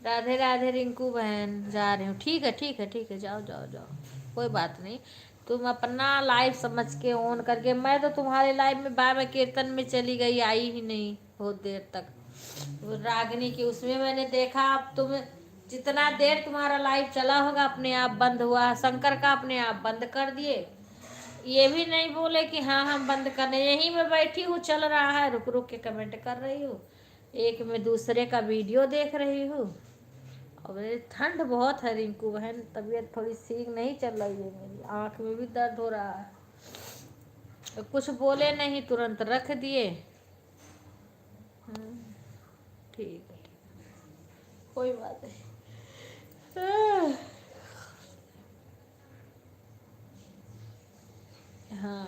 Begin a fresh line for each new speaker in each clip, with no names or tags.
राधे राधे रिंकू बहन, जा रही हूँ। ठीक है ठीक है ठीक है, जाओ जाओ जाओ, कोई बात नहीं। तुम अपना लाइव समझ के ऑन करके, मैं तो तुम्हारे लाइव में बाबा कीर्तन में चली गई, आई ही नहीं बहुत देर तक। वो रागिनी की उसमें मैंने देखा, अब तुम जितना देर तुम्हारा लाइव चला होगा अपने आप बंद हुआ, शंकर का अपने आप बंद कर दिए। ये भी नहीं बोले कि हाँ हम बंद करने, यहीं में बैठी हूँ, चल रहा है, रुक रुक के कमेंट कर रही हूँ, एक में दूसरे का वीडियो देख रही हूँ। और ठंड बहुत है रिंकू बहन, तबीयत थोड़ी ठीक नहीं चल रही है, मेरी आँख में भी दर्द हो रहा है। तो कुछ बोले नहीं, तुरंत रख दिए। ठीक है, कोई बात नहीं। हाँ,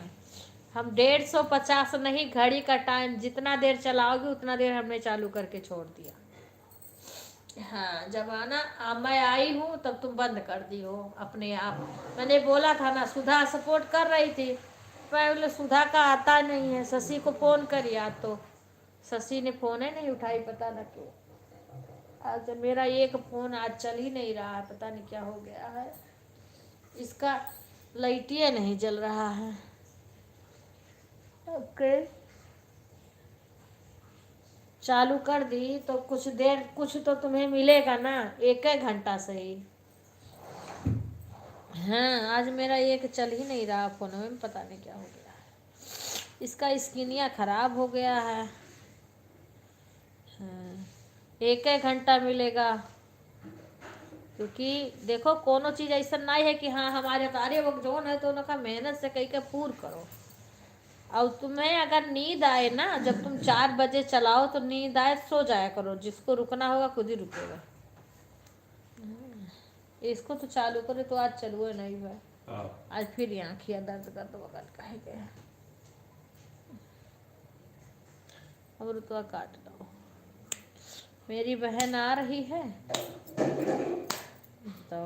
हम 150 नहीं, घड़ी का टाइम जितना देर चलाओगे उतना देर हमने चालू करके छोड़ दिया। हाँ, जब आना मैं आई हूँ तब तुम बंद कर दी हो अपने आप। मैंने बोला था ना, सुधा सपोर्ट कर रही थी, पहले सुधा का आता नहीं है, शशि को फोन करी आज तो शशि ने फोन ही नहीं उठाई, पता ना क्यों। आज मेरा एक फोन आज चल ही नहीं रहा है, पता नहीं क्या हो गया है, इसका लाइटिए नहीं जल रहा है। ओके, चालू कर दी तो कुछ देर कुछ तो तुम्हें मिलेगा ना, एक घंटा सही। हाँ, आज मेरा एक चल ही नहीं रहा फोन में, पता नहीं क्या हो गया है, इसका स्क्रीनिया खराब हो गया है। हाँ, एक घंटा मिलेगा, क्योंकि देखो कोनो चीज़ ऐसा नहीं है कि हाँ हमारे अरे वो जोन है तो उनका मेहनत से कहीं के पूर करो। और तुम्हें अगर नींद आए ना, जब तुम 4 बजे चलाओ तो नींद आए सो जाया करो, जिसको रुकना होगा खुद ही रुकेगा। इसको तो चालू करे तो आज चलू है नहीं भाई, आज फिर आँखियाँ दर्द कर दो अगर कहे गए। अब रुतवा काट दो, मेरी बहन आ रही है तो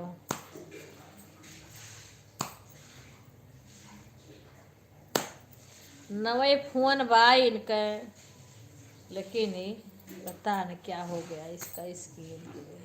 नवे फोन बा इनका, लेकिन ही पता नहीं क्या हो गया इसका स्क्रीन के लिए।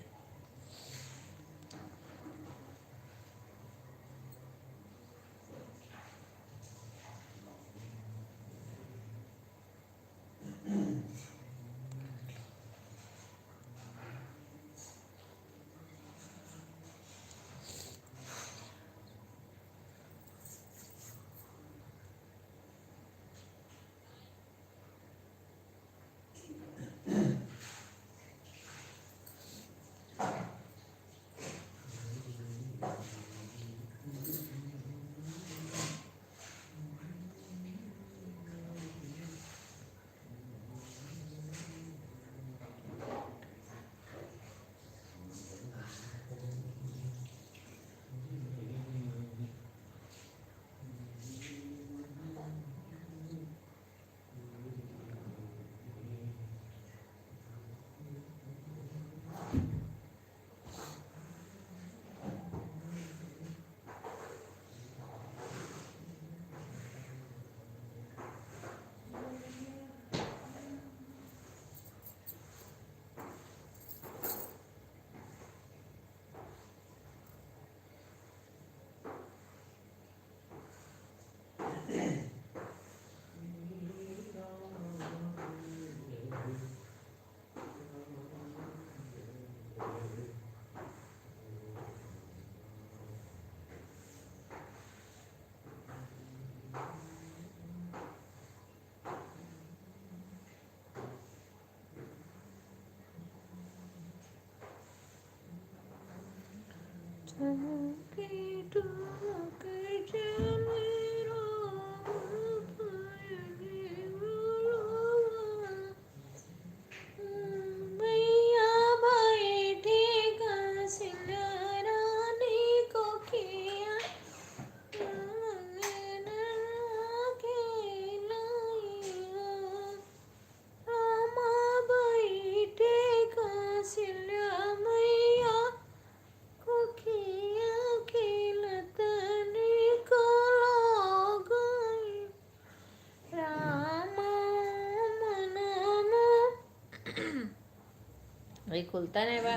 भाई खुलता नहीं बा,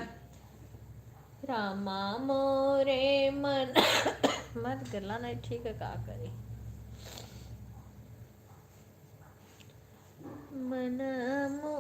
रामा मोरे मन मत गला नहीं ठीक है, का करे मन मो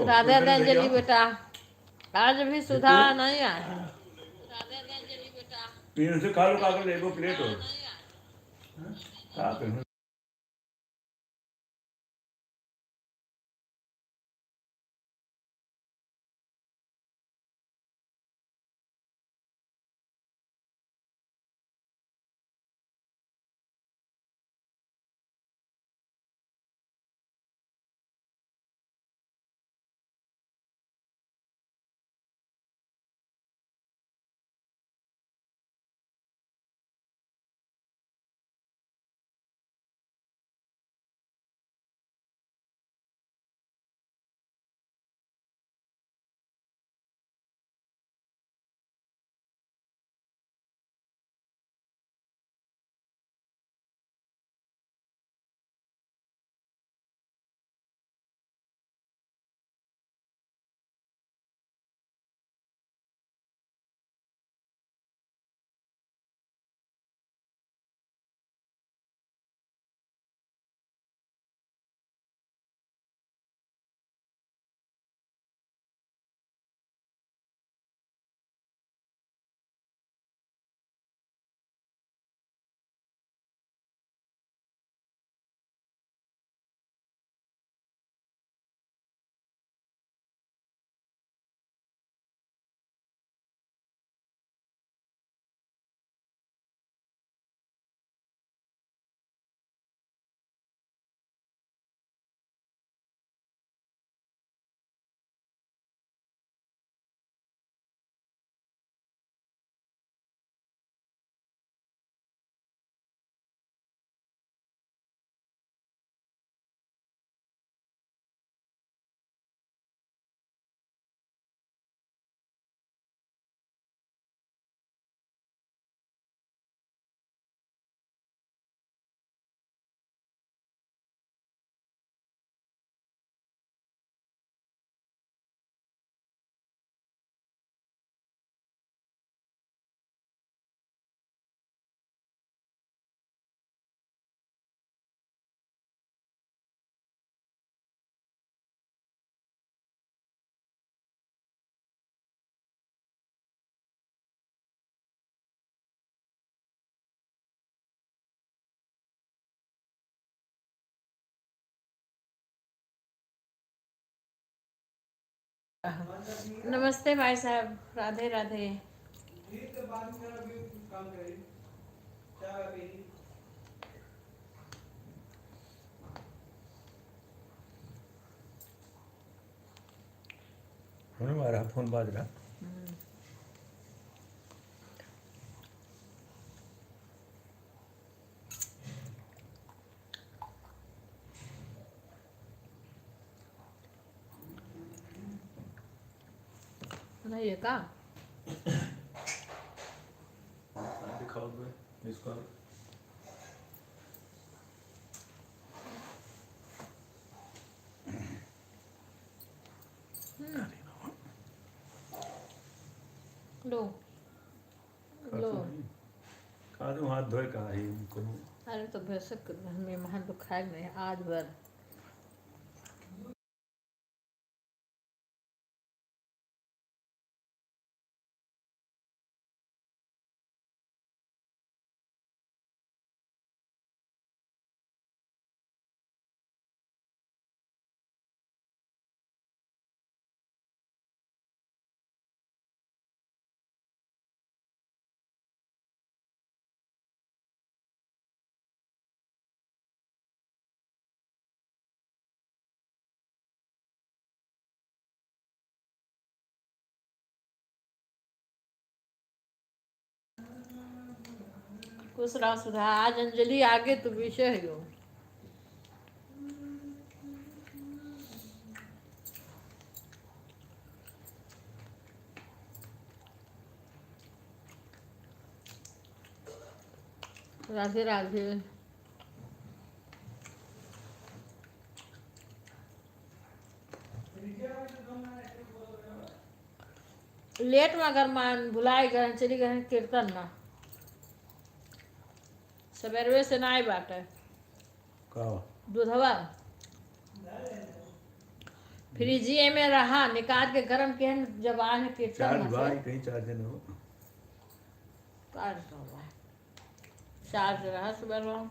राधे राधे अंजलि बेटा, आज भी सुधा नहीं आए हैं।
पीने से खा लो, काकर ले लो प्लेट हो। हाँ,
नमस्ते भाई साहब, राधे राधे।
हमारा फोन बाज रहा।
नहीं है का
दिखाओ इसको।
लो लो।
खा दूँ, हाथ धोए कहाँ ही उनको।
अरे तो बेशक मेहमान तो खाए नहीं आज भर। खुश रहो सुधा। आज अंजलि आगे तो विषय हो। राधे राधे। लेट में अगर मान भुलाई गए चली गए कीर्तन ना सवेरवे से ना आई बात है दूधवा फ्रिजिए में रहा निकाल के गरम के जबान है कीर्तन में से
कहीं चार्ज न हो।
चार्ज रहा सुबह में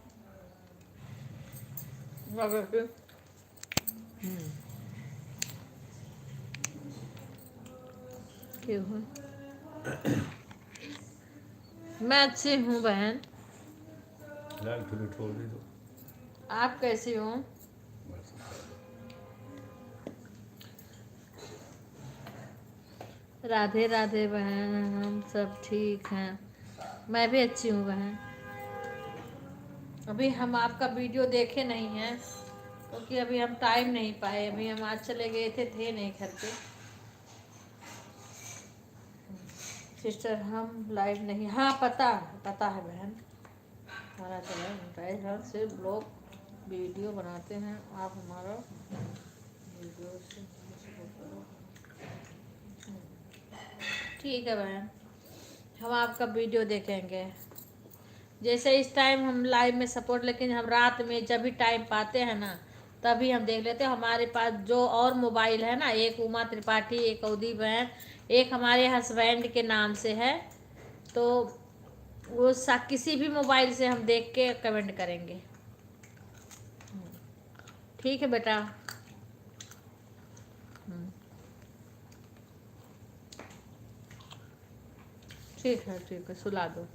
क्यों हूँ मैं अच्छी हूँ बहन।
लाल थोड़ी छोड़ दे दो।
आप कैसी हो? राधे राधे बहन, हम सब ठीक हैं। मैं भी अच्छी हूँ बहन। अभी हम आपका वीडियो देखे नहीं हैं क्योंकि अभी हम टाइम नहीं पाए। अभी हम आज चले गए थे नहीं घर पे। सिस्टर हम लाइव नहीं, हाँ पता है बहन, हमारा चला है सिर्फ ब्लॉग वीडियो बनाते हैं। आप हमारा वीडियो से ठीक है बहन, हम आपका वीडियो देखेंगे। जैसे इस टाइम हम लाइव में सपोर्ट, लेकिन हम रात में जब भी टाइम पाते हैं ना तभी हम देख लेते हैं। हमारे पास जो और मोबाइल है ना, एक उमा त्रिपाठी, एक अवधि बहन, एक हमारे हस्बैंड के नाम से है, तो वो किसी भी मोबाइल से हम देख के कमेंट करेंगे। ठीक है बेटा। ठीक है सुला दो।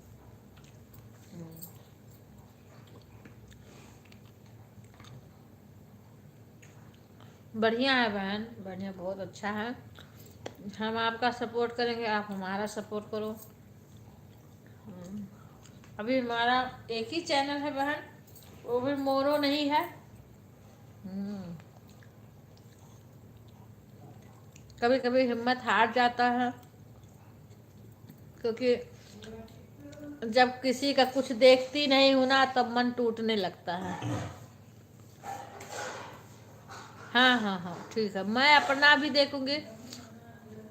बढ़िया है बहन, बढ़िया, बहुत अच्छा है। हम आपका सपोर्ट करेंगे, आप हमारा सपोर्ट करो। अभी हमारा एक ही चैनल है बहन, वो भी मोनो नहीं है। कभी कभी हिम्मत हार जाता है क्योंकि जब किसी का कुछ देखती नहीं हूं ना तब मन टूटने लगता है। हाँ ठीक है, मैं अपना भी देखूंगी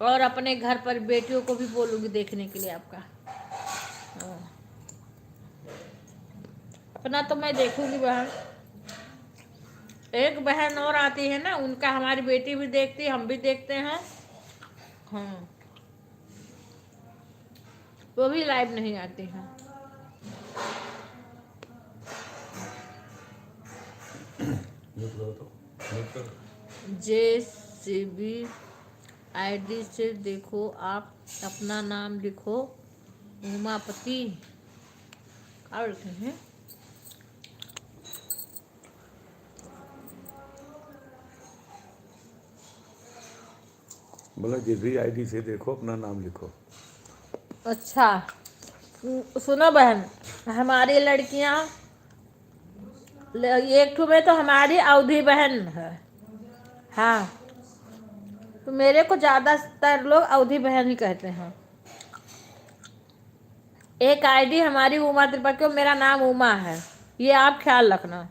और अपने घर पर बेटियों को भी बोलूंगी देखने के लिए आपका। अपना तो मैं देखूंगी बहन। एक बहन और आती है ना, उनका हमारी बेटी भी देखती है, हम भी देखते हैं। हाँ, वो भी लाइव नहीं आती है। JCB आईडी से देखो, आप अपना नाम लिखो, उमापति। क्या लिखे हैं?
बोला जिस भी आईडी से देखो अपना नाम लिखो।
अच्छा सुनो बहन, हमारी लड़कियां, एक ठो में तो हमारी अवधि बहन है। हाँ, तो मेरे को ज़्यादातर लोग अवधि बहन ही कहते हैं। एक आईडी हमारी उमा त्रिपाठी, मेरा नाम उमा है, ये आप ख्याल रखना।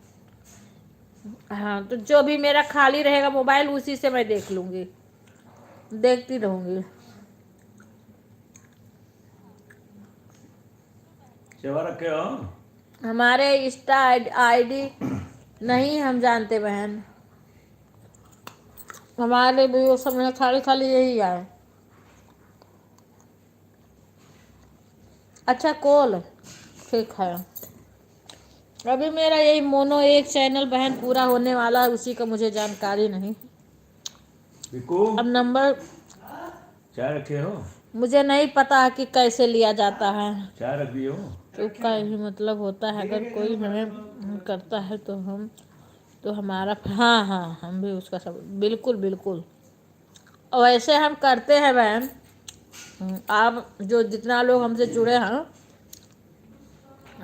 हाँ, तो जो भी मेरा खाली रहेगा मोबाइल उसी से मैं देख लूँगी, देखती रहूँगी।
सेवा रखे हो?
हमारे इंस्टा आईडी नहीं हम जानते बहन, हमारे भी वो सब में खाली खाली यही आए। अच्छा कॉल ठीक है। अभी मेरा यही मोनो एक चैनल बहन पूरा होने वाला है, उसी का मुझे जानकारी नहीं।
बिकू
अब नंबर
चाय रखे हो?
मुझे नहीं पता है कि कैसे लिया जाता है,
चाय रख दिए हो?
तो उसका यही मतलब होता है अगर कोई हमें करता है तो हम, तो हमारा, हाँ हाँ हम भी उसका सब बिल्कुल बिल्कुल वैसे हम करते हैं बहन। आप जो जितना लोग हमसे जुड़े हैं,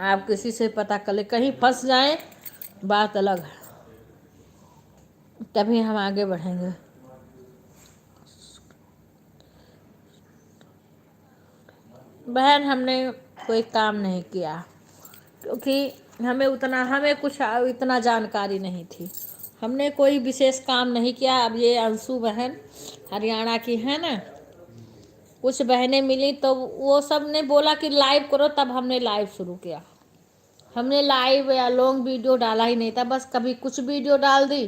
आप किसी से पता कर ले, कहीं फंस जाए बात अलग है, तभी हम आगे बढ़ेंगे। बहन हमने कोई काम नहीं किया, क्योंकि हमें कुछ इतना जानकारी नहीं थी, हमने कोई विशेष काम नहीं किया। अब ये अंशु बहन हरियाणा की है ना, कुछ बहनें मिली तो वो सब ने बोला कि लाइव करो, तब हमने लाइव शुरू किया। हमने लाइव या लॉन्ग वीडियो डाला ही नहीं था, बस कभी कुछ वीडियो डाल दी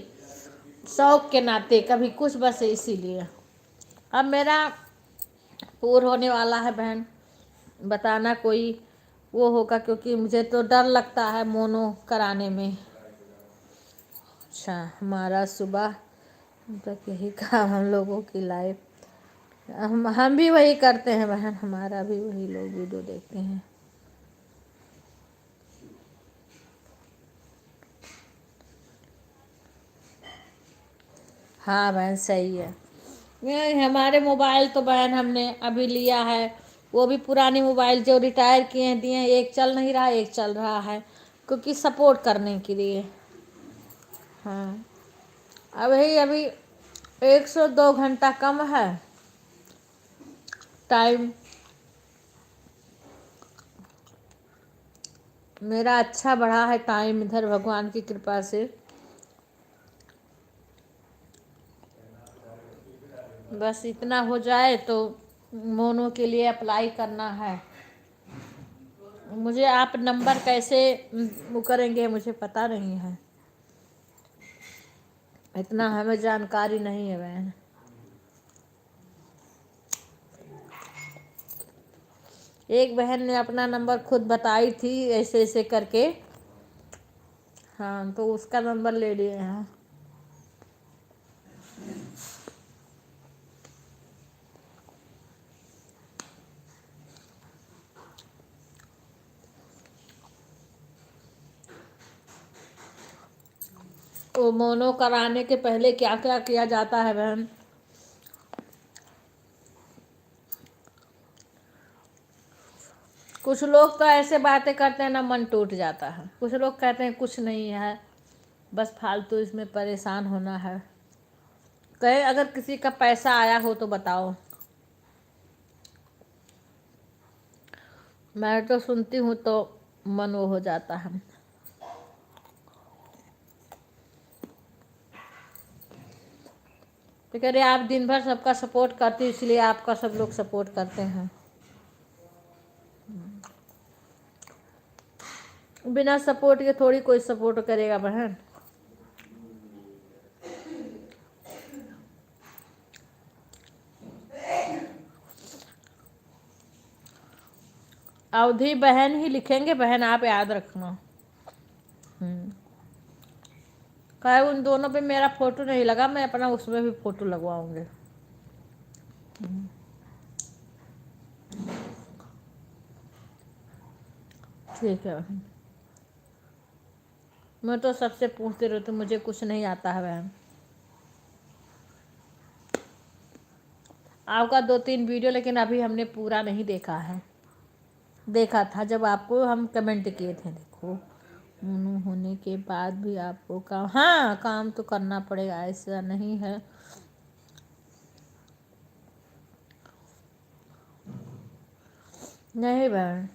शौक के नाते, कभी कुछ, बस इसीलिए। अब मेरा पूर्ण होने वाला है बहन, बताना कोई वो होगा, क्योंकि मुझे तो डर लगता है मोनो कराने में। अच्छा, हमारा सुबह तक यही काम, हम लोगों की लाइफ, हम भी वही करते हैं बहन, हमारा भी वही लोग वीडियो देखते हैं। हाँ बहन सही है। ये हमारे मोबाइल तो बहन हमने अभी लिया है, वो भी पुरानी मोबाइल जो रिटायर किए दिए हैं, एक चल नहीं रहा एक चल रहा है, क्योंकि सपोर्ट करने के लिए। हाँ, अभी 102 घंटा कम है टाइम, मेरा अच्छा बढ़ा है टाइम इधर भगवान की कृपा से। बस इतना हो जाए तो मोनो के लिए अप्लाई करना है। मुझे आप नंबर कैसे वो करेंगे मुझे पता नहीं है, इतना हमें जानकारी नहीं है बहन। एक बहन ने अपना नंबर खुद बताई थी ऐसे ऐसे करके, हाँ तो उसका नंबर ले लिए हैं। वो मोनो कराने के पहले क्या क्या किया जाता है बहन, कुछ लोग तो ऐसे बातें करते हैं ना मन टूट जाता है, कुछ लोग कहते हैं कुछ नहीं है, बस फालतू इसमें परेशान होना है। कहे अगर किसी का पैसा आया हो तो बताओ, मैं तो सुनती हूँ तो मन वो हो जाता है। तो कह रहे आप दिन भर सबका सपोर्ट करती, इसलिए आपका सब लोग सपोर्ट करते हैं। बिना सपोर्ट के थोड़ी कोई सपोर्ट करेगा बहन। अवधि बहन ही लिखेंगे बहन, आप याद रखना। कहे उन दोनों पे मेरा फोटो नहीं लगा, मैं अपना उसमें भी फोटो लगवाऊंगी। ठीक है बहन। मैं तो सबसे पूछती रहती हूँ, मुझे कुछ नहीं आता है बहन। आपका 2-3 वीडियो लेकिन अभी हमने पूरा नहीं देखा है। देखा था जब आपको हम कमेंट किए थे। देखो मोनू होने के बाद भी आपको काम, हाँ काम तो करना पड़ेगा, ऐसा नहीं है। नहीं बहन,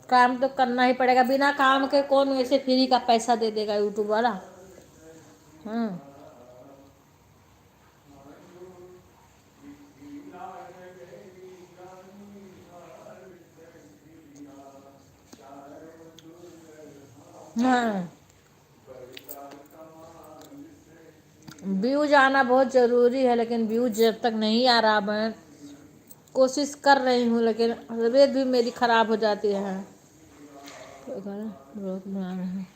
काम तो करना ही पड़ेगा। बिना काम के कौन वैसे फ्री का पैसा दे देगा यूट्यूब वाला। हम्म। हाँ, व्यूज आना बहुत ज़रूरी है, लेकिन व्यूज जब तक नहीं आ रहा, मैं कोशिश कर रही हूँ लेकिन तबीयत भी मेरी ख़राब हो जाती है। ब्लॉग बना रहे हैं।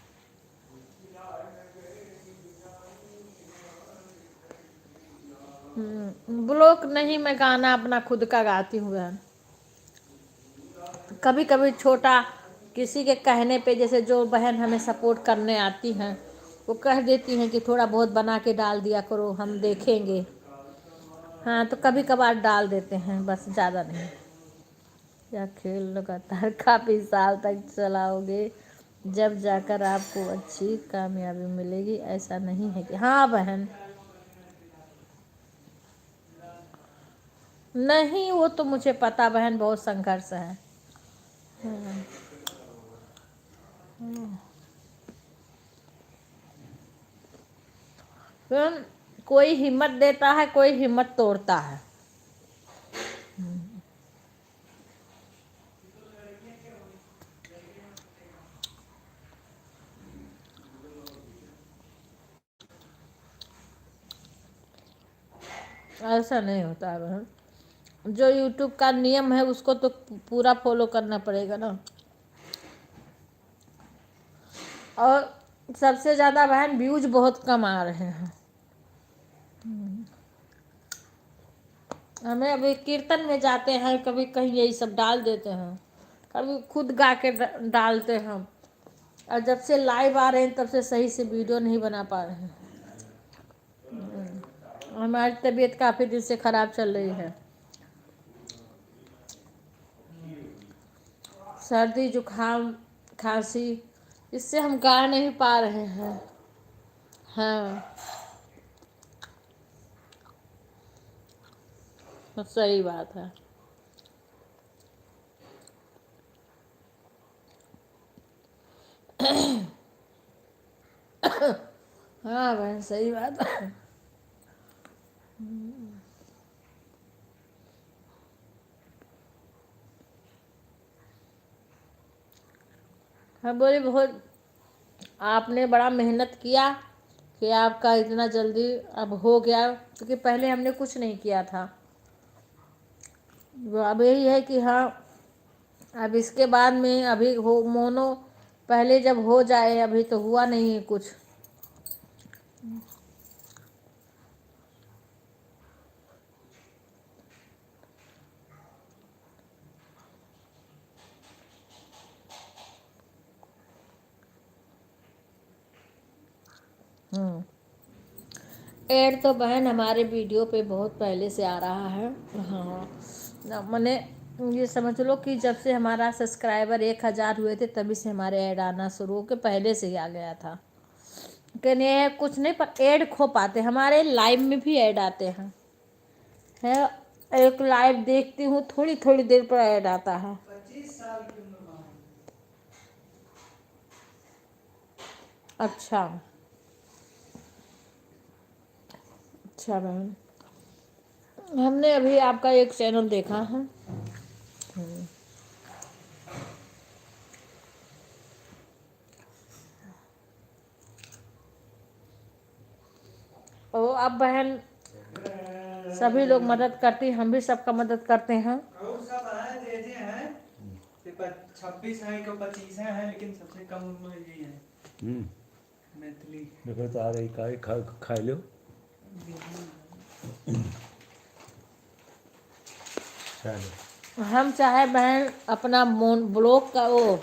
ब्लॉग नहीं, मैं गाना अपना खुद का गाती हूँ बहन। कभी कभी छोटा किसी के कहने पे, जैसे जो बहन हमें सपोर्ट करने आती हैं वो कह देती हैं कि थोड़ा बहुत बना के डाल दिया करो, हम देखेंगे। हाँ, तो कभी कभार डाल देते हैं, बस ज़्यादा नहीं। यह खेल लगातार काफ़ी साल तक चलाओगे, जब जाकर आपको अच्छी कामयाबी मिलेगी, ऐसा नहीं है कि। हाँ बहन, नहीं वो तो मुझे पता बहन, बहुत संघर्ष है। बहन, कोई हिम्मत देता है, कोई हिम्मत तोड़ता है। ऐसा नहीं होता है बहन। जो यूट्यूब का नियम है उसको तो पूरा फॉलो करना पड़ेगा ना। और सबसे ज़्यादा बहन व्यूज बहुत कम आ रहे हैं। हमें अभी कीर्तन में जाते हैं, कभी कहीं यही सब डाल देते हैं, कभी खुद गा के डालते हैं। और जब से लाइव आ रहे हैं तब से सही से वीडियो नहीं बना पा रहे हैं। हमारी तबीयत काफ़ी दिन से ख़राब चल रही है, सर्दी जुकाम खांसी, इससे हम गा नहीं पा रहे हैं। हाँ, तो सही बात है। हाँ बहन, सही बात है। हाँ बोले, बहुत आपने बड़ा मेहनत किया कि आपका इतना जल्दी अब हो गया, क्योंकि पहले हमने कुछ नहीं किया था। वो अब यही है कि हाँ, अब इसके बाद में अभी हो मोनो, पहले जब हो जाए, अभी तो हुआ नहीं है कुछ। ऐड तो बहन हमारे वीडियो पे बहुत पहले से आ रहा है। हाँ, मैंने ये समझ लो कि जब से हमारा सब्सक्राइबर 1000 हुए थे तभी से हमारे ऐड आना शुरू हो के पहले से ही आ गया था। लेकिन ये कुछ नहीं, पर ऐड खो पाते, हमारे लाइव में भी ऐड आते हैं। है, एक लाइव देखती हूँ, थोड़ी थोड़ी देर पर ऐड आता है। 25 साल की उम्र। अच्छा अच्छा बहन, हमने अभी आपका एक चैनल देखा है। ओ अब बहन सभी लोग मदद करती, हम भी सबका मदद करते हैं।
और सब हैं 26 हैं, 25 हैं, लेकिन सबसे कम उम्र ये है। मैथिली
देखो तो आ रही, खा खा लो। चलो
हम चाहे बहन अपना मोन ब्लॉग का वो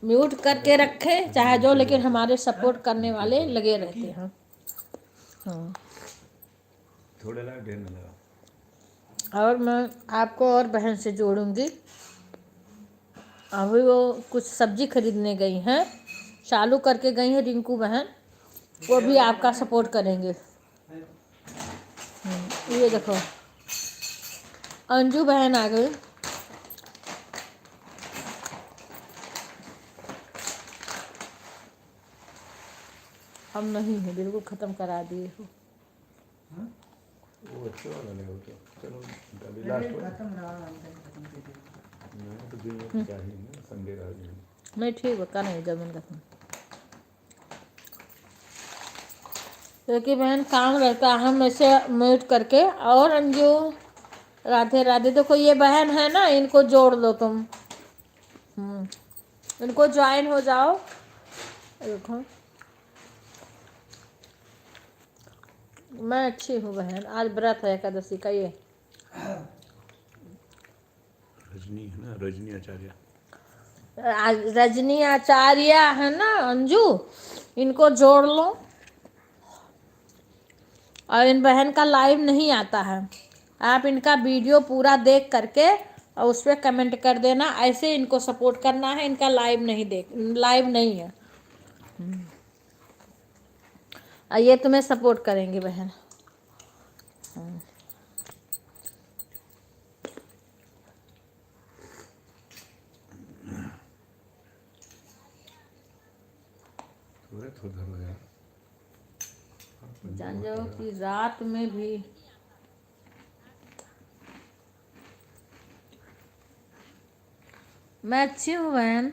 म्यूट करके रखें चाहे जो, लेकिन हमारे सपोर्ट करने वाले लगे रहते हैं। हाँ।
थोड़े लगा, ढेर न लगा।
और मैं आपको और बहन से जोड़ूंगी। अभी वो कुछ सब्जी खरीदने गई हैं, चालू करके गई हैं रिंकू बहन, वो भी आपका सपोर्ट करेंगे। ये देखो अंजू बहन आ गई। हम नहीं है, बिल्कुल ख़त्म करा दिए हो।
वो अच्छे वाला नहीं हो तो चलो अभी लास्ट वाला।
खत्म रहा खत्म कर दिया।
मैं तो दिन में चाहिए ना, संडे रह गया।
नहीं ठीक है, का नहीं जमीन का। क्योंकि बहन काम रहता है, हम ऐसे म्यूट करके। और अंजू राधे राधे। देखो ये बहन है ना, इनको जोड़ लो तुम। इनको ज्वाइन हो जाओ। देखो मैं अच्छी हूँ बहन, आज व्रत है एकादशी का। ये
रजनी है ना, रजनी आचार्य।
आज रजनी आचार्य है ना अंजू, इनको जोड़ लो। और इन बहन का लाइव नहीं आता है, आप इनका वीडियो पूरा देख करके और उस पर कमेंट कर देना, ऐसे इनको सपोर्ट करना है। इनका लाइव नहीं है। और ये तुम्हें सपोर्ट करेंगे बहन।
थोड़े थोड़ा हो यार,
जान जाओ कि रात में भी मैं अच्छी हूँ बहन।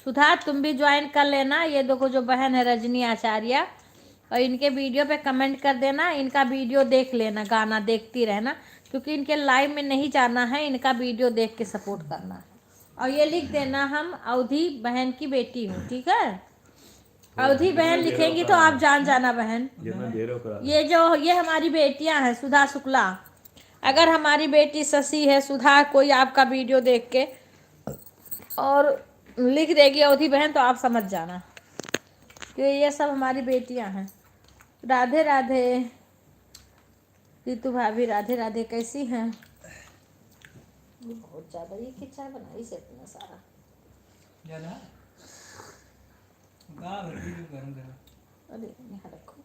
सुधा तुम भी ज्वाइन कर लेना। ये देखो जो बहन है रजनी आचार्य, और इनके वीडियो पे कमेंट कर देना, इनका वीडियो देख लेना, गाना देखती रहना, क्योंकि इनके लाइव में नहीं जाना है, इनका वीडियो देख के सपोर्ट करना है। और ये लिख देना हम अवधि बहन की बेटी हूँ, ठीक है। अवधि बहन लिखेंगी तो आप जान जाना बहन।
जितना देर हो करा।
ये हमारी बेटियां हैं सुधा शुक्ला। अगर हमारी बेटी शशि है, सुधा कोई आपका वीडियो देख के और लिख देगी अवधि बहन, तो आप समझ जाना कि ये सब हमारी बेटियां हैं। राधे राधे रितु भाभी, राधे राधे। कैसी हैं? ये बहुत ज़्यादा, ये क्या चाय बनाई से इतना सारा
ज़्यादा गाँव भर की गरम गरम।
अरे यहाँ रखो,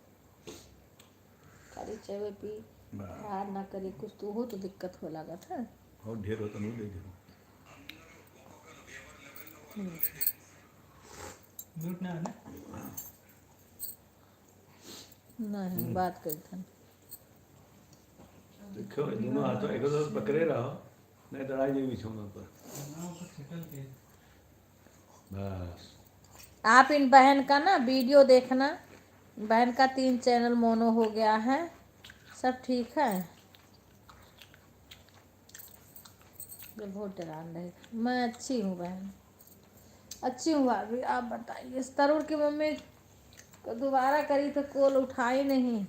खाली चाय पी यार ना करे कुछ तो हो तो दिक्कत हो लगा था।
और ढेर हो तो नहीं दे दो।
झूठ ना है ना।
नहीं बात करी था।
देखो दोनों हाथों एक दो पकड़े रहो, नहीं तो आई जाएगी बिछौना पर। बस
आप इन बहन का ना वीडियो देखना। बहन का 3 चैनल मोनो हो गया है, सब ठीक है। ये बहुत डरान रहे। मैं अच्छी हूँ बहन, अच्छी हूँ भाभी। आप बताइए, इस तरुण की मम्मी को दोबारा करी तो कॉल उठाई नहीं।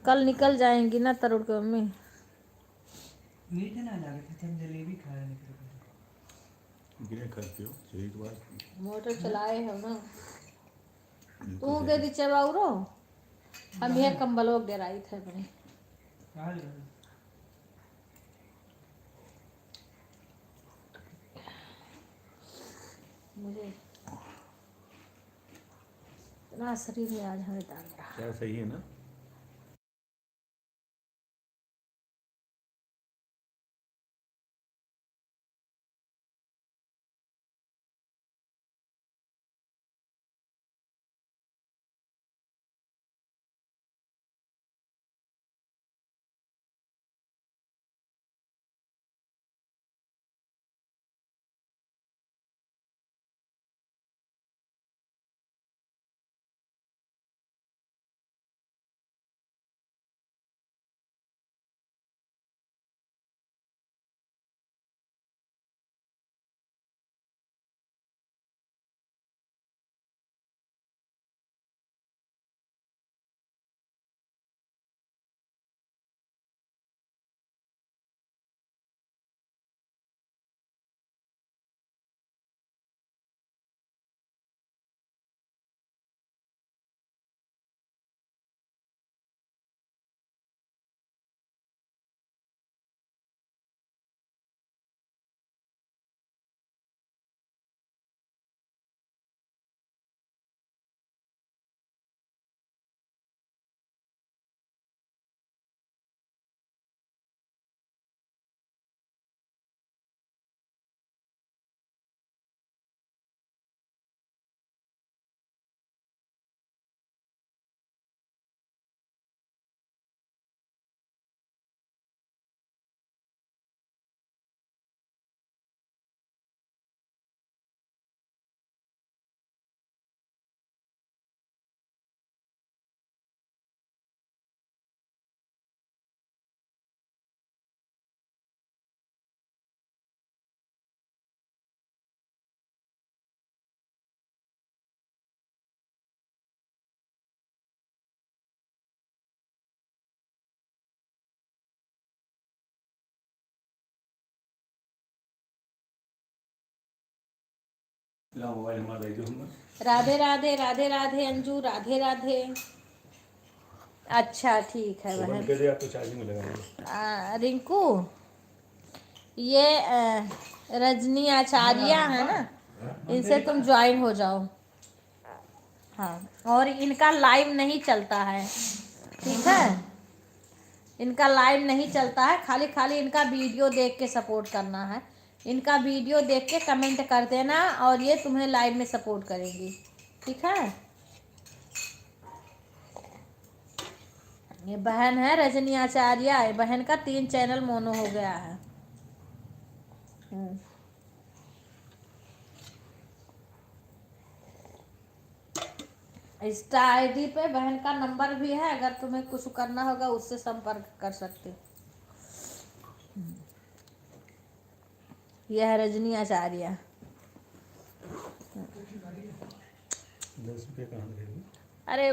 कल निकल जाएंगी ना तरुण की मम्मी।
मीठ ना लगे थे, हम जलेबी खा रहे निकल
गिरे करती हो सही तो बात।
मोटर चलाए हो ना, तू दे दी चबाउरो। हम यह कंबलों डेराई थे अपने। मुझे इतना शरीर में आज हमें डाल रहा।
क्या सही है ना। ला मोबाइल हमारा दे दो हम।
राधे राधे राधे राधे अंजू, राधे राधे। अच्छा ठीक है
बंद
बहन।
कर दे, आप तो चार्जिंग में लगाएंगे।
रिंकू, ये रजनी आचार्य है ना, इनसे तुम ज्वाइन हो जाओ। हाँ, और इनका लाइव नहीं चलता है, ठीक है? इनका लाइव नहीं चलता है, खाली खाली इनका वीडियो देख के सपोर्ट करना है। इनका वीडियो देख के कमेंट कर देना और ये तुम्हें लाइव में सपोर्ट करेंगी, ठीक है? ये बहन है रजनी आचार्य, बहन का 3 चैनल मोनो हो गया है। इंस्टा आईडी पे बहन का नंबर भी है, अगर तुम्हें कुछ करना होगा उससे संपर्क कर सकते हो। यह है रजनी आचार्य।
10 रुपये कहाँ देगी?
अरे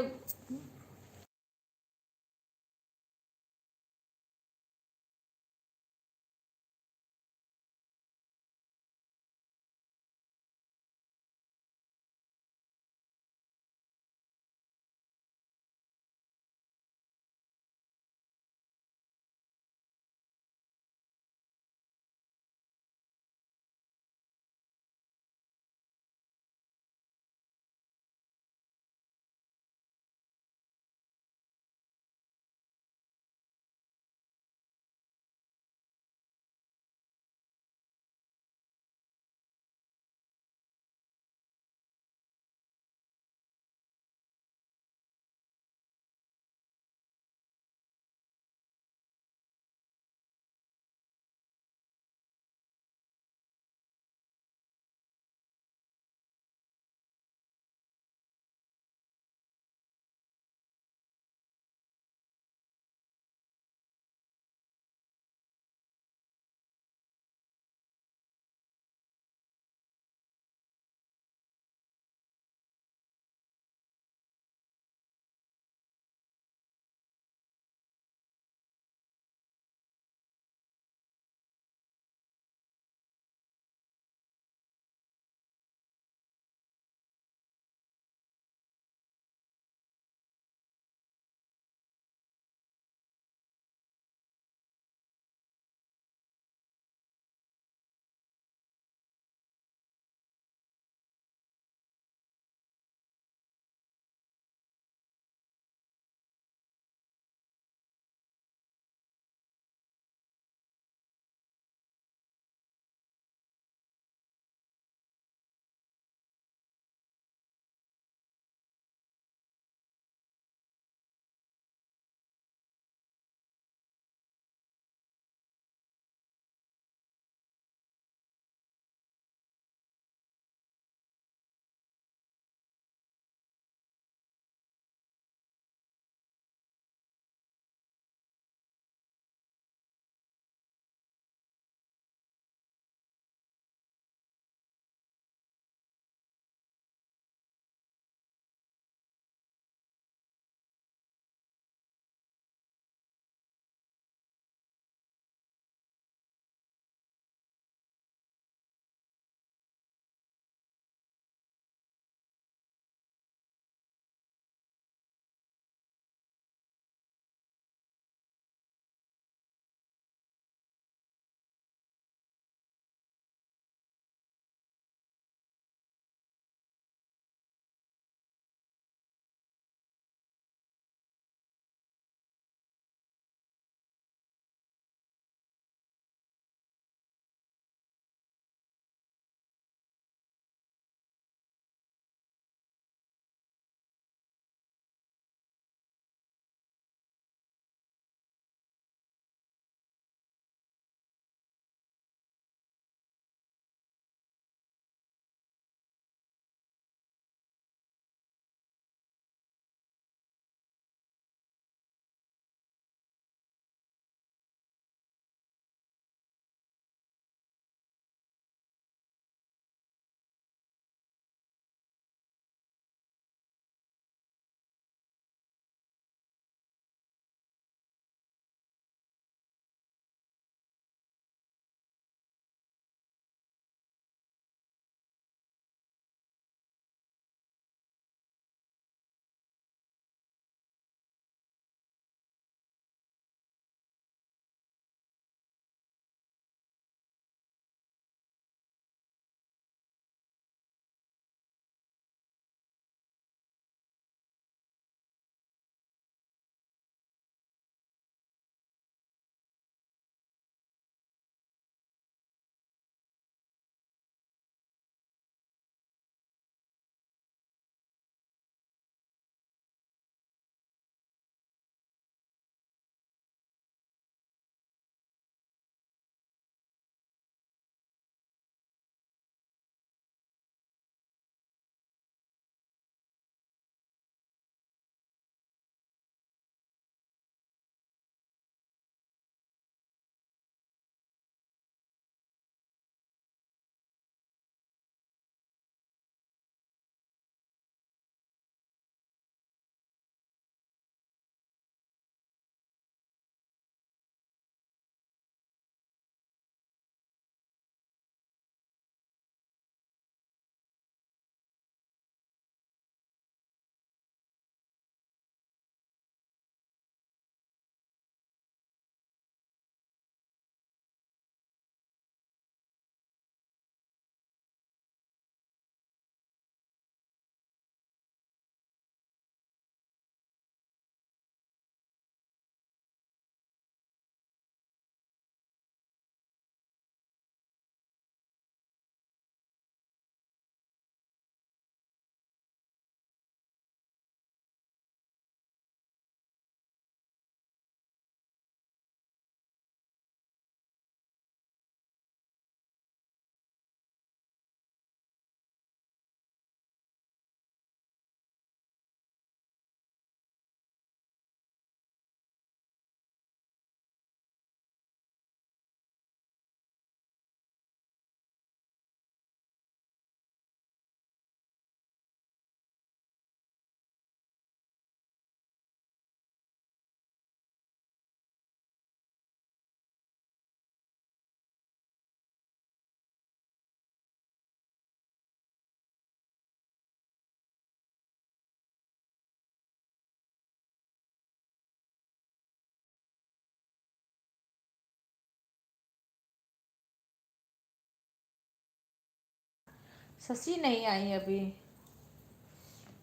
शशि नहीं आई अभी,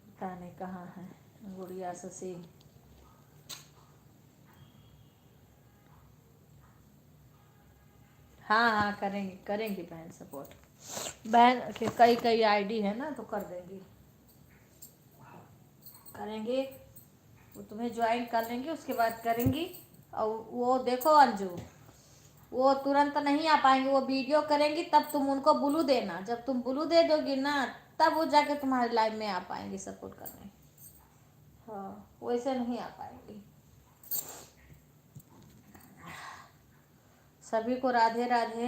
पता नहीं कहाँ है गुड़िया शशि। हाँ हाँ करेंगी करेंगी बहन सपोर्ट, बहन के कई कई आईडी है ना तो कर देंगी, करेंगे। वो तुम्हें ज्वाइन कर लेंगे उसके बाद करेंगी। और वो देखो अंजू, वो तुरंत नहीं आ पाएंगे, वो वीडियो करेंगी तब तुम उनको ब्लू देना, जब तुम ब्लू दे दोगी ना तब वो जाके तुम्हारे लाइव में आ पाएंगे सपोर्ट करने। हाँ वैसे नहीं आ पाएंगी। सभी को राधे राधे।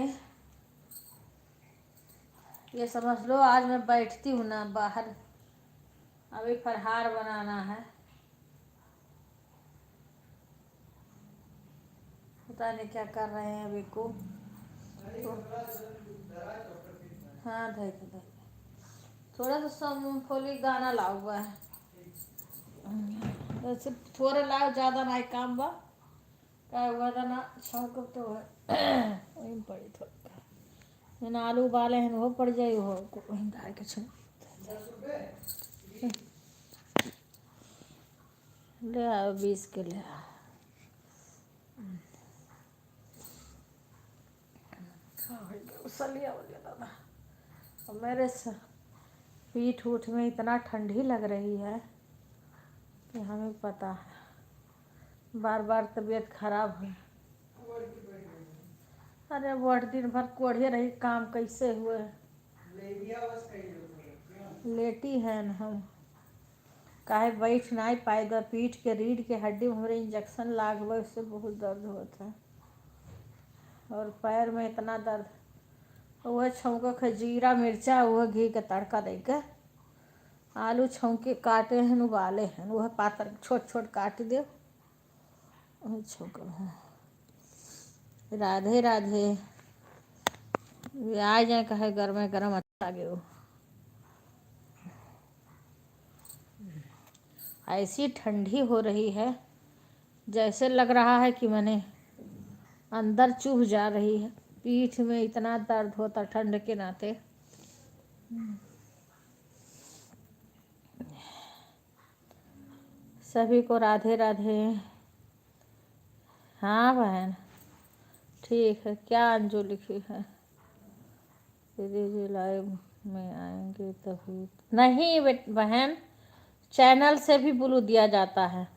ये समझ लो आज मैं बैठती हूँ ना बाहर, अभी फलहार बनाना है, पता नहीं क्या कर रहे हैं अभी को। तो हाँ धै थोड़ा सा मूँगफली दाना लाओ हुआ है, वैसे थोड़े लाओ, ज़्यादा नहीं काम बा, क्या हुआ था ना छौंक तो है वहीं में पड़ी थोड़ा, ना आलू उबाले हैं वो पड़ जाए वो वहीं डाल के छौंक ले आओ 20 के ले आओ। सलिया वलिया दादा, और मेरे पीठ उठ में इतना ठंडी लग रही है कि हमें पता है, बार बार तबीयत खराब है। अरे वो दिन भर कोढ़े रही, काम कैसे हुए, लेटी है न हम, काहे बैठ नहीं पाए, पीठ के रीढ़ के हड्डी में हमारे इंजेक्शन लाग हुआ, उससे बहुत दर्द होता है, और पैर में इतना दर्द। वह छौंका खा जीरा मिर्चा, वह घी का तड़का दे के आलू छौंके काटे हैं उबाले हैं, वह पातर छोट छोट काट दे छौंका। राधे राधे। आ जाए कहे गर्म गर्म अच्छा लगे वो, ऐसी ठंडी हो रही है जैसे लग रहा है कि मैंने अंदर चुभ जा रही है, पीठ में इतना दर्द होता ठंड के नाते। सभी को राधे राधे। हाँ बहन ठीक है। क्या अंजू लिखी है, दीदी जी लाइव में आएंगे तभी नहीं बहन, चैनल से भी ब्लू दिया जाता है।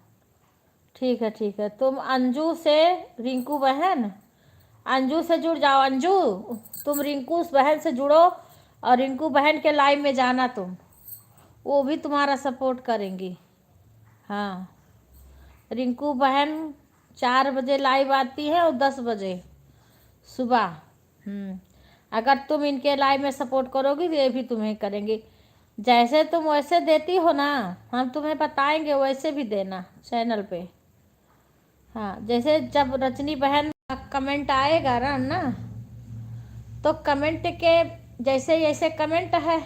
ठीक है ठीक है, तुम अंजू से, रिंकू बहन अंजू से जुड़ जाओ, अंजू तुम रिंकू बहन से जुड़ो और रिंकू बहन के लाइव में जाना तुम, वो भी तुम्हारा सपोर्ट करेंगी। हाँ रिंकू बहन 4 बजे लाइव आती है और 10 बजे सुबह। अगर तुम इनके लाइव में सपोर्ट करोगी तो ये भी तुम्हें करेंगे, जैसे तुम वैसे देती हो ना, हम तुम्हें बताएंगे वैसे भी देना चैनल पे। हाँ जैसे जब रजनी बहन का कमेंट आएगा ना तो कमेंट के जैसे जैसे कमेंट है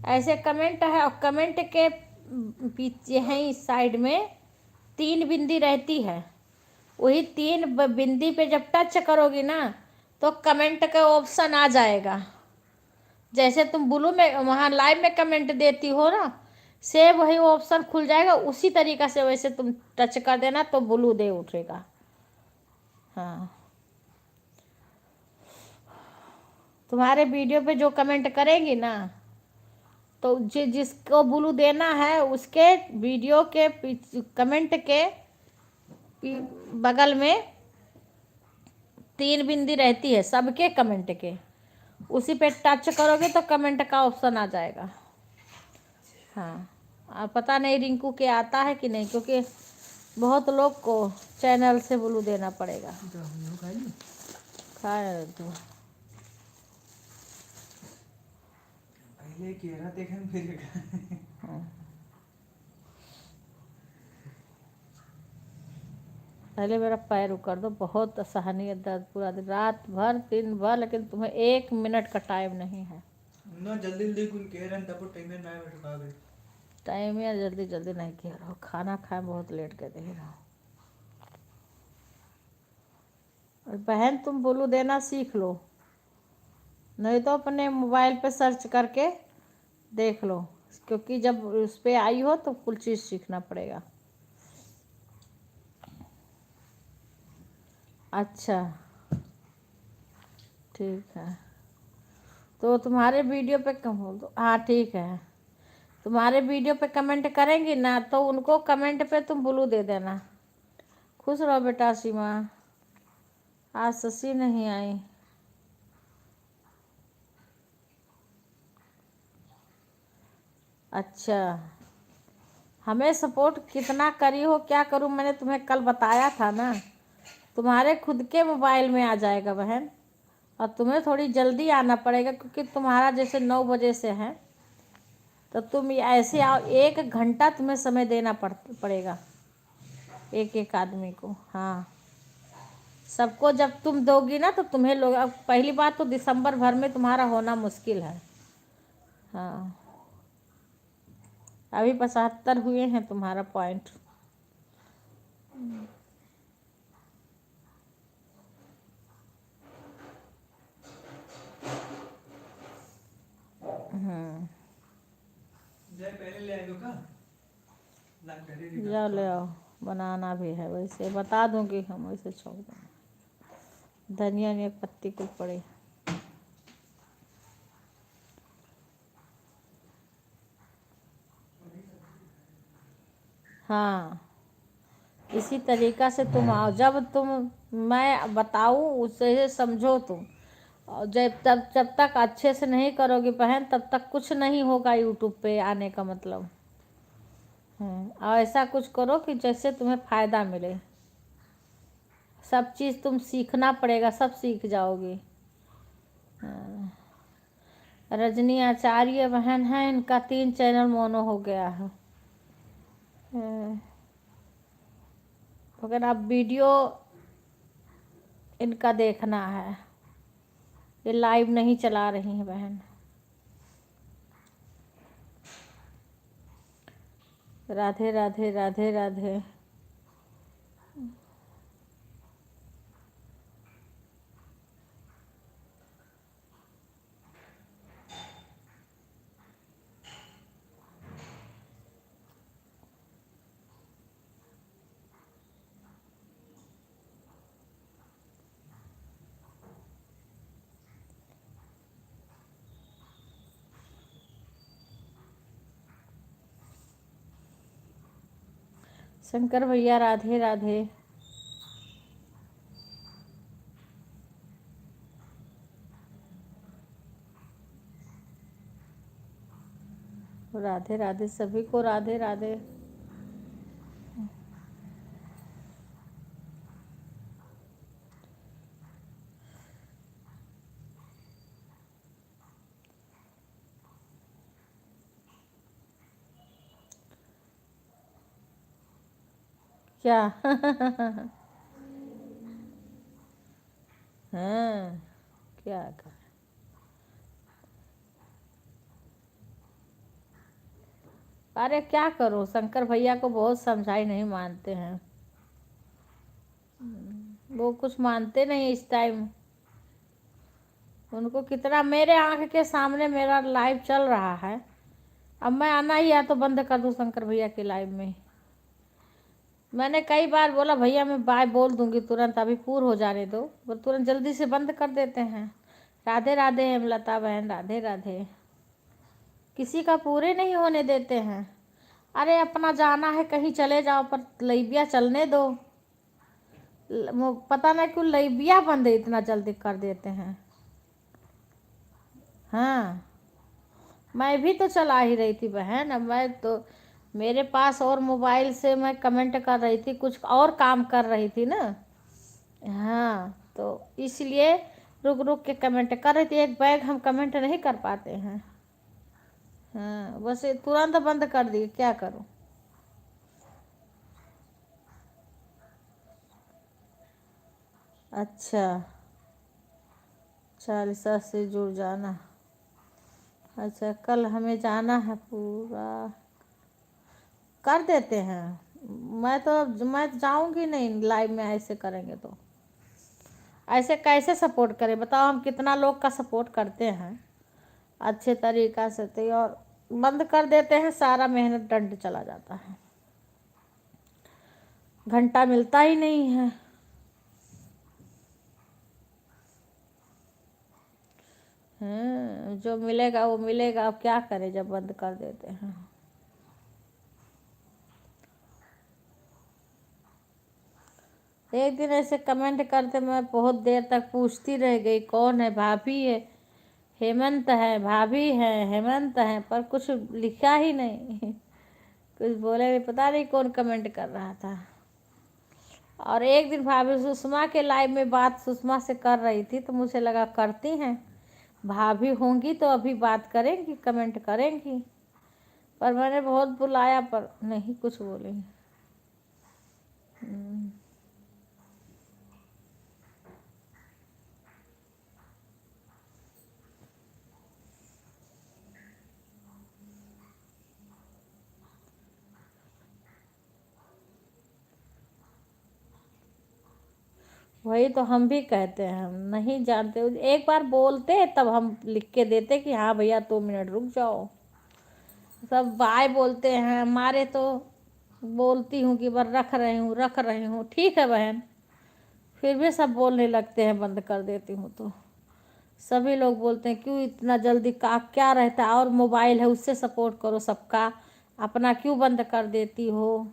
ऐसे कमेंट है, और कमेंट के पीछे है इस साइड में 3 बिंदी रहती है, वही 3 बिंदी पे जब टच करोगी ना तो कमेंट का ऑप्शन आ जाएगा। जैसे तुम ब्लू में वहाँ लाइव में कमेंट देती हो ना, से वही ऑप्शन खुल जाएगा, उसी तरीक़ा से वैसे तुम टच कर देना तो ब्लू दे उठेगा। हाँ तुम्हारे वीडियो पे जो कमेंट करेगी ना तो जिसको ब्लू देना है उसके वीडियो के कमेंट के बगल में 3 बिंदी रहती है सबके कमेंट के, उसी पे टच करोगे तो कमेंट का ऑप्शन आ जाएगा। हाँ पता नहीं रिंकू के आता है कि नहीं, क्योंकि बहुत लोग को चैनल से ब्लू देना पड़ेगा। खाए तो
पहले केरा देखें फिर
हाँ। पहले मेरा पैर उकर दो, बहुत असहनीय दर्द पूरा दिन रात भर दिन भर, लेकिन तुम्हें 1 मिनट का टाइम नहीं है
ना, जल्दी जल्दी कुल केरन तब टाइम में ना बैठा गए,
टाइम या जल्दी जल्दी नहीं कह रहा, खाना खाए बहुत लेट के दे रहा। और बहन तुम ब्लू देना सीख लो, नहीं तो अपने मोबाइल पे सर्च करके देख लो, क्योंकि जब उस पे आई हो तो कुछ चीज़ सीखना पड़ेगा। अच्छा, ठीक है। तो तुम्हारे वीडियो पे हाँ ठीक है, तुम्हारे वीडियो पे कमेंट करेंगी ना तो उनको कमेंट पे तुम ब्लू दे देना। खुश रहो बेटा सीमा। आज शशि नहीं आई। अच्छा, हमें सपोर्ट कितना करी हो, क्या करूं, मैंने तुम्हें कल बताया था ना। तुम्हारे खुद के मोबाइल में आ जाएगा बहन, और तुम्हें थोड़ी जल्दी आना पड़ेगा, क्योंकि तुम्हारा जैसे 9 बजे से है तो तुम ऐसे आओ, 1 घंटा तुम्हें समय देना पड़ेगा एक एक आदमी को। हाँ, सबको जब तुम दोगी ना तो तुम्हें लोग, अब पहली बात तो दिसंबर भर में तुम्हारा होना मुश्किल है। हाँ, अभी 75 हुए हैं तुम्हारा पॉइंट।
जय पहले ले आएगा का ना करे रे
जाओ ले आओ, बनाना भी है, वैसे बता दूंगी हम, वैसे छोड़ दूँगी। धनिया में एक पत्ती कुछ पड़े। हाँ, इसी तरीक़ा से तुम आओ, जब तुम मैं बताऊँ उसे समझो तुम। और जब तक अच्छे से नहीं करोगी बहन, तब तक कुछ नहीं होगा यूट्यूब पे आने का मतलब। और ऐसा कुछ करो कि जैसे तुम्हें फ़ायदा मिले। सब चीज़ तुम सीखना पड़ेगा, सब सीख जाओगी। रजनी आचार्य बहन है, इनका 3 चैनल मोनो हो गया है। मगर अब वीडियो इनका देखना है, ये लाइव नहीं चला रही हैं बहन। राधे राधे राधे राधे। शंकर भैया राधे राधे। राधे राधे सभी को, राधे राधे। क्या हाँ, क्या कर, अरे क्या करूं, शंकर भैया को बहुत समझाई, नहीं मानते हैं। वो कुछ मानते नहीं इस टाइम। उनको कितना, मेरे आंख के सामने मेरा लाइव चल रहा है, अब मैं आना ही या तो बंद कर दूं शंकर भैया के लाइव में। मैंने कई बार बोला भैया मैं बाय बोल दूंगी तुरंत, अभी पूर हो जाने दो, वो तुरंत जल्दी से बंद कर देते हैं। राधे राधे हेमलता बहन, राधे राधे। किसी का पूरे नहीं होने देते हैं। अरे अपना जाना है कहीं चले जाओ, पर लैबिया चलने दो। पता नहीं क्यों लैबिया बंद इतना जल्दी कर देते हैं। हाँ, मैं भी तो चला ही रही थी बहन, अब मैं तो मेरे पास और मोबाइल से मैं कमेंट कर रही थी, कुछ और काम कर रही थी ना। हाँ, तो इसलिए रुक रुक के कमेंट कर रही थी, एक बैग हम कमेंट नहीं कर पाते हैं। हाँ, बस ये तुरंत बंद कर दिए, क्या करूं। अच्छा, 40 से जुड़ जाना। अच्छा, कल हमें जाना है, पूरा कर देते हैं। मैं जाऊंगी नहीं लाइव में, ऐसे करेंगे तो। ऐसे कैसे सपोर्ट करें बताओ? हम कितना लोग का सपोर्ट करते हैं अच्छे तरीक़ा से, तो और बंद कर देते हैं, सारा मेहनत दंड चला जाता है, घंटा मिलता ही नहीं है। जो मिलेगा वो मिलेगा, अब क्या करें जब बंद कर देते हैं। एक दिन ऐसे कमेंट करते, मैं बहुत देर तक पूछती रह गई कौन है, भाभी है, हेमंत है, भाभी है, हेमंत है, पर कुछ लिखा ही नहीं कुछ बोले नहीं, पता नहीं कौन कमेंट कर रहा था। और एक दिन भाभी सुषमा के लाइव में बात सुषमा से कर रही थी, तो मुझे लगा करती हैं, भाभी होंगी तो अभी बात करेंगी, कमेंट करेंगी, पर मैंने बहुत बुलाया पर नहीं कुछ बोली। वही तो हम भी कहते हैं, हम नहीं जानते, एक बार बोलते तब हम लिख के देते कि हाँ भैया 2 मिनट रुक जाओ। सब बाय बोलते हैं हमारे, तो बोलती हूँ कि बार रख रही हूँ, ठीक है बहन, फिर भी सब बोलने लगते हैं, बंद कर देती हूँ तो सभी लोग बोलते हैं क्यों इतना जल्दी, का क्या रहता है, और मोबाइल है उससे सपोर्ट करो सबका, अपना क्यों बंद कर देती हो।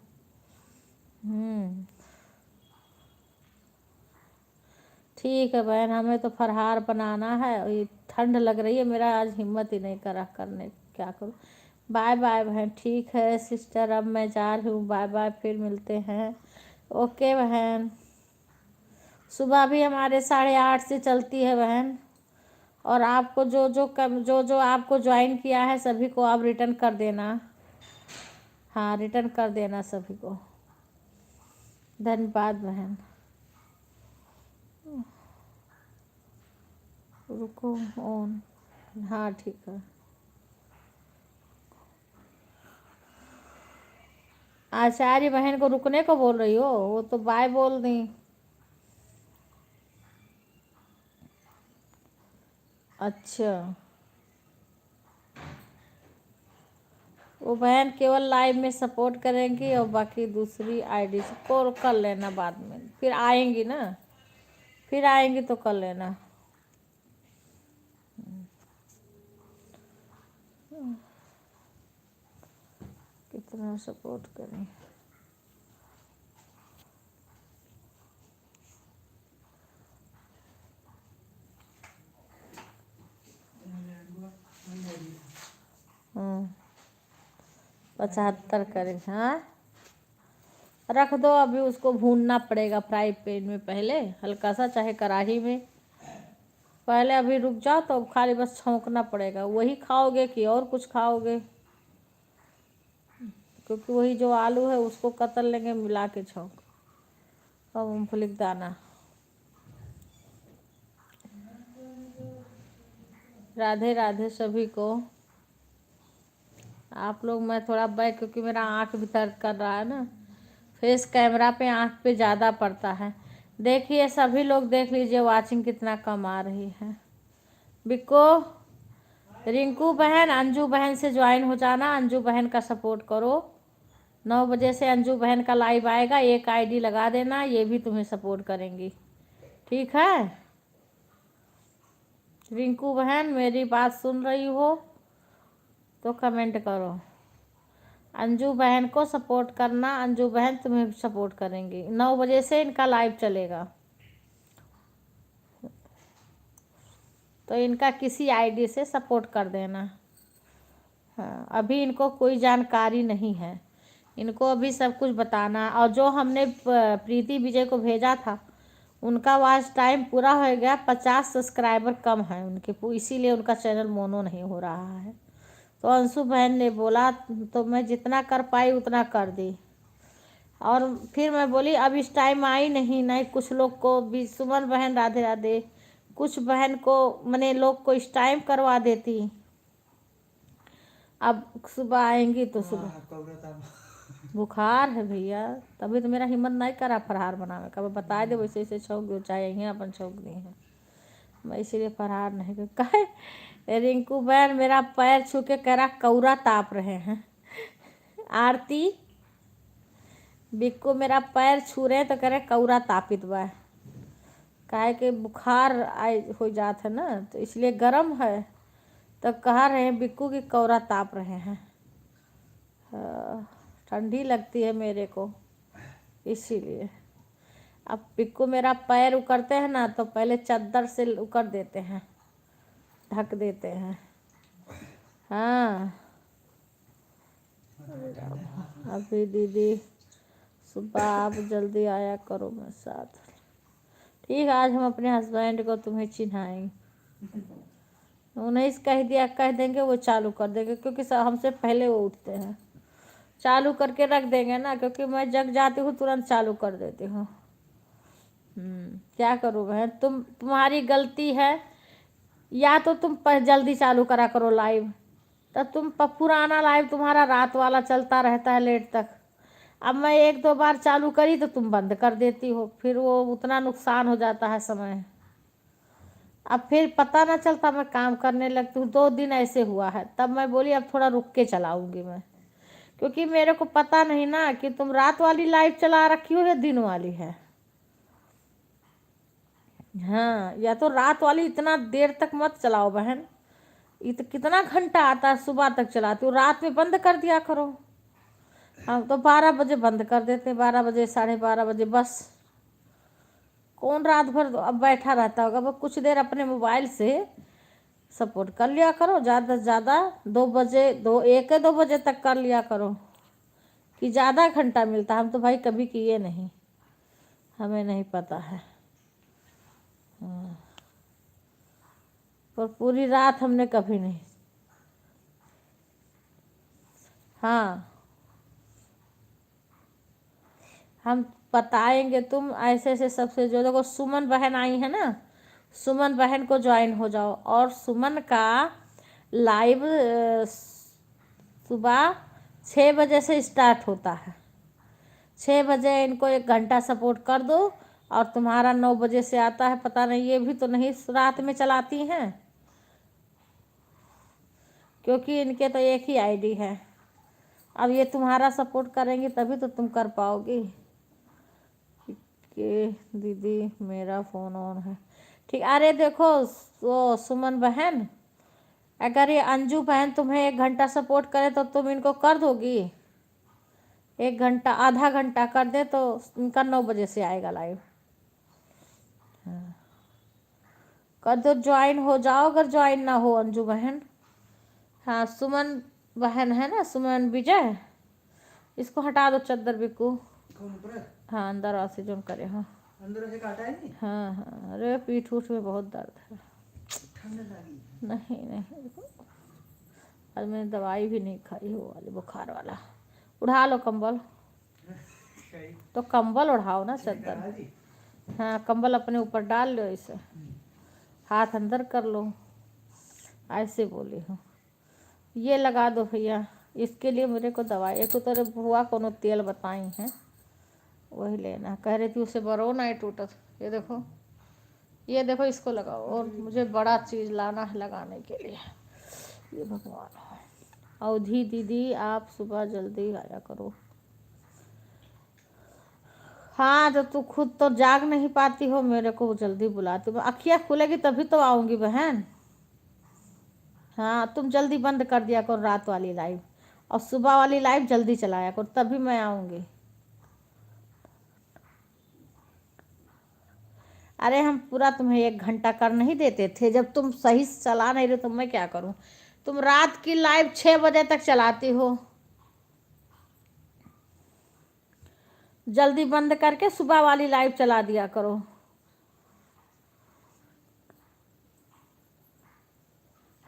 ठीक है बहन, हमें तो फरहार बनाना है, ये ठंड लग रही है, मेरा आज हिम्मत ही नहीं करा करने, क्या करूँ। बाय बाय बहन, ठीक है सिस्टर, अब मैं जा रही हूँ, बाय बाय, फिर मिलते हैं। ओके बहन, सुबह भी हमारे 8:30 से चलती है बहन, और आपको जो आपको ज्वाइन किया है सभी को आप रिटर्न कर देना, हाँ रिटर्न कर देना सभी को। धन्यवाद बहन। रुको ऑन, हाँ ठीक है। आचार्य बहन को रुकने को बोल रही हो? वो तो बाय बोल दी। अच्छा, वो बहन केवल लाइव में सपोर्ट करेंगी और बाकी दूसरी आईडी से को कर लेना बाद में, फिर आएंगी ना, फिर आएंगी तो कर लेना। कितना सपोर्ट करें। हम्म, 75 करें, हाँ रख दो, अभी उसको भूनना पड़ेगा फ्राई पैन में पहले हल्का सा, चाहे कढ़ाई में पहले, अभी रुक जाओ तो खाली बस छौंकना पड़ेगा। वही खाओगे कि और कुछ खाओगे? क्योंकि वही जो आलू है उसको कतर लेंगे मिला के छौंक, और मूंगफली का दाना। राधे राधे सभी को। आप लोग, मैं थोड़ा बैक, क्योंकि मेरा आँख भी दर्द कर रहा है ना, फेस कैमरा पे आँख पे ज़्यादा पड़ता है। देखिए सभी लोग देख लीजिए वाचिंग कितना कम आ रही है। बिको, रिंकू बहन, अंजू बहन से ज्वाइन हो जाना, अंजू बहन का सपोर्ट करो। 9 बजे से अंजू बहन का लाइव आएगा, एक आईडी लगा देना, ये भी तुम्हें सपोर्ट करेंगी, ठीक है। रिंकू बहन मेरी बात सुन रही हो तो कमेंट करो, अंजू बहन को सपोर्ट करना, अंजू बहन तुम्हें सपोर्ट करेंगी। 9 बजे से इनका लाइव चलेगा, तो इनका किसी आईडी से सपोर्ट कर देना। हाँ, अभी इनको कोई जानकारी नहीं है, इनको अभी सब कुछ बताना। और जो हमने प्रीति विजय को भेजा था उनका वॉच टाइम पूरा हो गया, 50 सब्सक्राइबर कम है उनके, इसीलिए उनका चैनल मोनो नहीं हो रहा है। तो अंशु बहन ने बोला तो मैं जितना कर पाई उतना कर दी, और फिर मैं बोली अब इस टाइम आई नहीं, कुछ लोग को भी, सुमन बहन राधे राधे, कुछ बहन को मैंने लोग को इस टाइम करवा देती, अब सुबह आएंगी तो सुबह। बुखार है भैया, तभी तो मेरा हिम्मत नहीं करा फरहार बनावे का। बता दे वैसे ऐसे छौक दो, चाहे यहीं अपन छौक दी हैं, मैं इसीलिए फरहार नहीं कर कहे। रिंकू बहन मेरा पैर छू के कह रहा कौरा ताप रहे हैं। आरती बिक्कू मेरा पैर छू रहे तो कह रहे कौरा तापित बा, काहे कि बुखार आए हो जात है ना, तो इसलिए गर्म है, तो कह रहे हैं बिक्कू की कौरा ताप रहे हैं। ठंडी लगती है मेरे को इसीलिए। अब बिक्कू मेरा पैर उकरते हैं ना, तो पहले चादर से उकर देते हैं, ढक देते हैं। हाँ अभी दीदी सुबह आप जल्दी आया करो मेरे साथ। ठीक, आज हम अपने हस्बैंड को तुम्हें चिन्हाएंगे, उन्हें कह देंगे, वो चालू कर देंगे, क्योंकि हमसे पहले वो उठते हैं। चालू करके रख देंगे ना, क्योंकि मैं जग जाती हूँ तुरंत चालू कर देती हूँ। क्या करूँ बहन, तुम्हारी गलती है। या तो तुम जल्दी चालू करा करो लाइव, तब तुम पुराना लाइव तुम्हारा रात वाला चलता रहता है लेट तक। अब मैं 1-2 बार चालू करी तो तुम बंद कर देती हो, फिर वो उतना नुकसान हो जाता है समय। अब फिर पता ना चलता, मैं काम करने लगती हूँ। 2 दिन ऐसे हुआ है, तब मैं बोली अब थोड़ा रुक के चलाऊंगी मैं, क्योंकि मेरे को पता नहीं ना कि तुम रात वाली लाइव चला रखी हो या दिन वाली है। हाँ, या तो रात वाली इतना देर तक मत चलाओ बहन, कितना घंटा आता है, सुबह तक चलाती हूँ, रात में बंद कर दिया करो। हम तो 12 बजे बंद कर देते, 12 बजे 12:30 बजे, बस कौन रात भर अब बैठा रहता होगा। अब कुछ देर अपने मोबाइल से सपोर्ट कर लिया करो, ज़्यादा से ज़्यादा 2 बजे 1-2 बजे तक कर लिया करो, कि ज़्यादा घंटा मिलता। हम तो भाई कभी किए नहीं, हमें नहीं पता है। पर पूरी रात हमने कभी नहीं। हाँ हम बताएंगे, तुम ऐसे ऐसे सबसे जो देखो सुमन बहन आई है ना, सुमन बहन को ज्वाइन हो जाओ। और सुमन का लाइव सुबह 6 बजे से स्टार्ट होता है। 6 बजे इनको 1 घंटा सपोर्ट कर दो, और तुम्हारा 9 बजे से आता है। पता नहीं, ये भी तो नहीं रात में चलाती हैं, क्योंकि इनके तो एक ही आईडी है। अब ये तुम्हारा सपोर्ट करेंगे तभी तो तुम कर पाओगी। कि दीदी मेरा फ़ोन ऑन है, ठीक। अरे देखो वो सुमन बहन, अगर ये अंजू बहन तुम्हें 1 घंटा सपोर्ट करे तो तुम इनको कर दोगी। 1 घंटा, आधा घंटा कर दे तो इनका 9 बजे से आएगा लाइव। हाँ कर दो, ज्वाइन हो जाओ। अगर ज्वाइन ना हो अंजू बहन, हाँ सुमन बहन है ना, सुमन विजय, इसको हटा दो चद्दर बिक्कू।
कौन ऊपर?
हाँ अंदर ऑक्सीजन करे। हाँ
अंदर से काटा है नहीं?
हाँ, अरे पीठ उठ में बहुत दर्द है।
ठंड लगी?
नहीं, आज मैंने दवाई भी नहीं खाई, वो वाली बुखार वाला। उड़ा लो कंबल, तो कंबल उड़ाओ ना चद्दर। हाँ कंबल अपने ऊपर डाल लो, इसे हाथ अंदर कर लो, ऐसे बोली हूँ। ये लगा दो भैया, इसके लिए मेरे को दवाई, एक तो हुआ कोनो तेल बताई हैं, वही लेना। कह रही थी उसे बरो ना टूटत। ये देखो इसको लगाओ, और मुझे बड़ा चीज़ लाना है लगाने के लिए। ये भगवान, अवधि दीदी आप सुबह जल्दी आया करो। हाँ तो तू खुद तो जाग नहीं पाती हो, मेरे को जल्दी बुलाती हो। अखियाँ खुलेगी तभी तो आऊँगी बहन। हाँ तुम जल्दी बंद कर दिया करो रात वाली लाइव, और सुबह वाली लाइव जल्दी चलाया करो, तभी मैं आऊँगी। अरे हम पूरा तुम्हें 1 घंटा कर नहीं देते थे, जब तुम सही चला नहीं रहे तो मैं क्या करूं। तुम रात की लाइव 6 बजे तक चलाती हो, जल्दी बंद करके सुबह वाली लाइव चला दिया करो।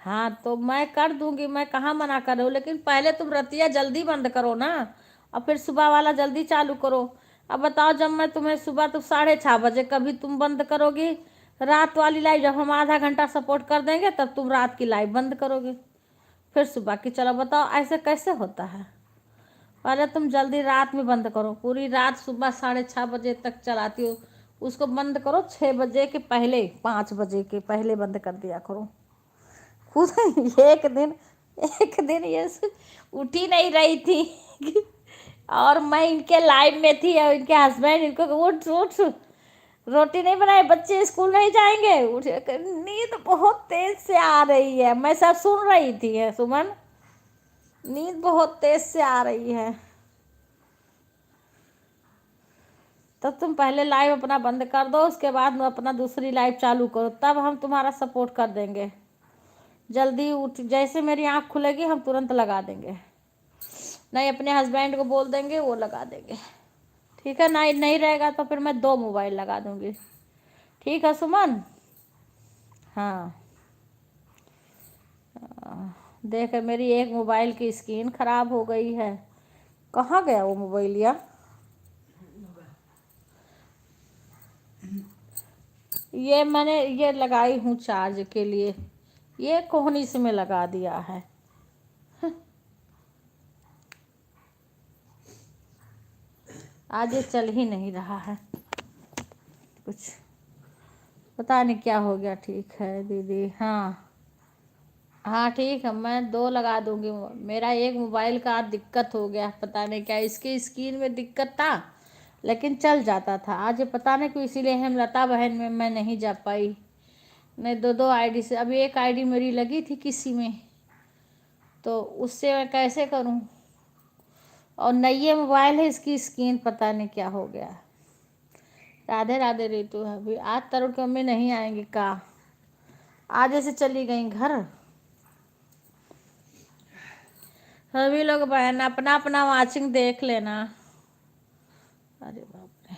हाँ तो मैं कर दूंगी, मैं कहाँ मना कर रही हूँ, लेकिन पहले तुम रतिया जल्दी बंद करो ना, और फिर सुबह वाला जल्दी चालू करो। अब बताओ, जब मैं तुम्हें सुबह तो 6:30 बजे कभी तुम बंद करोगी रात वाली लाइव, जब हम आधा घंटा सपोर्ट कर देंगे तब तुम रात की लाइव बंद करोगे, फिर सुबह की चलो। बताओ ऐसे कैसे होता है। पहले तुम जल्दी रात में बंद करो, पूरी रात सुबह 6:30 बजे तक चलाती हो, उसको बंद करो 6 बजे के पहले, 5 बजे के पहले बंद कर दिया करो खुद। एक दिन ये उठ ही नहीं रही थी और मैं इनके लाइव में थी और इनके हस्बैंड इनको उठ उठ, रोटी नहीं बनाए, बच्चे स्कूल नहीं जाएंगे, उठ। नींद बहुत तेज से आ रही है, मैं सब सुन रही थी सुमन, नींद बहुत तेज से आ रही है। तो तुम पहले लाइव अपना बंद कर दो, उसके बाद में अपना दूसरी लाइव चालू करो, तब हम तुम्हारा सपोर्ट कर देंगे। जल्दी उठ, जैसे मेरी आँख खुलेगी हम तुरंत लगा देंगे, नहीं अपने हस्बैंड को बोल देंगे वो लगा देंगे, ठीक है। नहीं नहीं रहेगा तो फिर मैं 2 मोबाइल लगा दूंगी, ठीक है सुमन। हाँ देख मेरी एक मोबाइल की स्क्रीन खराब हो गई है, कहाँ गया वो मोबाइल यार। ये मैंने ये लगाई हूँ चार्ज के लिए, ये कोहनी से में लगा दिया है। आज ये चल ही नहीं रहा है, कुछ पता नहीं क्या हो गया। ठीक है दीदी, हाँ हाँ ठीक है, मैं 2 लगा दूंगी। मेरा एक मोबाइल का दिक्कत हो गया, पता नहीं क्या, इसकी स्क्रीन में दिक्कत था लेकिन चल जाता था, आज ये पता नहीं क्यों, इसीलिए हेमलता बहन में मैं नहीं जा पाई। नहीं 2 आईडी से, अभी एक आईडी मेरी लगी थी किसी में, तो उससे मैं कैसे करूं, और नई मोबाइल है, इसकी स्क्रीन पता नहीं क्या हो गया। राधे राधे रितु, अभी आज तरुण की मम्मी नहीं आएंगी का, आज ऐसे चली गई घर। सभी लोग बहन अपना अपना वाचिंग देख लेना। अरे बाप रे,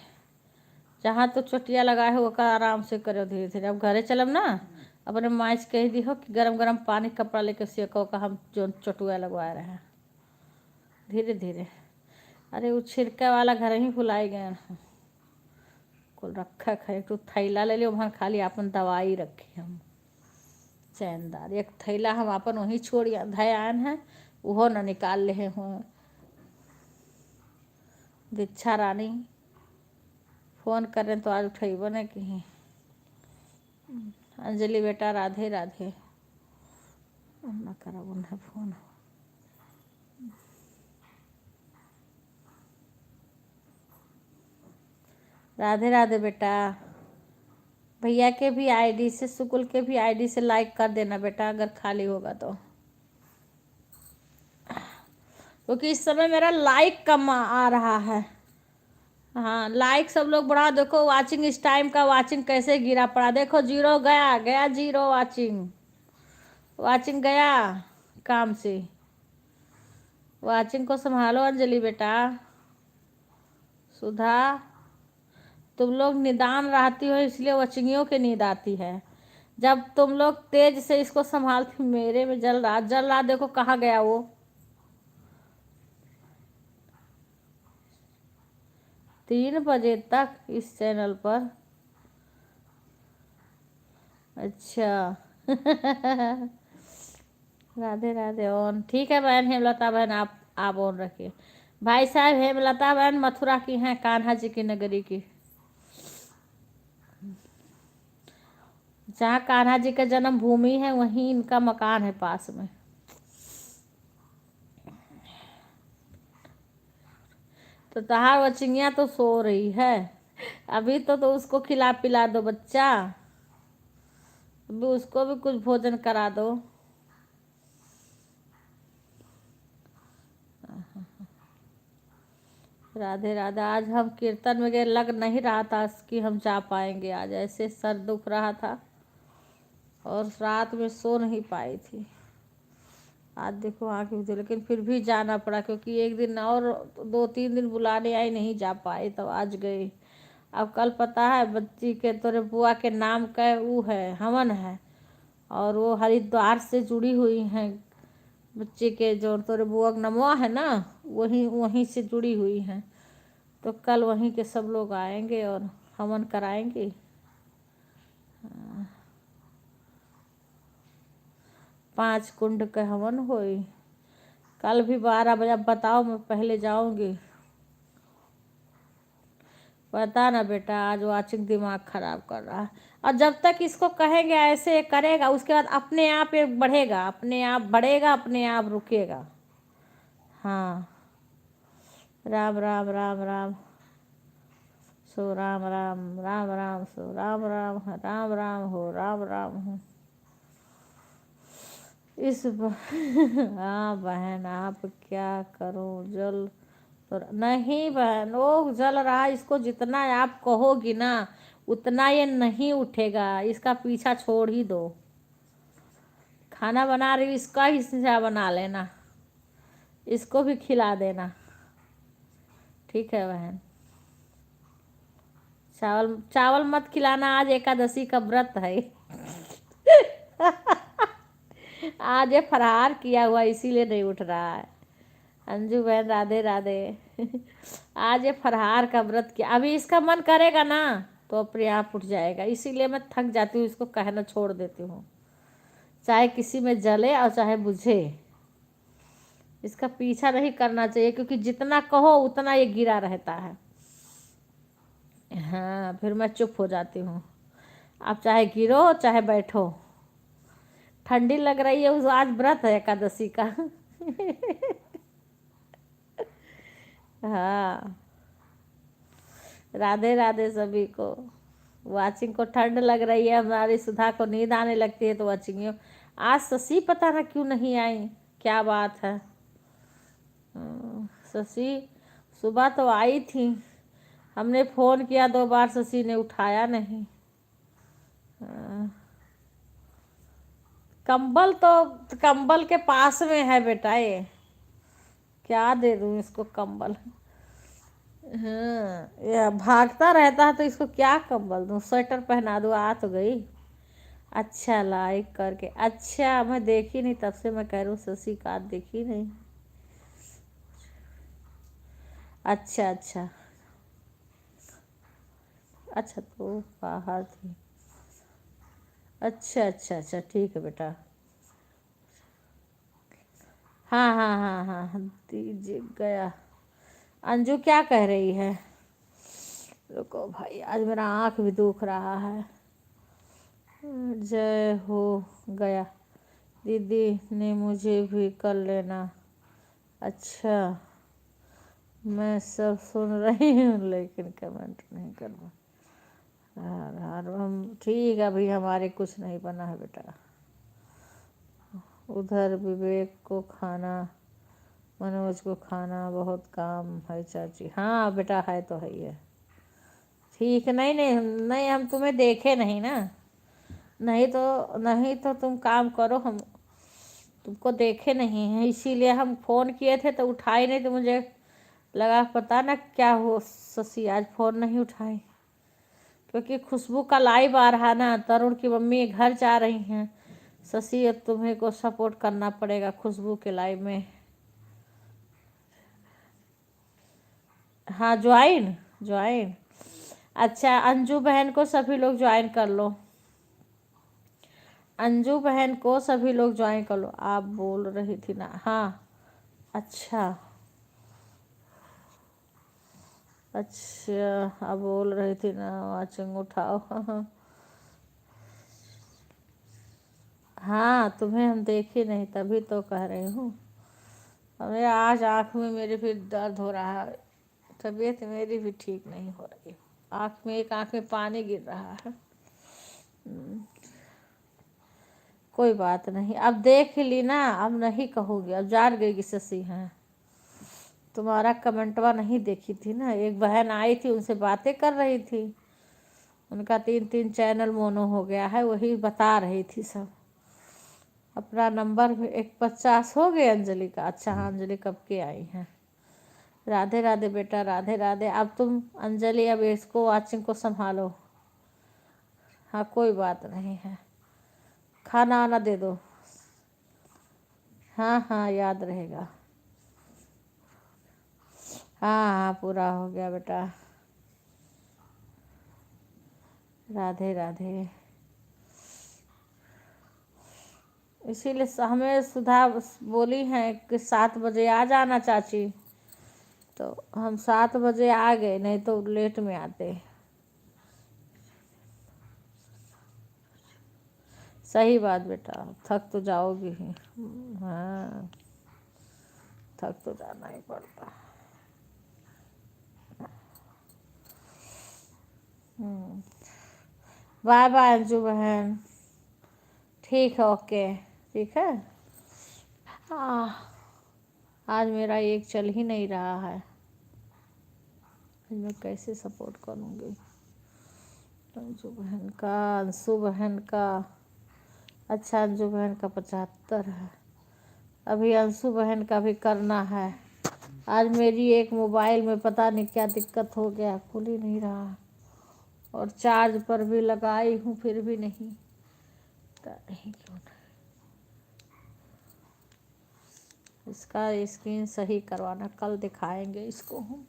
जहाँ तो चोटिया लगाए हो वो आराम से करो धीरे धीरे। अब घरे चलब ना, अपने माँ से कह दी हो कि गरम गरम पानी कपड़ा लेकर सेको का, हम जो चटुआ लगवा रहे हैं धीरे धीरे। अरे वो छिड़का वाला घर ही भुलाई गए कुल रखा है, एक तो थैला ले लियो, वहाँ खाली अपन दवाई रखी हम चैनदार, एक थैला हम अपन वहीं छोड़ धयान है, वो न निकाल ले हों। दीक्षा रानी फ़ोन करें तो आज उठेब न कहीं। अंजलि बेटा राधे राधे, ना करब उन्हें फ़ोन। राधे राधे बेटा, भैया के भी आईडी से, सुकुल के भी आईडी से लाइक कर देना बेटा अगर खाली होगा तो, क्योंकि इस समय मेरा लाइक कम आ रहा है। हाँ लाइक सब लोग बढ़ा, देखो वाचिंग इस टाइम का वाचिंग कैसे गिरा पड़ा, देखो 0 गया गया 0 वाचिंग गया काम से। वाचिंग को संभालो अंजलि बेटा। सुधा तुम लोग निदान रहती हो इसलिए वचिंगियों की नींद आती है, जब तुम लोग तेज से इसको संभालती, मेरे में जल रहा देखो कहाँ गया वो। तीन बजे तक इस चैनल पर, अच्छा राधे राधे ऑन, ठीक है बहन हेमलता बहन, आप ऑन रखिए। भाई साहब हेमलता बहन मथुरा की हैं, कान्हा जी की नगरी की, जहाँ कान्हा जी का जन्म भूमि है वहीं इनका मकान है पास में। तो तहार बचिंगिया तो सो रही है अभी, तो उसको खिला पिला दो बच्चा, अभी उसको भी कुछ भोजन करा दो। राधे राधे, आज हम कीर्तन में गए, लग नहीं रहा था कि हम जा पाएंगे, आज ऐसे सर दुख रहा था और रात में सो नहीं पाई थी। आज देखो आँख भी थी लेकिन फिर भी जाना पड़ा, क्योंकि एक दिन और 2-3 दिन बुलाने आई, नहीं जा पाए तब आज गई। अब कल पता है बच्ची के तोरे बुआ के नाम का वो है हवन है, और वो हरिद्वार से जुड़ी हुई हैं, बच्चे के जो तोरे बुआ का नमवा है ना, वहीं से जुड़ी हुई हैं, तो कल वहीं के सब लोग आएंगे और हवन कराएंगे। 5 कुंड का हवन होई, कल भी 12 बजे, अब बताओ मैं पहले जाऊंगी? पता ना बेटा, आज वाचिंग दिमाग खराब कर रहा है। और जब तक इसको कहेंगे ऐसे करेगा, उसके बाद अपने आप ये बढ़ेगा, अपने आप बढ़ेगा, अपने आप रुकेगा। हाँ, राम राम राम राम सो राम राम, राम राम सो राम राम, राम राम हो, राम राम हो। हाँ बहन, आप क्या करो, जल तो नहीं बहन, वो जल रहा है। इसको जितना आप कहोगी ना उतना ये नहीं उठेगा, इसका पीछा छोड़ ही दो। खाना बना रही, इसका हिस्सा बना लेना, इसको भी खिला देना, ठीक है बहन? चावल चावल मत खिलाना, आज एकादशी का व्रत है। आज ये फरार किया हुआ इसीलिए नहीं उठ रहा है। अंजू बहन राधे राधे। आज ये फरहार का व्रत किया, अभी इसका मन करेगा ना तो अपने आप उठ जाएगा, इसीलिए मैं थक जाती हूँ, इसको कहना छोड़ देती हूँ। चाहे किसी में जले और चाहे बुझे, इसका पीछा नहीं करना चाहिए, क्योंकि जितना कहो उतना ये गिरा रहता है। हाँ, फिर मैं चुप हो जाती हूँ। आप चाहे गिरो चाहे बैठो। ठंडी लग रही है, उस आज व्रत है एकादशी का। हाँ, राधे राधे सभी को। वाचिंग को ठंड लग रही है, हमारी सुधा को नींद आने लगती है तो वाचिंग। आज शशि पता ना क्यों नहीं आई, क्या बात है? शशि सुबह तो आई थी, हमने फ़ोन किया 2 बार, शशि ने उठाया नहीं। कंबल तो कंबल के पास में है बेटा, ये क्या दे दूँ इसको कंबल? हाँ, ये भागता रहता है तो इसको क्या कंबल दूँ? स्वेटर पहना दूँ? आ तो गई। अच्छा, लाइक करके, अच्छा मैं देखी नहीं, तब से मैं कह रही हूँ शशि का देखी नहीं। अच्छा अच्छा अच्छा, तो बाहर थी। अच्छा अच्छा अच्छा, ठीक है बेटा। हाँ हाँ हाँ हाँ हाँ, दीजिए गया। अंजू क्या कह रही है? रुको भाई, आज मेरा आँख भी दुख रहा है। जय हो गया, दीदी ने मुझे भी कर लेना। अच्छा, मैं सब सुन रही हूँ लेकिन कमेंट नहीं करना। यार हम ठीक है, अभी हमारे कुछ नहीं बना है बेटा। उधर विवेक को खाना, मनोज को खाना, बहुत काम है चाची। हाँ बेटा, है तो है ही है। ठीक, नहीं नहीं नहीं, हम तुम्हें देखे नहीं ना, नहीं तो तुम काम करो, हम तुमको देखे नहीं हैं, इसीलिए हम फ़ोन किए थे तो उठाए नहीं, तो मुझे लगा पता ना क्या हो, शशि आज फ़ोन नहीं उठाई। क्योंकि खुशबू का लाइव आ रहा ना, तरुण की मम्मी घर जा रही हैं। शशि, अब तुम्हें को सपोर्ट करना पड़ेगा खुशबू के लाइव में। हाँ, ज्वाइन ज्वाइन। अच्छा, अंजू बहन को सभी लोग ज्वाइन कर लो, अंजू बहन को सभी लोग ज्वाइन कर लो। आप बोल रही थी ना? हाँ, अच्छा अच्छा, आप बोल रही थी ना वाचिंग उठाओ। हाँ, तुम्हें हम देखे नहीं तभी तो कह रही हूँ। हमें आज आँख में मेरे फिर दर्द हो रहा है, तबीयत मेरी भी ठीक नहीं हो रही। आँख में, एक आँख में पानी गिर रहा है। कोई बात नहीं, अब देख ली ना, अब नहीं कहूँगी, अब जान गई कि शशि हैं। तुम्हारा कमेंटवा नहीं देखी थी ना, एक बहन आई थी, उनसे बातें कर रही थी, उनका 3 चैनल मोनो हो गया है, वही बता रही थी सब। अपना नंबर 150 हो गए अंजलि का। अच्छा हाँ, अंजलि कब के आई हैं? राधे राधे बेटा, राधे राधे। अब तुम अंजलि, अब इसको वाचिंग को संभालो। हाँ, कोई बात नहीं है, खाना आना दे दो। हाँ हाँ, याद रहेगा। हाँ हाँ, पूरा हो गया बेटा। राधे राधे। इसीलिए हमें सुधा बोली हैं कि 7 बजे आ जाना चाची, तो हम 7 बजे आ गए, नहीं तो लेट में आते। सही बात बेटा, थक तो जाओगी ही। हाँ, थक तो जाना ही पड़ता। बाय बाय अंजू बहन, ठीक है, ओके, ठीक है। आज मेरा एक चल ही नहीं रहा है, आज मैं कैसे सपोर्ट करूँगी। अंजू बहन का, अंशु बहन का, अच्छा अंजू बहन का 75 है। अभी अंशु बहन का भी करना है। आज मेरी एक मोबाइल में पता नहीं क्या दिक्कत हो गया, खुल ही नहीं रहा, और चार्ज पर भी लगाई हूँ फिर भी नहीं, पता नहीं क्यों। इसका स्क्रीन सही करवाना, कल दिखाएंगे इसको हम,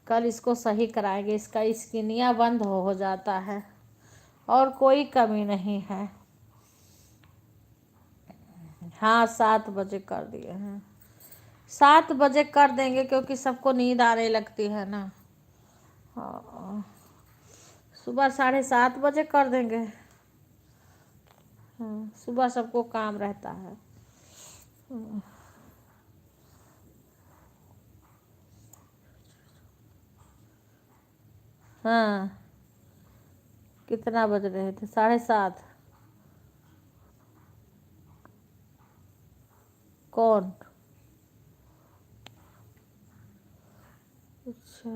कल इसको सही कराएंगे। इसका स्क्रीनिया बंद हो जाता है, और कोई कमी नहीं है। हाँ 7 बजे कर दिए हैं, 7 बजे कर देंगे, क्योंकि सबको नींद आने लगती है ना। हाँ, सुबह 7:30 बजे कर देंगे। हाँ, सुबह सबको काम रहता है। हाँ, कितना बज रहे थे? 7:30। कौन? अच्छा,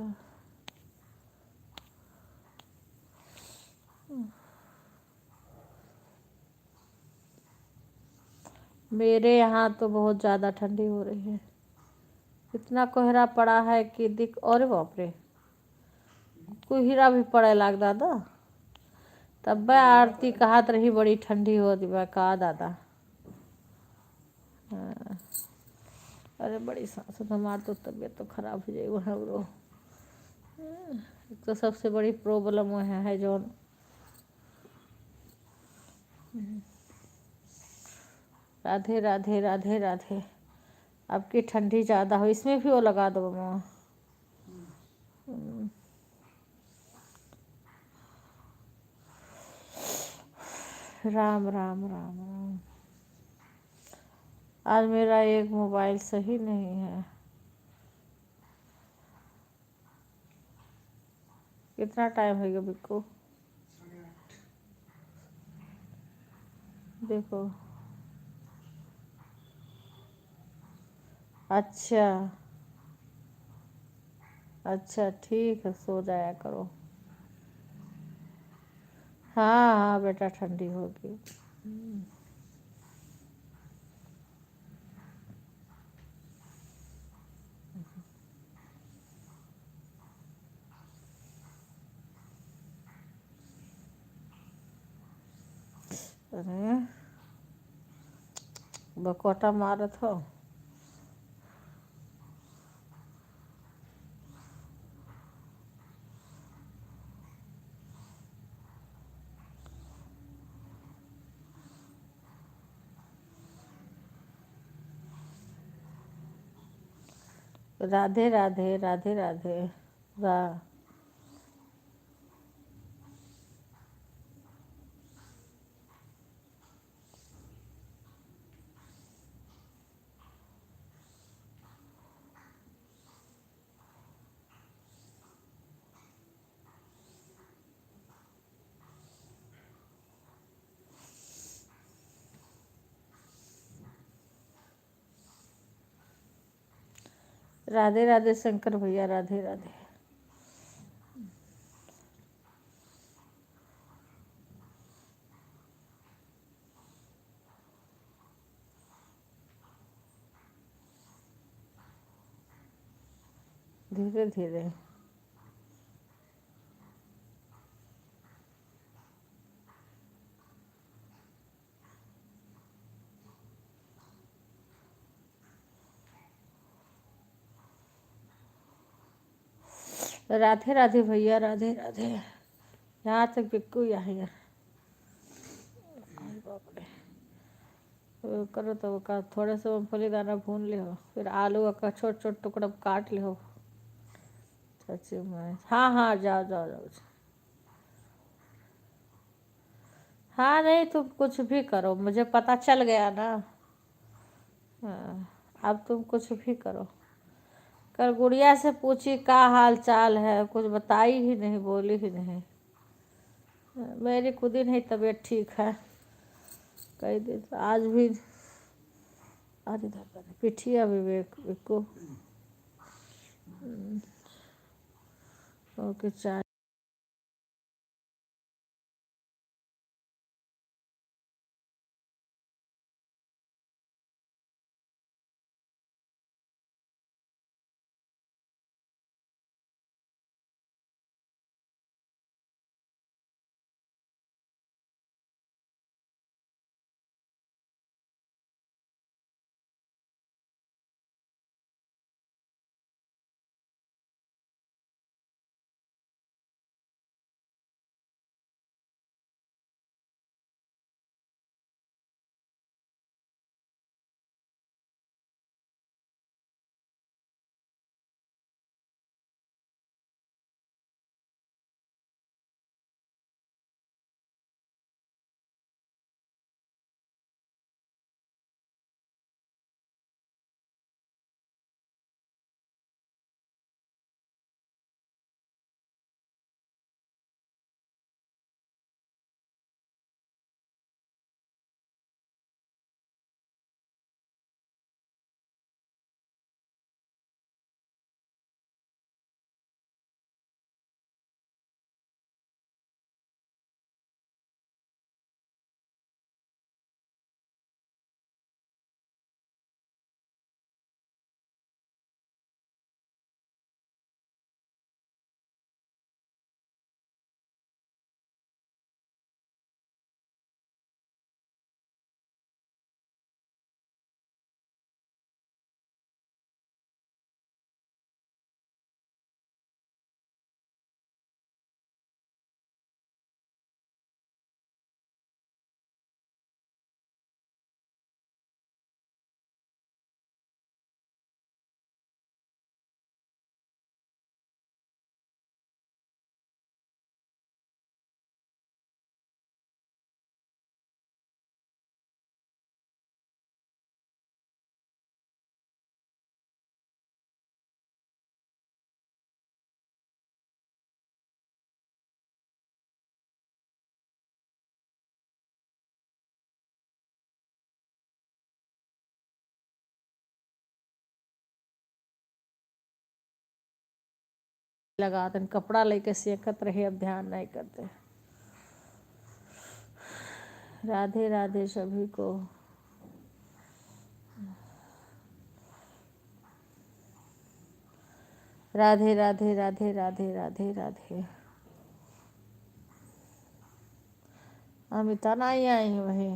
मेरे यहाँ तो बहुत ज़्यादा ठंडी हो रही है, इतना कोहरा पड़ा है कि अरे बाप रे, कोहरा भी पड़े लाग दादा। तब आरती कहत रही बड़ी ठंडी हो रही बा का दादा। हाँ, अरे बड़ी सांस, हमार तो तबीयत तो खराब हो जाए हमरो। एक तो सबसे बड़ी प्रॉब्लम वो है जो, राधे राधे राधे राधे। अब की ठंडी ज़्यादा हो, इसमें भी वो लगा दो माँ। राम राम राम राम। आज मेरा एक मोबाइल सही नहीं है। कितना टाइम है बिक्कू? देखो, अच्छा अच्छा, ठीक है, सो जाया करो। हाँ हाँ बेटा, ठंडी होगी। अरे बकोटा मारत हो। राधे राधे राधे राधे। रा राधे राधे शंकर भैया, राधे राधे। धीरे धीरे। राधे राधे भैया, राधे राधे। यहाँ तक बिक्कू यहाँ। वो करो तो वो का थोड़े से मूंगफली दाना भून लिहो, फिर आलू का छोट छोट टुकड़ा काट लिहो। सच्ची में, हाँ हाँ, जाओ जाओ जाओ। हाँ नहीं, तुम कुछ भी करो, मुझे पता चल गया ना। हाँ, अब तुम कुछ भी करो। कल गुड़िया से पूछी का हाल चाल है, कुछ बताई ही नहीं, बोली ही नहीं। मेरी खुद ही नहीं तबीयत ठीक है, कई दिन से। आज भी अरे पिठिया विवेक को ओके चाय लगा दें, कपड़ा लेके सेकत रहे, अब ध्यान नहीं करते। राधे राधे सभी को। राधे राधे राधे राधे राधे राधे। अमिता नहीं आई वही।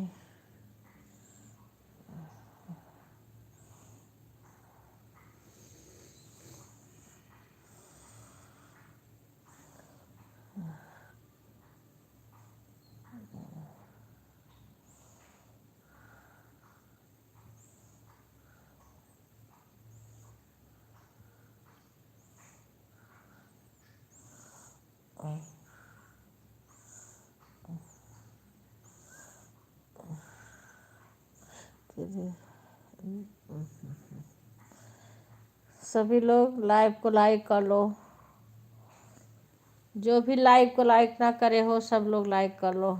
सभी लोग लाइव को लाइक कर लो, जो भी लाइव को लाइक ना करे हो सब लोग लाइक कर लो।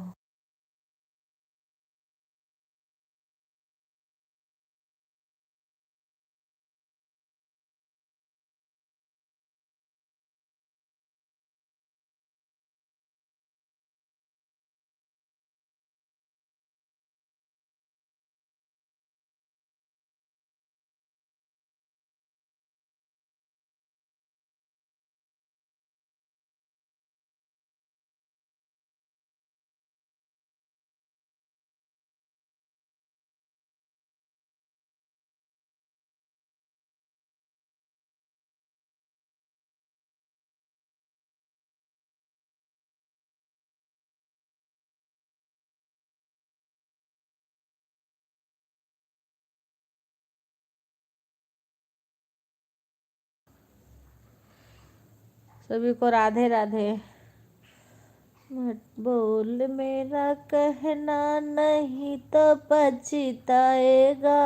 सभी को राधे राधे। मत बोल मेरा कहना नहीं तो पछताएगा,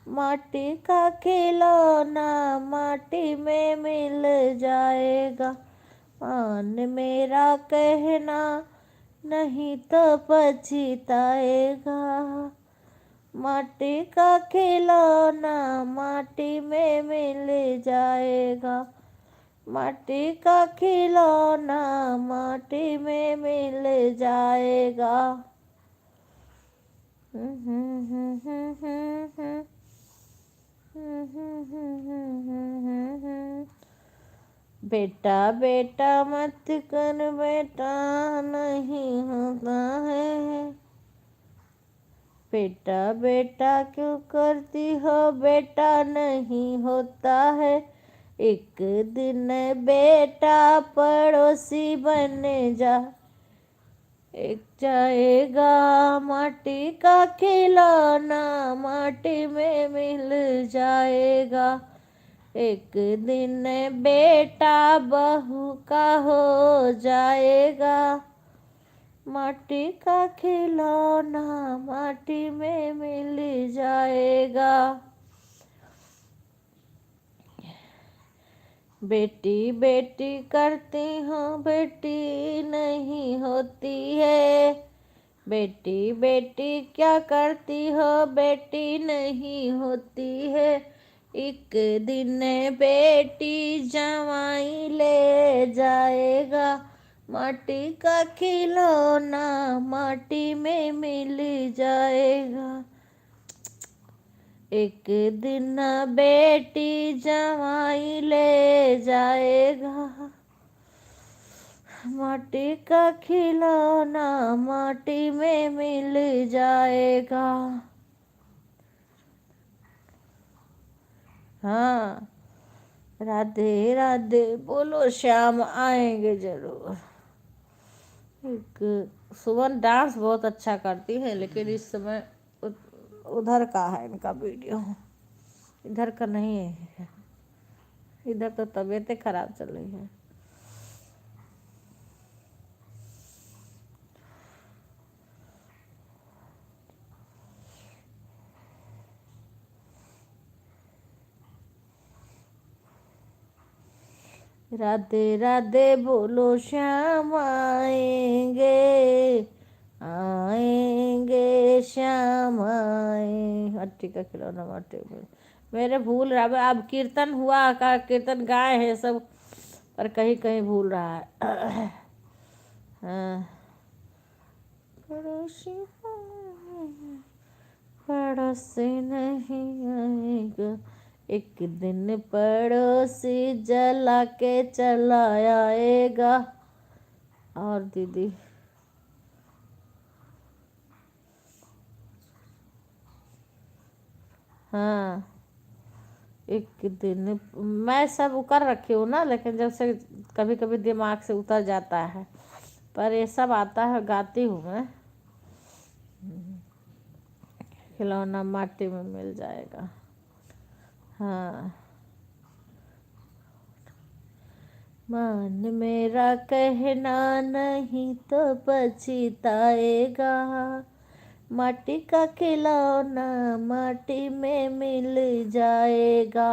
माटी का खिलौना माटी में मिल जाएगा। मान मेरा कहना नहीं तो पछताएगा, माटी का खिलौना माटी में मिल जाएगा। माटी का खिलौना माटी में मिल जाएगा। बेटा बेटा मत कर, बेटा नहीं होता है। बेटा बेटा क्यों करती हो, बेटा नहीं होता है। एक दिन बेटा पड़ोसी बन जा, एक जाएगा। माटी का खिलौना माटी में मिल जाएगा। एक दिन बेटा बहू का हो जाएगा। माटी का खिलौना माटी में मिल जाएगा। बेटी बेटी करती हूँ, बेटी नहीं होती है। बेटी बेटी क्या करती हो, बेटी नहीं होती है। एक दिन बेटी जवाई ले जाएगा। माटी का खिलौना माटी में मिल जाएगा। एक दिन बेटी जवाई ले जाएगा। माटी का खिलौना माटी में मिल जाएगा। हाँ, राधे राधे बोलो, श्याम आएंगे जरूर। एक सुमन डांस बहुत अच्छा करती है, लेकिन इस समय उधर का है इनका वीडियो, इधर का नहीं है। इधर तो तबीयतें खराब चल रही है। राधे राधे बोलो, श्याम आएंगे आएंगे श्याम आए। मट्टी का खिलौना माटी में। मेरे भूल रहा, अब कीर्तन हुआ का कीर्तन गाए हैं सब, पर कहीं कहीं भूल रहा है। हाँ, पड़ोसी पड़ोसी नहीं आएगा। एक दिन पड़ोसी जला के चला आएगा। और दीदी हाँ, एक दिन मैं सब उकर रखी हूँ ना, लेकिन जब से कभी कभी दिमाग से उतर जाता है, पर ये सब आता है, गाती हूँ मैं। खिलौना माटी में मिल जाएगा। हाँ, मान मेरा कहना नहीं तो पछताएगा। माटी का खिलौना माटी में मिल जाएगा।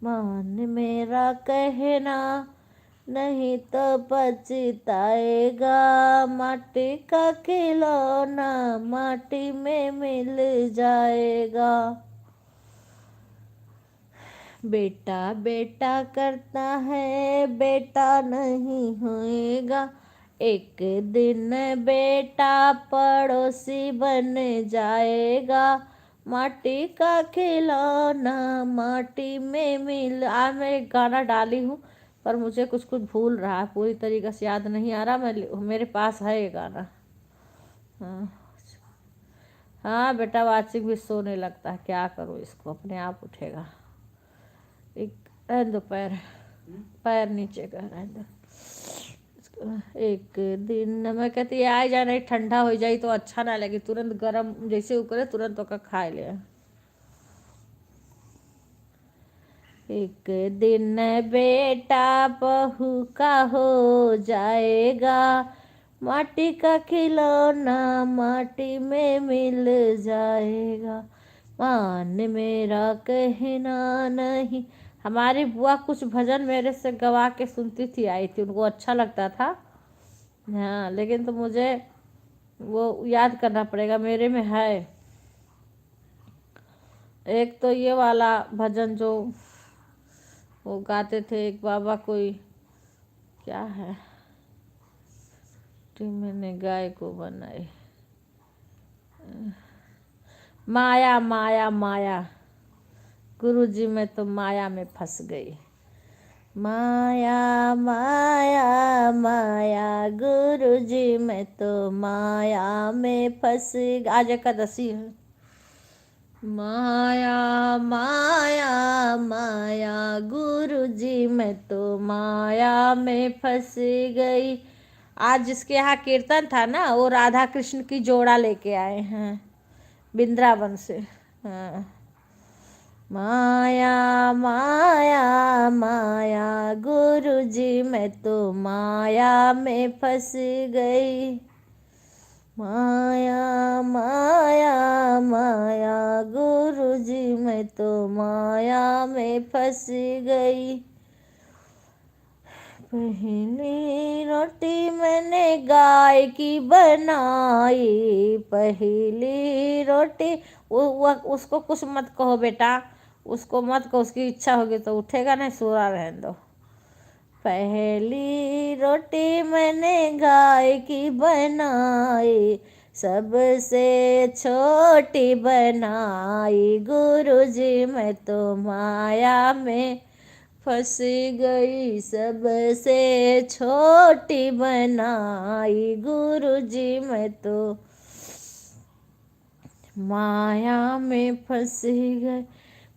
मान मेरा कहना नहीं तो पछताएगा। माटी का खिलौना माटी में मिल जाएगा। बेटा बेटा करता है, बेटा नहीं होएगा। एक दिन बेटा पड़ोसी बन जाएगा। माटी का खिलौना माटी में मिल। आज मैं एक गाना डाली हूँ, पर मुझे कुछ कुछ भूल रहा है, पूरी तरीके से याद नहीं आ रहा। मेरे पास है ये गाना। हाँ हाँ बेटा, वाचिक भी सोने लगता है, क्या करूँ इसको, अपने आप उठेगा। एक रहने दो, पैर पैर नीचे का रहने दो। एक दिन मैं कहती आ जा, नहीं ठंडा हो जाए तो अच्छा ना लगे, तुरंत गरम जैसे उकरे तुरंत ओका खा ले। एक दिन बेटा बहू का हो जाएगा, माटी का खिलौना माटी में मिल जाएगा, मान मेरा कहना नहीं। हमारी बुआ कुछ भजन मेरे से गवा के सुनती थी, आई थी, उनको अच्छा लगता था। हाँ, लेकिन तो मुझे वो याद करना पड़ेगा, मेरे में है। एक तो ये वाला भजन जो वो गाते थे, एक बाबा कोई, क्या है, मैंने गाय को बनाई, माया माया माया, गुरुजी मैं तो माया में फंस गई, माया माया माया, गुरुजी मैं तो माया में फंस गई। आज एकादशी है। माया माया माया, गुरुजी मैं तो माया में फंस गई। आज जिसके यहाँ कीर्तन था ना, वो राधा कृष्ण की जोड़ा लेके आए हैं वृंदावन से। हाँ, माया माया माया, गुरुजी मैं तो माया में फंस गई, माया माया माया, गुरुजी मैं तो माया में फंस गई। पहली रोटी मैंने गाय की बनाई, पहली रोटी, वो उसको कुछ मत कहो बेटा, उसको मत कहो, उसकी इच्छा होगी तो उठेगा, नहीं सोरा रहने दो। पहली रोटी मैंने गाय की बनाई, सबसे छोटी बनाई, गुरुजी मैं तो माया में फंस गई, सबसे छोटी बनाई, गुरुजी मैं तो माया में फंस गई,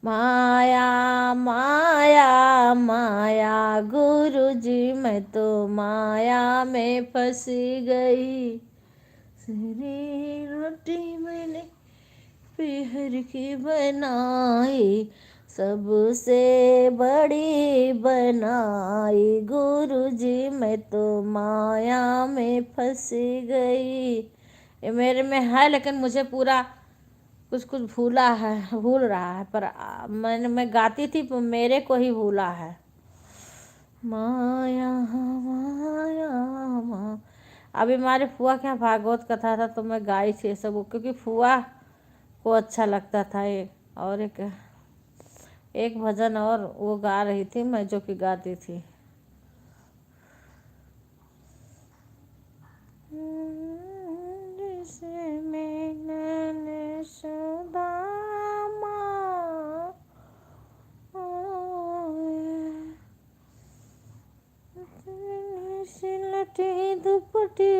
माया माया माया, गुरुजी मैं तो माया में फंस गई। सिरी रोटी मैंने पहर की बनाई, सबसे बड़ी बनाई, गुरुजी मैं तो माया में फंस गई। ये मेरे में है, लेकिन मुझे पूरा कुछ कुछ भूल रहा है, पर मैं गाती थी तो मेरे को ही भूला है। माया माया माया। अभी हमारे फुआ के यहाँ भागवत कथा था तो मैं गाई थी सब, क्योंकि फुआ को अच्छा लगता था ये। और एक भजन और वो गा रही थी मैं, जो कि गाती थी। दुपट्टी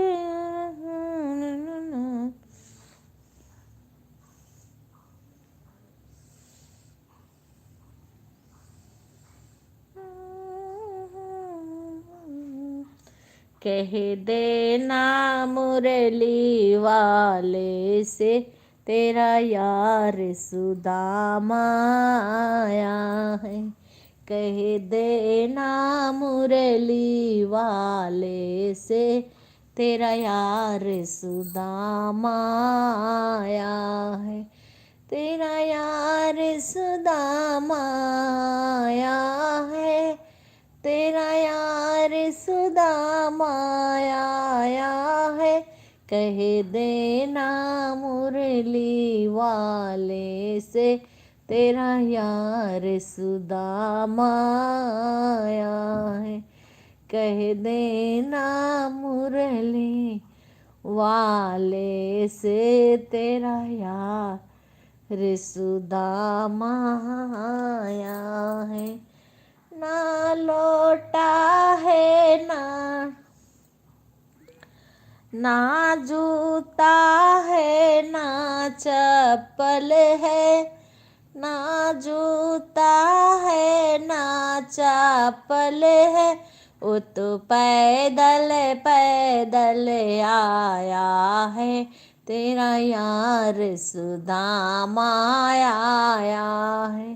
कह देना मुरली वाले से, तेरा यार सुदामा आया है। कह देना मुरली वाले से, तेरा यार सुदामा आया है, तेरा यार सुदामा आया है, तेरा यार सुदामा आया है। कह देना मुरली वाले से, तेरा यार सुदामा आया है। कह देना मुरली वाले से, तेरा यार सुदामा आया है। ना लौटा है ना जूता है, ना चप्पल है, ना जूता है ना चप्पल है, वो तो पैदल पैदल आया है, तेरा यार सुदामा आया है।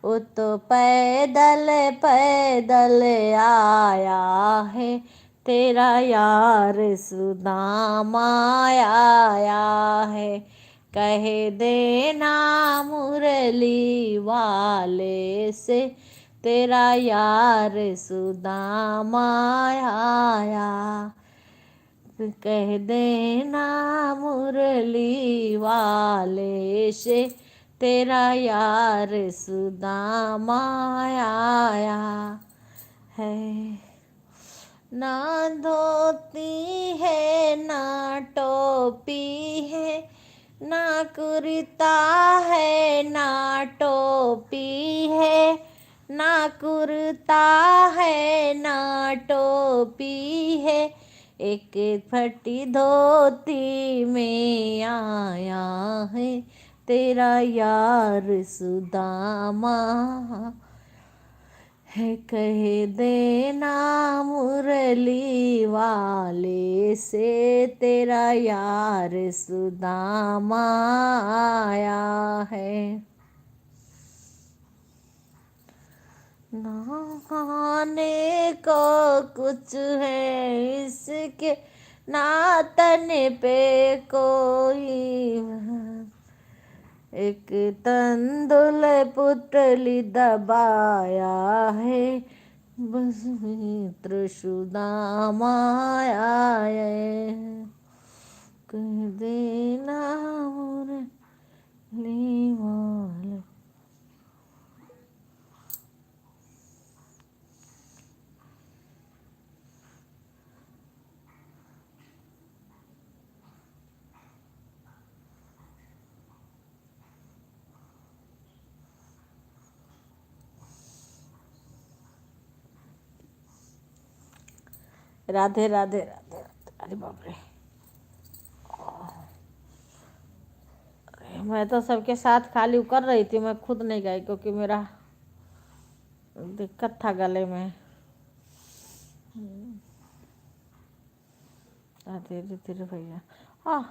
वो तो पैदल पैदल आया है, तेरा यार सुदामा आया है। कह देना मुरली वाले से, तेरा यार सुदामा आया। कह देना मुरली वाले से, तेरा यार सुदामा आया है। ना धोती है ना टोपी है, ना कुर्ता है ना टोपी है, ना कुर्ता है ना टोपी है, एक फटी धोती में आया है, तेरा यार सुदामा है। कह देना मुरली वाले से, तेरा यार सुदामा आया है। ना खाने को कुछ है इसके, ना तन पे कोई, एक तंदुल पुतली दबाया है, बस मित्र सुदामा आया है। कह देना मुरली वाले। राधे राधे राधे राधे। अरे बाप रे, मैं तो सबके साथ खाली कर रही थी, मैं खुद नहीं गई क्योंकि मेरा दिक्कत था गले में। धीरे धीरे भैया। हाँ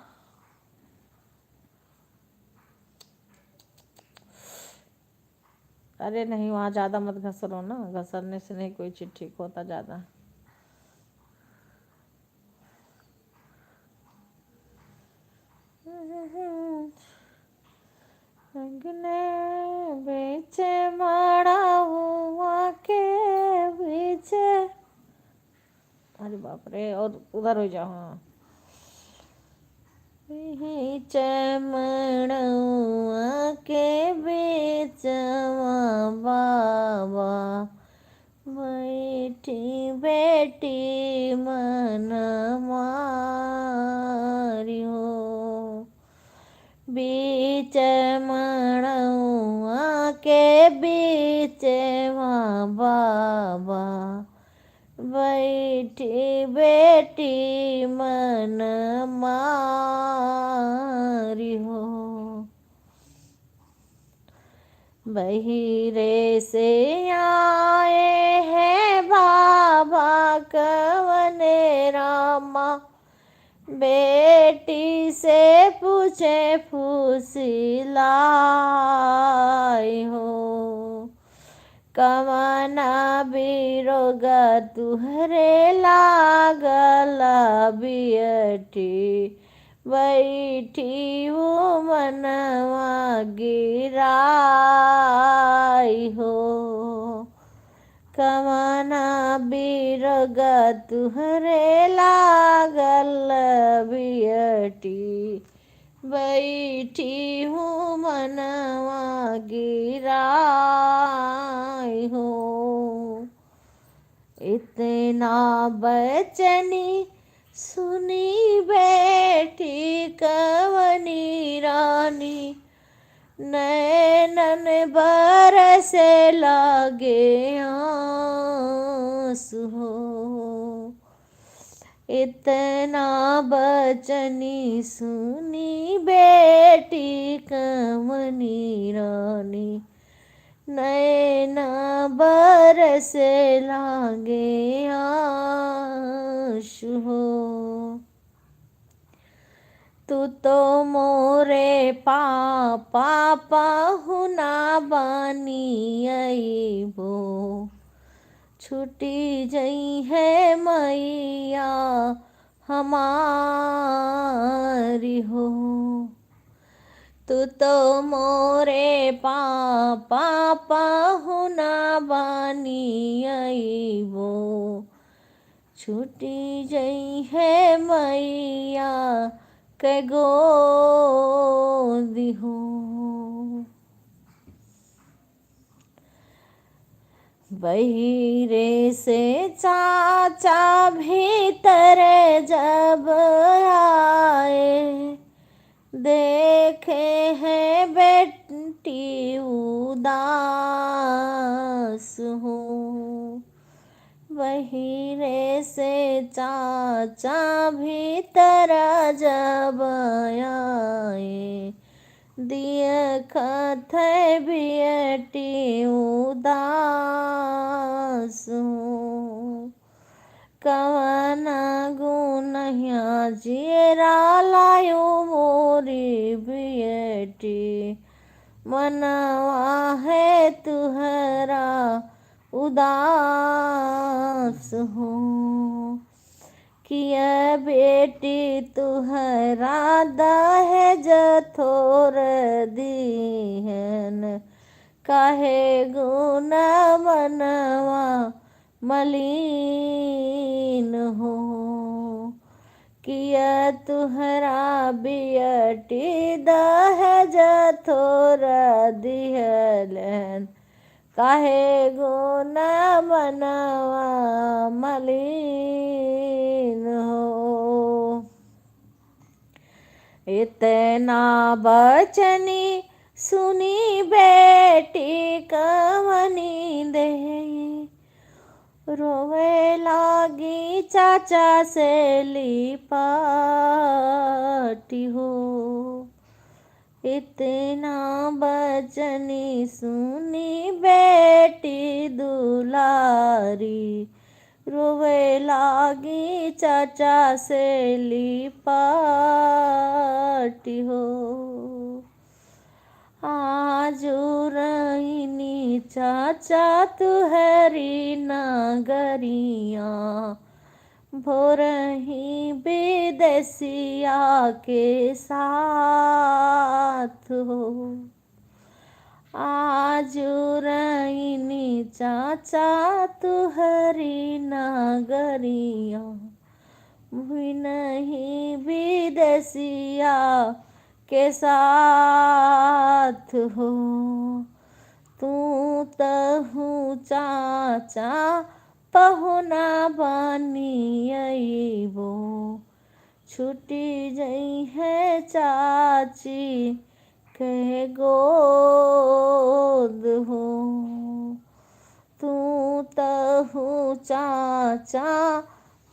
अरे नहीं, वहाँ ज़्यादा मत घसरो ना, घसरने से नहीं कोई चीज़ ठीक होता ज़्यादा। बेचे माड़ा हुआ के बीचे। अरे बाप रे, और उधर हो जाओ। हाँ चमड़ुआ के बेचवा बाबा, बैठी बेटी मन मारियो। बीच मड़ुआ के बीच बाबा, बैठी बेटी मन मारियो। बहिरे से आए हैं बाबा कवने रामा, बेटी से पूछे फुसिलाई हो। कवना बिरोग तुहरे लागल बियठी, बैठी हूँ मनवा गिराई हो। कवना बिरोग तुहरे लागल बियटी, बैठी हूँ मनवा गिराई हो। इतना बचनी सुनी बैठी कवनी रानी, नैनन बरसे लागे आंसू हो। इतना बचनी सुनी बेटी कवनी रानी, नैना बरसे लागे आंसू हो। तू तो मोरे पापा पाहुना बानी अइबो छुटी जई है मैया हमारी हो। तू तो मोरे पापा पाहुना बानी अइबो छुटी जई है मैया के गोदी हो। बहिरे से चाचा भीतर जब आए देखे है बेटी उदास हो। बहिरे से चाचा भीतर जब आए देखत है बेटी उदास हो। कवना गुनहिया जेरा लायो मोरी बेटी मनवा है तुहरा उदास हो। किया बेटी तुहरा दहेज थोर दीहन काहे गुण मनवा मलिन हो। किया तुहरा बेटी दहेज थोर दिहलन काहे गुण मनवा मलिन हो। इतना बचनी सुनी बेटी कवनी दे रोवे लागी चाचा से लिपाटी हो। इतना बचनी सुनी बेटी दुलारी रोवे लागी चाचा से लिपाटी हो। आजू रहीनी चाचा तुहरी नगरिया भोरही विदेसिया के साथ हो। आजू रहीनी चाचा तुहरी नगरिया नहीं विदेसिया के साथ हो। तू तहु चाचा पहुना बानी अइबो छुटी जई है चाची के गोद हो। तू तहु चाचा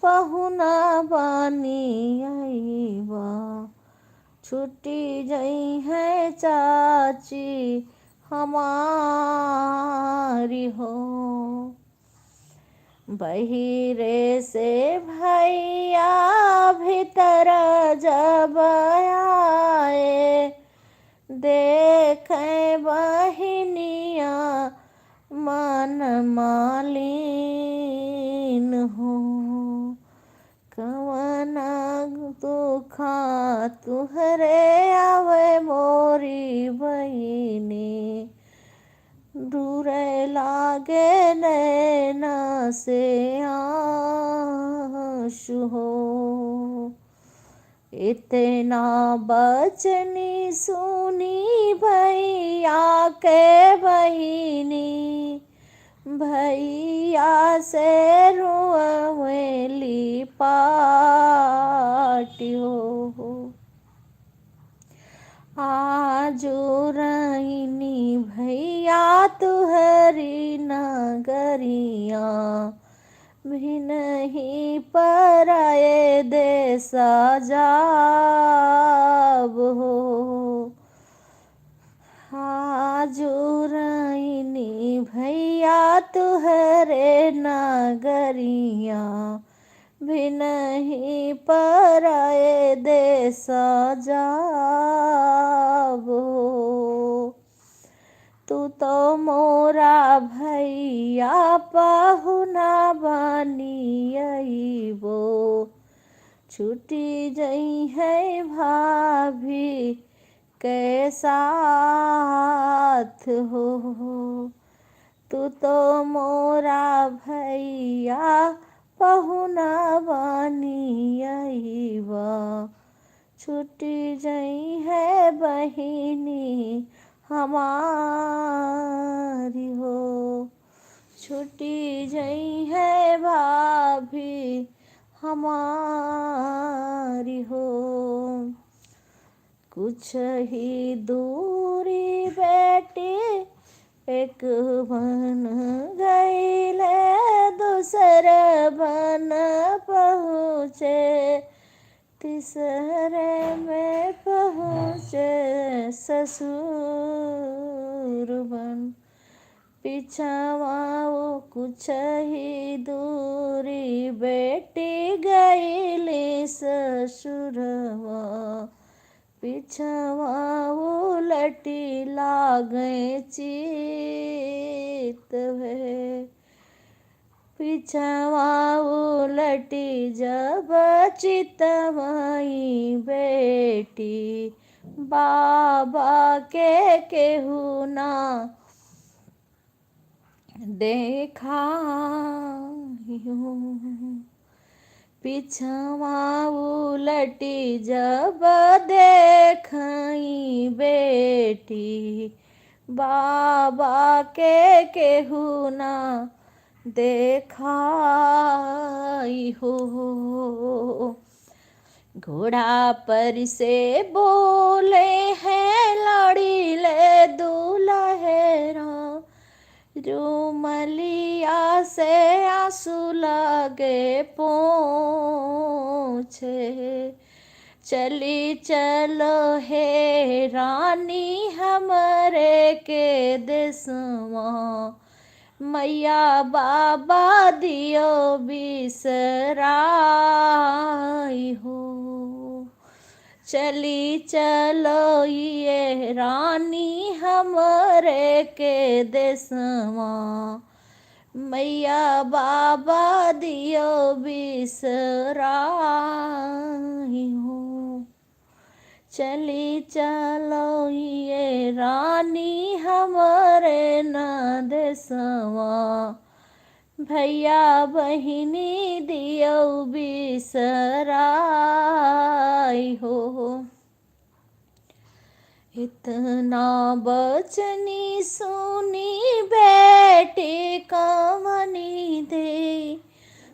पहुना बानी अइबा छुटी जई है चाची हमारी हो। बहिरे से भैया भीतर जब आए देखे बहिनिया मन मालिन हो। कवना दुखा तुहरे आवे मोरी बहिनी दूरे लागे नैना से आंसू हो। इतना बचनी सुनी भैया के बहिनी भैया से रुएली पाटी हो। आजू रहीनी भैया तुहरी नगरिया भी नहीं पराए देसा जाब हो। आजू रहीनी भैया तुहरे नगरिया भी नहीं पराए देश जाबो। तू तो मोरा भैया पहुना बनी अइबो। छूटी जई है भाभी के साथ हो। तू तो मोरा भैया पहुना बनी अइबा। छूटी जई है बहिनी हमारी हो। छूटी जई है भाभी हमारी हो। कुछ ही दूरी बेटी एक बन गईले, दूसरे बन पहुँचे, तीसरे में पहुँचे ससुर बन। पिछवा वो कुछ ही दूरी बेटी गईली ससुरवा। पिछवा उलटी लागे चित है। पिछवा उलटी जब चितवाई बेटी, बाबा के केहू ना देखा। पिछवा उलटी जब देखई बेटी, बाबा के केहू ना देखाई हो। घोड़ा पर से बोले हैं लड़ी ले दुल्हेरा, रुमलिया से आंसू लगे पोंछे। चली चलो हे रानी हमरे के देसवा, मैया बाबा दियो बिसराई हो। चली चलो ये रानी हमरे के देसवा, मैया बाबा दियो बिसराई हो। चली चलो ये रानी हमरे न देसवा, भैया बहिनी दियो बिसराई हो। इतना बचनी सुनी बेटी कमनी दे,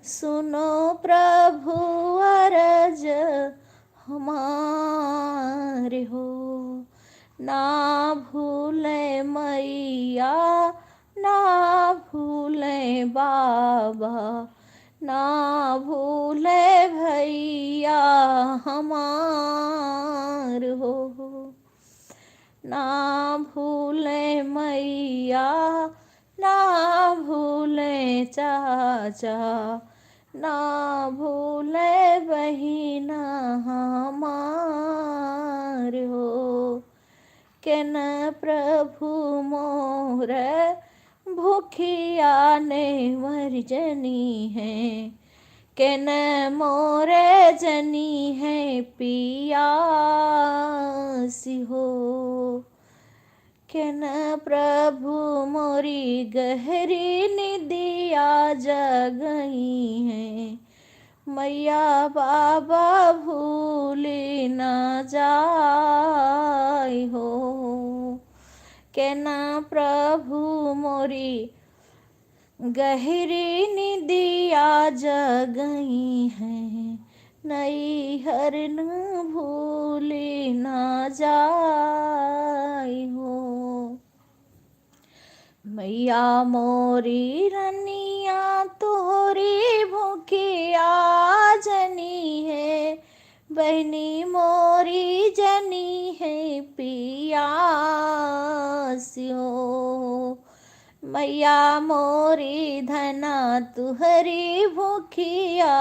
सुनो प्रभु अरज हमारे हो। ना भूले मैया ना भूले बाबा, ना भूले भैया हमार हो। ना भूले मैया ना भूले चाचा, ना भूले बहिना हमार हो। के न प्रभु मोर भूखिया ने वर्जनी है, के न मोरे जनी है पियासी हो। के न प्रभु मोरी गहरी निदिया जगई है, मैया बाबा भूली न जाई हो। के न प्रभु मोरी गहरी निदिया जगई है, नई हर न भूली न जाई हो। मैया मोरी रनिया तोरी भूखिया जनी है, बहनी मोरी जनी है पियासी हो। मैया मोरी धना तुहरी भूखिया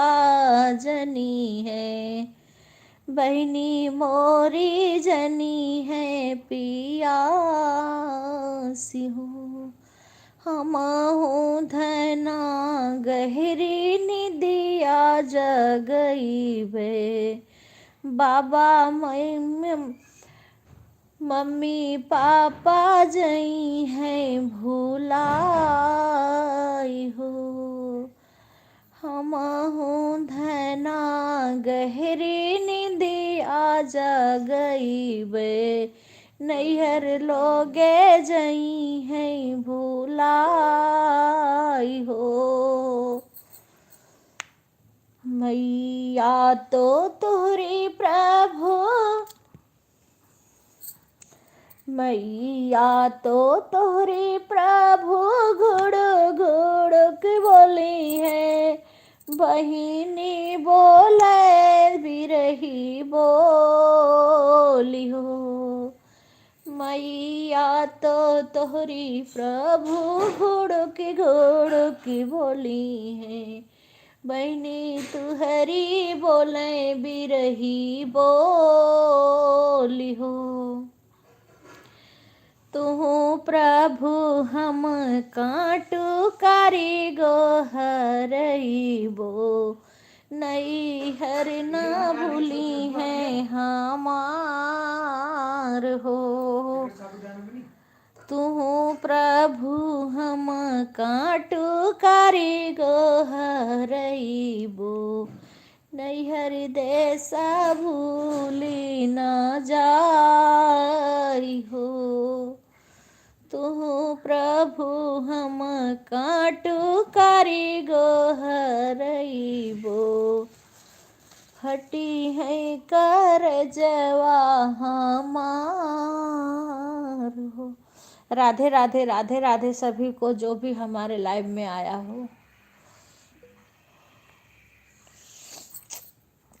जनी है, बहनी मोरी जनी है पिया सिहू। हमहु धना गहरी निदिया जगई बे, बाबा मम्मी पापा जई हैं भूलाई हो। हमहु धना गहरी निदिया जगई बे, नैहर लोगे जई हैं भूलाई हो। मैया तो तुहरी प्रभु, मैया तो तोहरी प्रभु घुड़ घुड़ की बोली है, बहिनी बोले बिरही बोली हो। मैया तो तोहरी प्रभु घुड़ की बोली है, बहनी तुहरी बोले बिरही बोली हो। तुहु प्रभु हम काटू कारिगो हरइबो, नैहर न भूली है हमार हो। तुहु प्रभु हम काटू कारिगो हरइबो, नैहर देश भूली न जाई हो। तुहु प्रभु हम काटू कारिगो हरइबो, हटी है कर जवा हमार हो। राधे राधे राधे राधे सभी को जो भी हमारे लाइव में आया हो।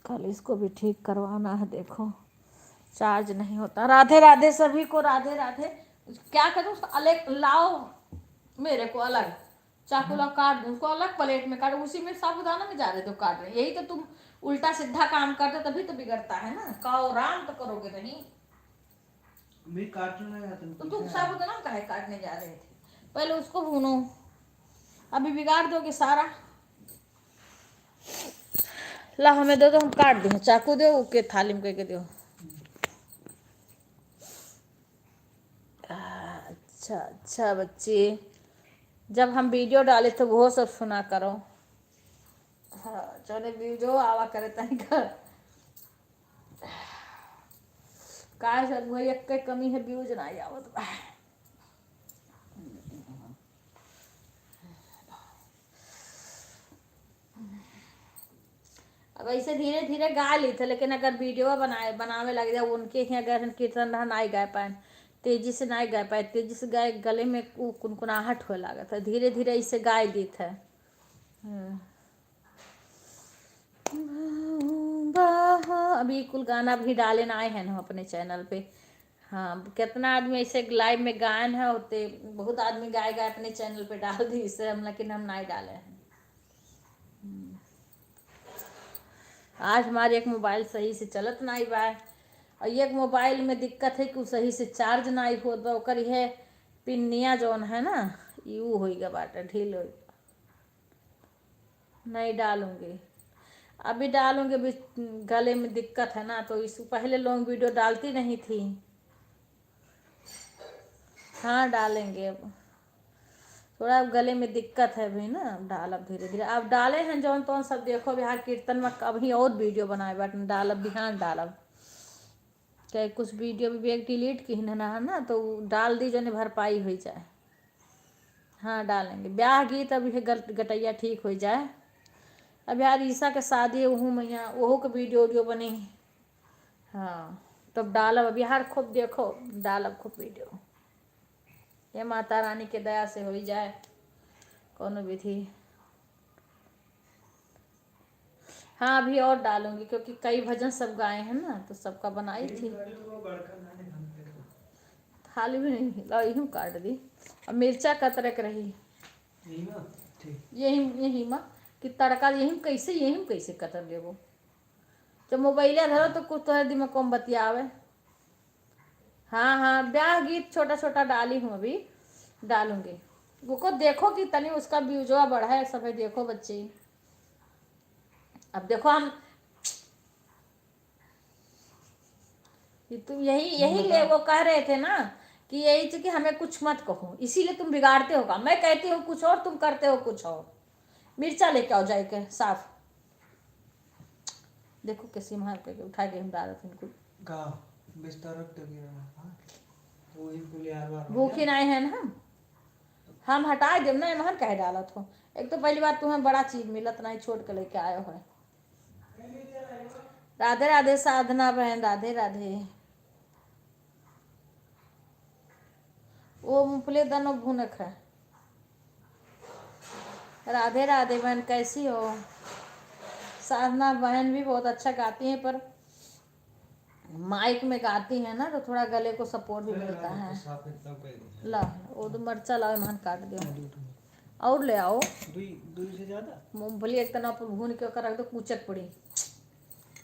कल इसको भी ठीक करवाना है, देखो चार्ज नहीं होता। राधे राधे सभी को, राधे राधे। क्या करूँ उसको अलग लाओ, मेरे को अलग चाकू ला काट दूँ, उसको अलग प्लेट में काट, उसी में साबुदाना में जा रहे तो काट रहे। यही तो तुम उल्टा सीधा काम करते तभी तो बिगड़ता है ना। काओ राम तो करोगे नहीं,
मैं काटना है
तो तुम साबुदाना काहे काटने जा रहे थे? पहले उसको भूनो, अभी बिगाड़ दोगे सारा। ला हमें दो तो हम काट दो, चाकू दो के थाली में करके दो। अच्छा अच्छा बच्चे, जब हम वीडियो डाले तो वो सब सुना करो। हाँ चले वीडियो आवा करे तनी कर काय सब वही एक के कमी है, व्यूज ना आवत बा। अब ऐसे धीरे धीरे गा ली थे, लेकिन अगर वीडियो बनावे लग जाए उनके ही, अगर कीर्तन नहीं गा पाए, तेजी से नहीं गा पाए, तेजी से गाए गले में कुनकुनाहट हो लगा था। धीरे धीरे इसे गाय दी थे। अभी कुल गाना भी डाले ना आए हैं ना अपने चैनल पे। हाँ कितना आदमी ऐसे लाइव में गायन है होते, बहुत आदमी गाए गाए अपने चैनल पे डाल दी इसे हम, लेकिन हम नहीं डाले हैं। आज हमारे एक मोबाइल सही से चलत नहीं बा, और एक मोबाइल में दिक्कत है कि सही से चार्ज नहीं हो, तो ओकर है पिनिया जौन है ना यू होगा बाटा ढील हो। नहीं डालूंगी, अभी डालूंगी, अभी गले में दिक्कत है ना, तो इस पहले लॉन्ग वीडियो डालती नहीं थी। हाँ डालेंगे, अब थोड़ा गले में दिक्कत है भी ना, डालब धीरे धीरे। अब डाले हैं जौन तो सब देखो, बिहार कीर्तन में कभी और वीडियो बनाए बटन डालब, बिहार डालब। क्या कुछ वीडियो भी एक डिलीट की है ना, तो डाल दी जो भरपाई हो जाए। हाँ डालेंगे, ब्याह गीत अभी गटैया ठीक हो जाए। अब यार ईसा के शादी वहू मैया वहू के वीडियो बनी। हाँ तब डालब, अब यार खूब देखो डालब खूब वीडियो। ये माता रानी के दया से हो जाए कोनो विधि। हाँ अभी और डालूंगी, क्योंकि कई भजन सब गाए हैं ना, तो सबका बनाई थी। खाली भी नहीं लो यही काट दी और मिर्चा कतरक रही
यही ना ठीक
यही यही माँ कि तड़का यही कैसे कतर लेबो जब मोबाइले धरो तो कुछ तो दिमाग कम बतियावे। हाँ हाँ ब्याह गीत छोटा छोटा डाली हूँ अभी डालूंगी वो देखो कि तनी उसका व्यूजवा बढ़ा है सब है देखो बच्चे अब देखो हम तुम यही यही ले वो कह रहे थे ना कि यही थी कि हमें कुछ मत कहो इसीलिए तुम बिगाड़ते होगा मैं कहती हूँ कुछ और तुम करते हो कुछ और। मिर्चा लेके आओ जाए के साफ देखो कैसी मार करके उठा के हम डालत इनको
का बिस्तर रख दे गिरा वो ही पुलिया बार
भूखी नहीं है ना हम हटा दे ना महन कह डालत हो एक तो पहली बार तुम्हें बड़ा चीज मिलत नहीं छोड़ के लेके आयो है। राधे राधे साधना बहन राधे राधे वो मूंगफली दोनों भूनक है। राधे राधे बहन कैसी हो। साधना बहन भी बहुत अच्छा गाती हैं पर माइक में गाती है ना तो थोड़ा गले को सपोर्ट भी मिलता है। ला वो तो मरचा लाओ महन काट दो और ले आओ
दूई से ज्यादा
मूंगफली एक तना पर भून के रख दो कूचक पड़ी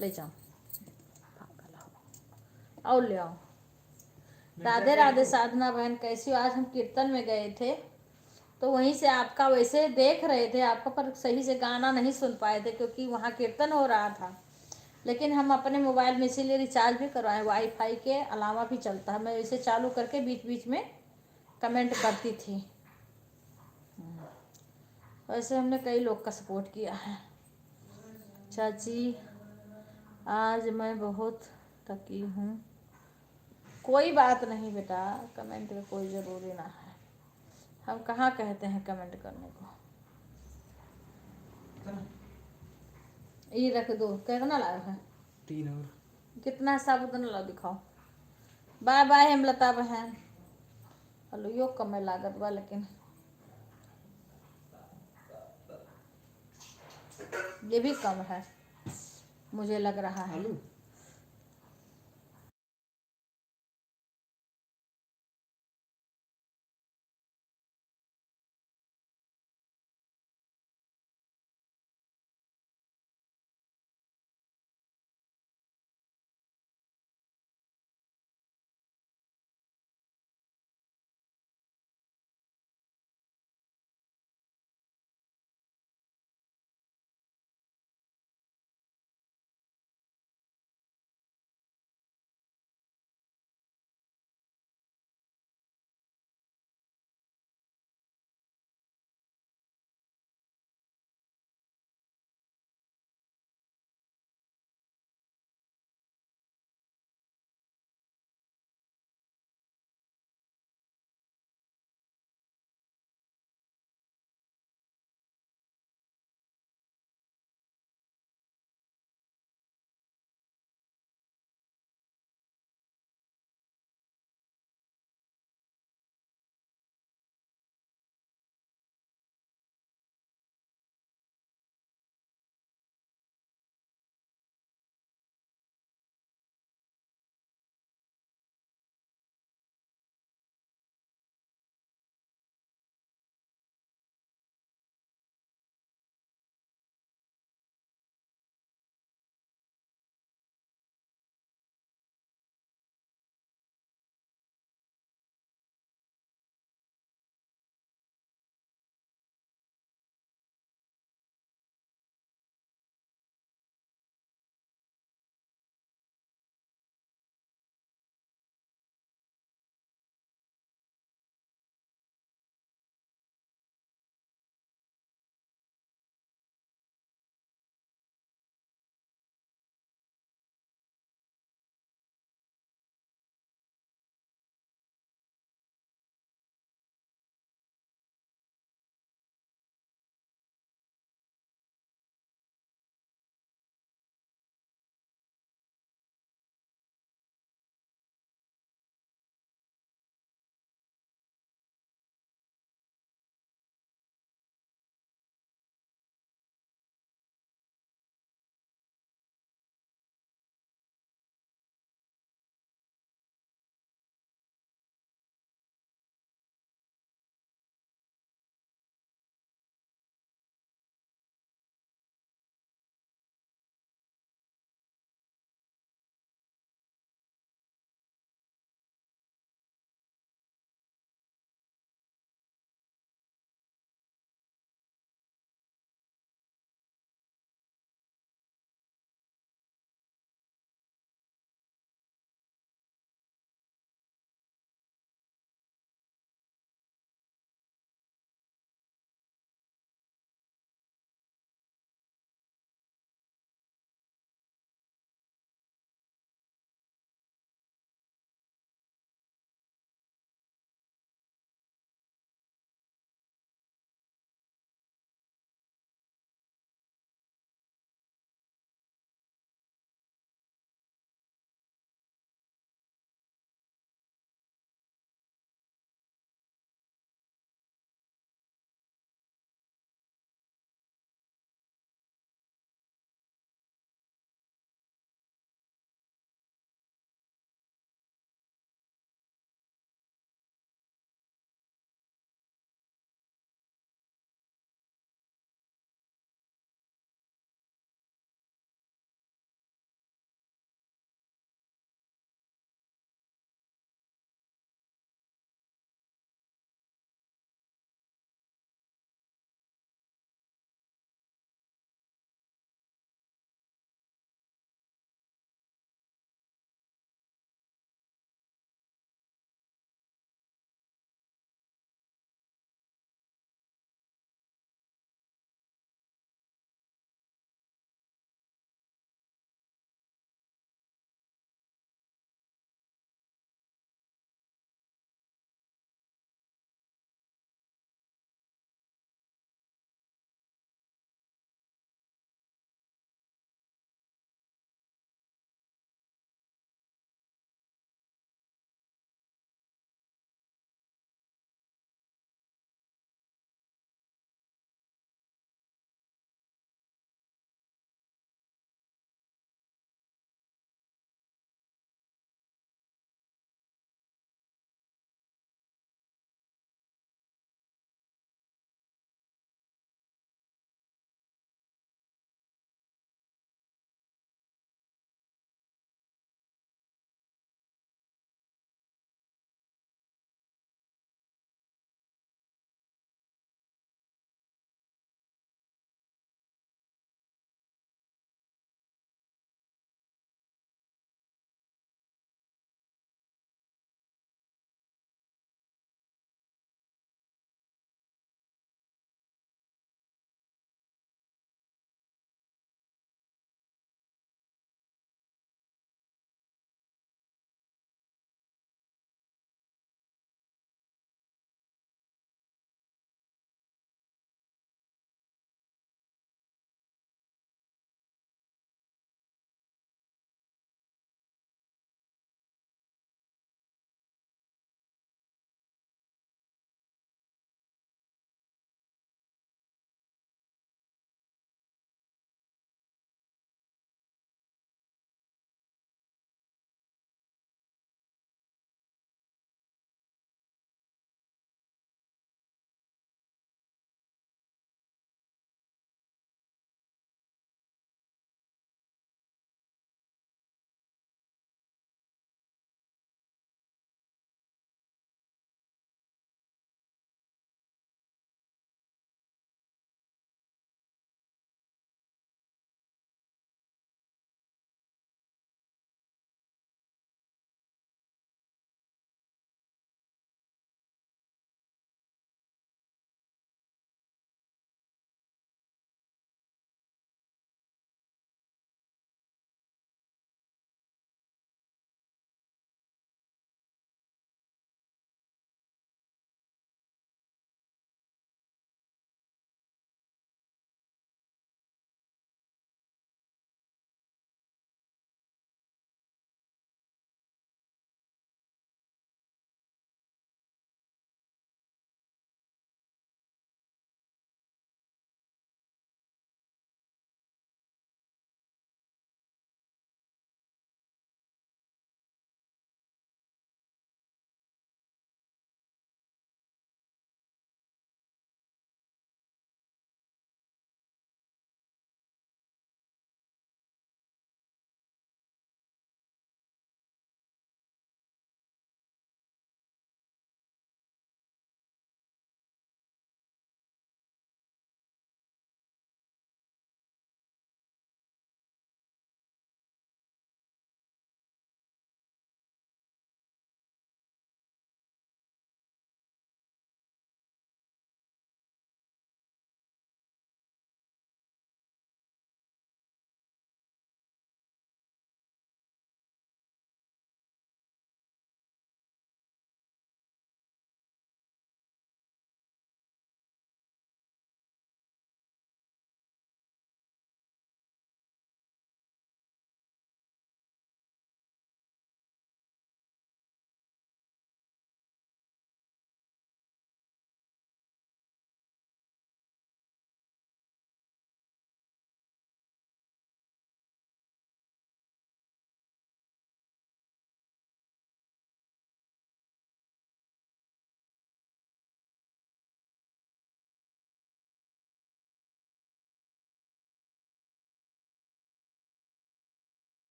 ले जाओ और ले आओ। राधे राधे साधना बहन कैसी हो। आज हम कीर्तन में गए थे तो वहीं से आपका वैसे देख रहे थे आपका पर सही से गाना नहीं सुन पाए थे क्योंकि वहाँ कीर्तन हो रहा था लेकिन हम अपने मोबाइल में इसीलिए रिचार्ज भी करवाए वाईफाई के अलावा भी चलता है मैं इसे चालू करके बीच बीच में कमेंट करती थी। वैसे हमने कई लोग का सपोर्ट किया है। चाची आज मैं बहुत थकी हूँ। कोई बात नहीं बेटा कमेंट में कोई ज़रूरी ना है हम कहाँ कहते हैं कमेंट करने को। ये रख दो कितना लाया है
3 और
कितना साबुदाना ला दिखाओ। बाय बाय हेमलता बहन। हेलो यो कम लागत बा लेकिन ये भी कम है मुझे लग रहा है।
आलू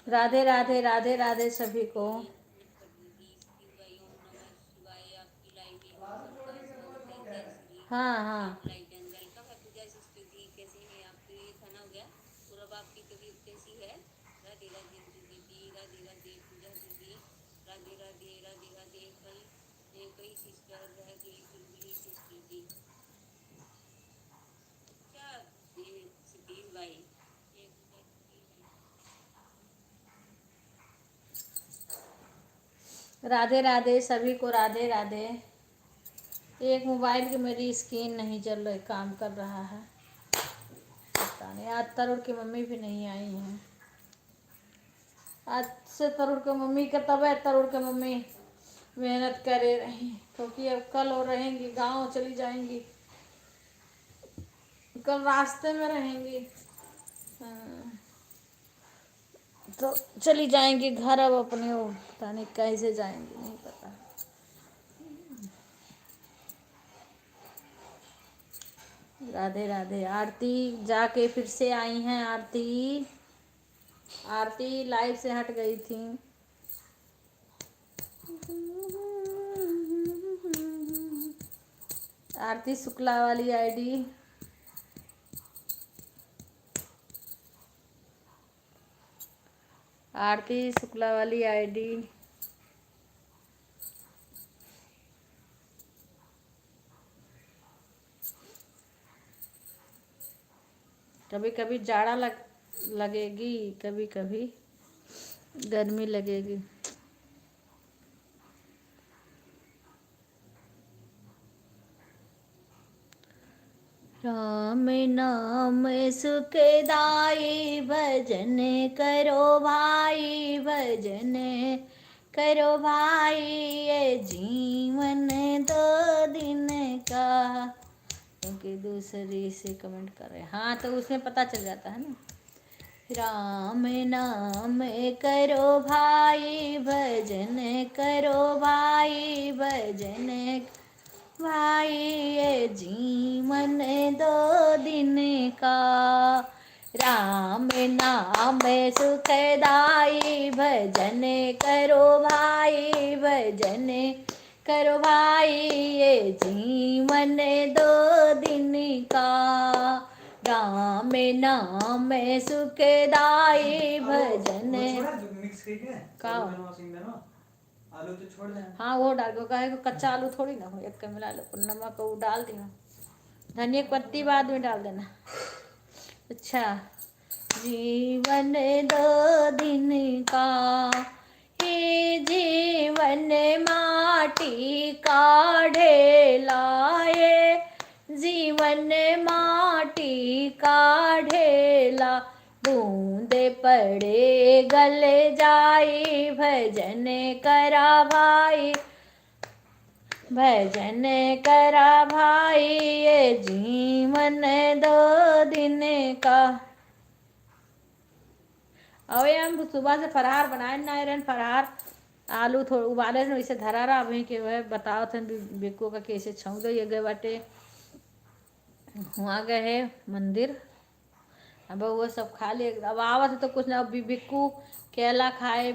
राधे राधे राधे राधे सभी को। हाँ हाँ राधे राधे सभी को राधे राधे। एक मोबाइल की मेरी स्क्रीन नहीं चल रही, काम कर रहा है, पता नहीं। आज तरुण की मम्मी भी नहीं आई हैं। आज से तरुण की मम्मी का तब है, तरुण की मम्मी मेहनत करे रही, क्योंकि अब कल वो रहेंगी, गांव चली जाएंगी, कल रास्ते में रहेंगी। हाँ, तो चली जाएंगी घर अब अपने, वो पता नहीं कैसे जाएंगी, नहीं पता। राधे राधे। आरती जाके फिर से आई हैं। आरती आरती लाइव से हट गई थी। आरती शुक्ला वाली आईडी। आरती शुक्ला वाली आईडी। कभी कभी जाड़ा लगेगी, कभी कभी गर्मी लगेगी। राम नाम सुखदाई, भजन करो भाई, भजन करो भाई, ये जीवन 2 दिन का। क्योंकि दूसरी से कमेंट कर रहे हैं, हाँ तो उसमें पता चल जाता है ना। राम नाम करो भाई, भजन करो भाई, भजन भाई, ये जीवन 2 दिन का। राम नाम सुखदाई, भजन करो भाई, भजन करो भाई, ये जीवन 2 दिन का। राम नाम सुखदाई, भजन
मिक्स करके
का
आलू तो छोड़ देना।
हाँ वो डाल दो, कहे कच्चा आलू थोड़ी ना हो, एक मिला लो, नमक वो डाल दिया, धनिया की पत्ती बाद में डाल देना। अच्छा, जीवन 2 दिन का, हे जीवन माटी का ढेला, ये जीवन माटी का ढेला, बूंदे पड़े गल जाई, भजन करा भाई, भजन करा भाई, ये जीवन 2 दिन का। और हम सुबह से फरहार बनाए ना रन, फरहार आलू थोड़ा उबाले न, वैसे धरा रहा अभी के वह बताओ थे बिक्कू का कैसे छौं दो, ये गए बाटे वहाँ गए है मंदिर। अब वो सब खा लिए, अब आवत है तो कुछ ना, अब बिक्कू केला खाए,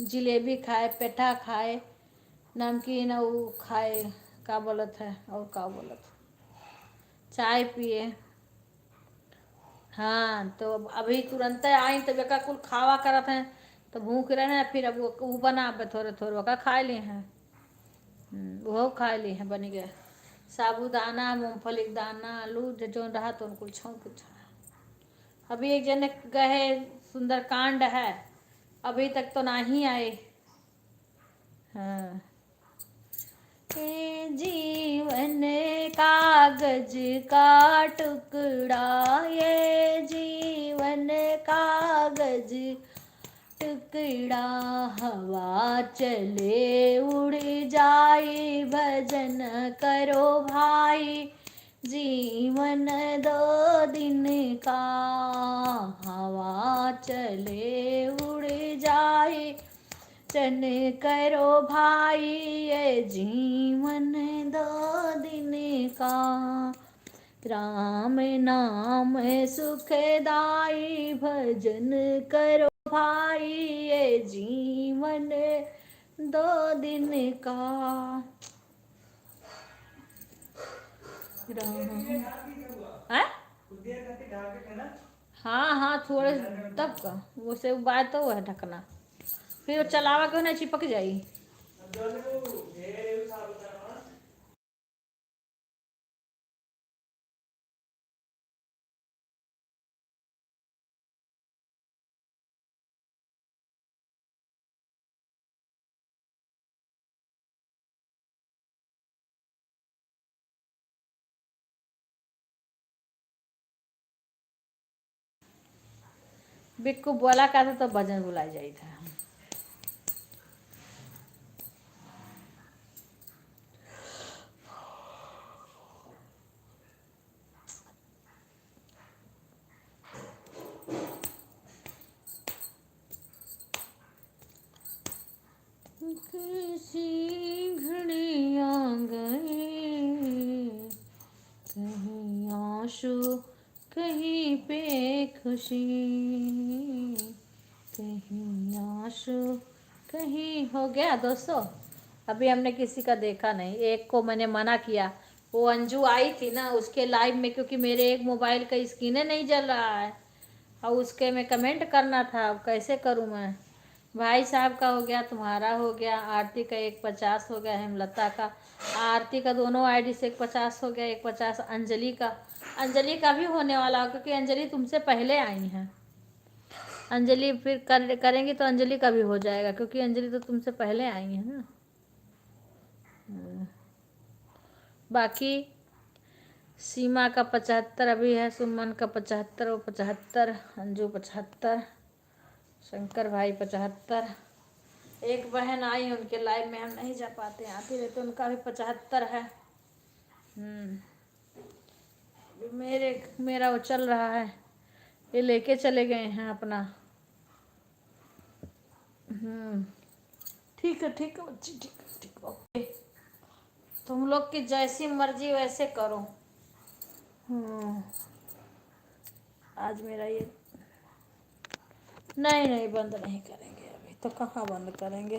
जिलेबी खाए, पेठा खाए, नमकीन वो खाए, का बोलत है और का बोलत, चाय पिए। हाँ तो अभी तुरंत आई तो बेका कुल खावा करत हैं, तो भूख रहे हैं, फिर अब वो बना थोड़े थोड़े वका खा लिए हैं। वो खा लिए हैं, बन गए साबूदाना, मूंगफली के दाना, आलू जो रहा तो उनको छौं कुछ। अभी एक जने गए सुंदरकांड है, अभी तक तो नहीं आए। हाँ, जीवन कागज का टुकड़ा, ये जीवन कागज टुकड़ा, हवा चले उड़ जाए, भजन करो भाई, जीवन 2 दिन का। हवा चले उड़ जाए, भजन करो भाई, ये जीवन 2 दिन का। राम नाम सुखदाई, भजन करो भाई ये जीवन 2 दिन का है।
देर करके ढाक के खाना।
हाँ हाँ थोड़े तब का वो से बात तो है ढकना, फिर वो चलावा क्यों नहीं चिपक जाई। बिक्कू बोला का था तो भजन बुलाई जाई था। किसी घड़ी आ गई, कहीं आंसू कहीं पे खुशी, कहीं आंसू कहीं। हो गया दोस्तों, अभी हमने किसी का देखा नहीं। एक को मैंने मना किया, वो अंजू आई थी ना उसके लाइव में, क्योंकि मेरे एक मोबाइल का स्क्रीन नहीं जल रहा है और उसके में कमेंट करना था। अब कैसे करूं मैं। भाई साहब का हो गया, तुम्हारा हो गया, आरती का 150 हो गया, हेमलता का, आरती का दोनों आईडी से 150 हो गया, 150 अंजलि का। अंजलि का भी होने वाला हो, क्योंकि अंजलि तुमसे पहले आई हैं। अंजलि फिर करेंगी तो अंजलि का भी हो जाएगा, क्योंकि अंजलि तो तुमसे पहले आई है ना। बाकी सीमा का 75 अभी है, सुमन का 75, वो 75, अंजू 75, शंकर भाई 75। एक बहन आई उनके लाइव में हम नहीं जा पाते, आते रहते, उनका भी 75 है। मेरा वो चल रहा है, ये लेके चले गए हैं अपना। ठीक है बच्ची, ठीक है ठीक है, ओके। तुम लोग की जैसी मर्जी वैसे करो। आज मेरा ये नहीं बंद नहीं करेंगे, अभी तो कहाँ बंद करेंगे,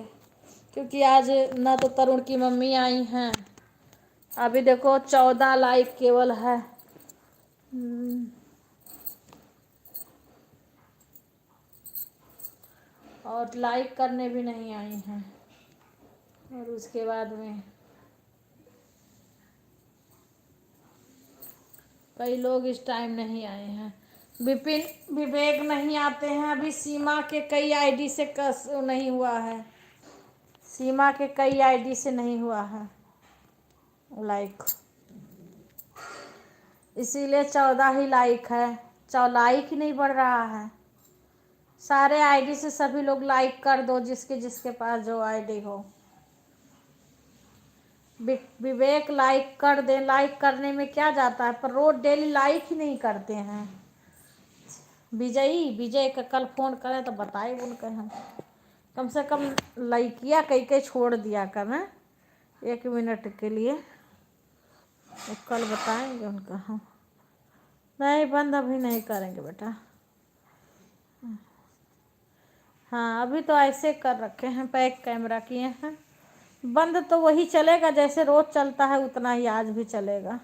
क्योंकि आज ना तो तरुण की मम्मी आई हैं। अभी देखो 14 लाइक केवल है। और लाइक करने भी नहीं आई हैं। और उसके बाद में कई लोग इस टाइम नहीं आए हैं। विपिन विवेक नहीं आते हैं अभी। सीमा के कई आईडी से नहीं हुआ है, सीमा के कई आईडी से नहीं हुआ है लाइक, इसीलिए 14 ही लाइक है। लाइक ही नहीं बढ़ रहा है। सारे आईडी से सभी लोग लाइक कर दो, जिसके जिसके पास जो आईडी हो। विवेक लाइक कर दे, लाइक करने में क्या जाता है, पर रोज डेली लाइक ही नहीं करते हैं। विजय का कल फोन करें तो बताए उनके हम कम से कम लाइकिया कई कई छोड़ दिया करें 1 मिनट के लिए, तो कल बताएंगे उनका हम। नहीं बंद अभी नहीं करेंगे बेटा। हाँ अभी तो ऐसे कर रखे हैं, पैक कैमरा किए हैं। बंद तो वही चलेगा जैसे रोज चलता है, उतना ही आज भी चलेगा,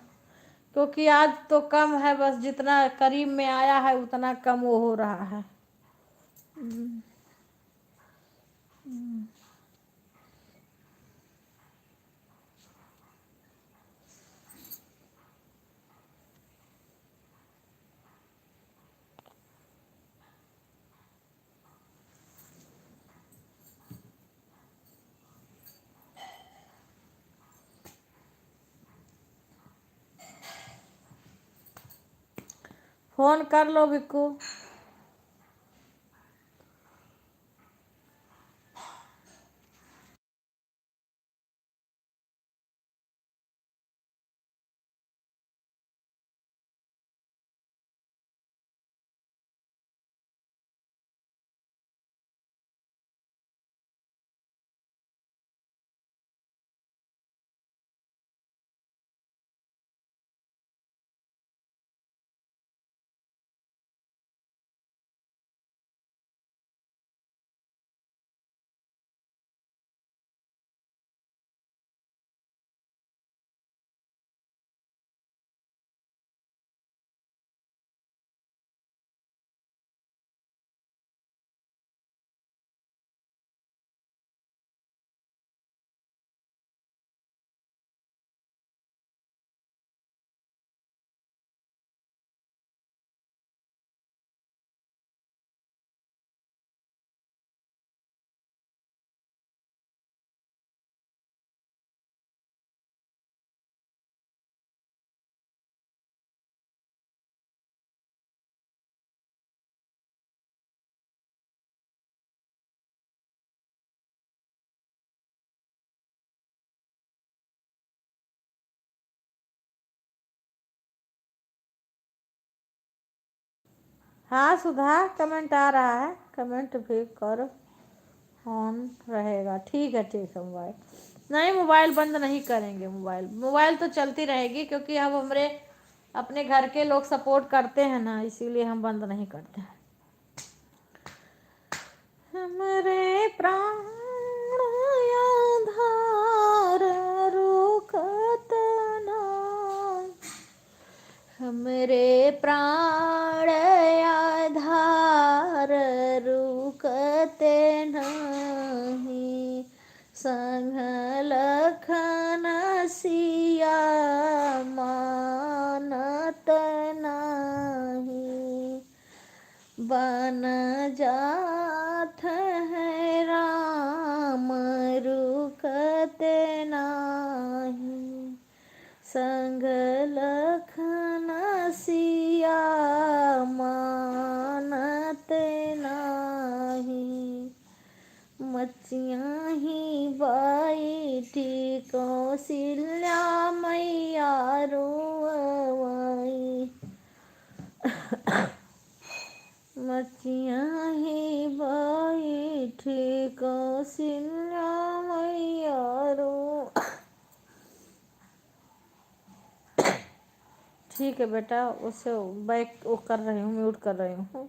क्योंकि आज तो कम है, बस जितना करीब में आया है उतना कम वो हो रहा है। फोन कर लो बिक्कू। हाँ सुधा, कमेंट आ रहा है, कमेंट भी करो, ऑन रहेगा। ठीक है मोबाइल, नहीं मोबाइल बंद नहीं करेंगे, मोबाइल तो चलती रहेगी, क्योंकि अब हमारे अपने घर के लोग सपोर्ट करते हैं ना, इसीलिए हम बंद नहीं करते हैं। हमरे प्राण आधार रुकत नाय, हमरे प्राण आधार रुकते नहीं, संग लखन सिया मानत नहीं, बन जात है राम रुकते नाही, संग लखन सिया मानत नाही, मचिया ही बैठी कौशल्या मैया रोवई, मचिया ही बैठी कौशल्या मैया रो। ठीक है बेटा, उसे बैक वो कर रही हूँ, म्यूट कर रही हूँ।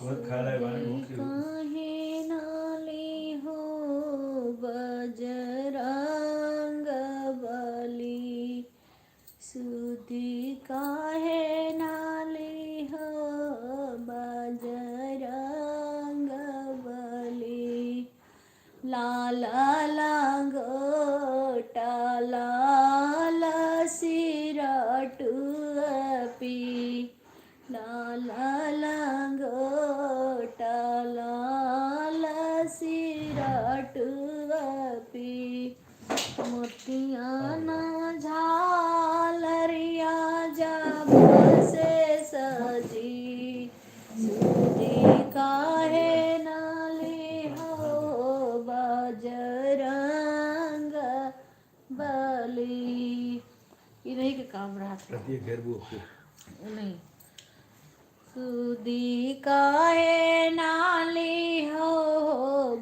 बहुत खा रहा है भाई भूख से।
काहे नाली हो बजरंग बली, सुधी काहे नाली हो बजरंग बली, लाल लांगोटा लाल सिरटुअपी, लाल लांगोटा लाल सिरटुअपी, मोतियाना झालरिया जब से सजी, सुधी काहे नाली हो बजरंग बली। ये नहीं के काम रहा था,
रहती है गैर वो फिर।
नहीं। सुधी काहे नाली हो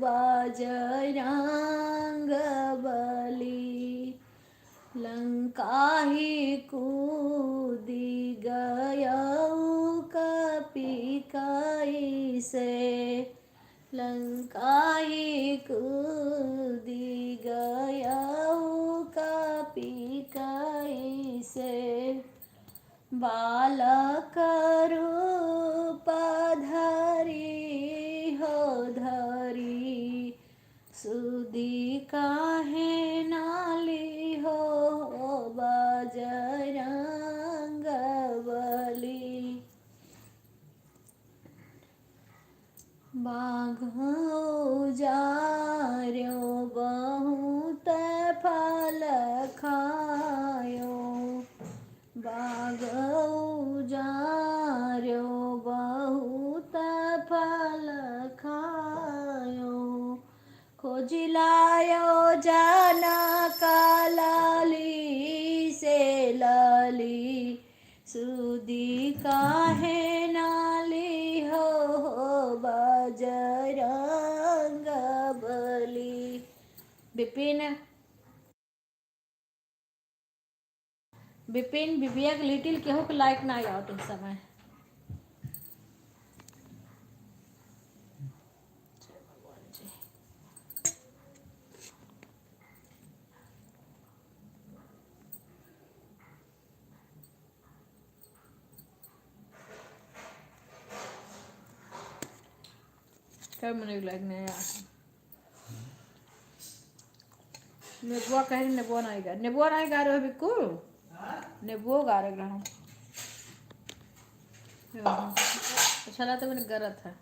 बजरंग बली, लंका ही कूदी गयऊ कपी कैसे, लंका ही कूदी गयऊ कपी कैसे, बालक रूप धरी हो धरी, सुधी काहे नाली हो बजरंग बली, बाघो जार्यो बहुत फल खायो, बाघो जार्यो बहुत फल खायो, खोजिलायो जनक लाली से लाली, सुधी काहे नाली हो बजरंग बली। विपिन विपिन विवेक लिटिल केहू के लायक ना आवत इस समय। क्या मैंने लायक नहीं आया, नेबुआ कह रही नेबुआ नहीं गा रहे हो बिल्कु, नेबुआ गा रहे हूँ। अच्छा लगा तो मैंने गलत है।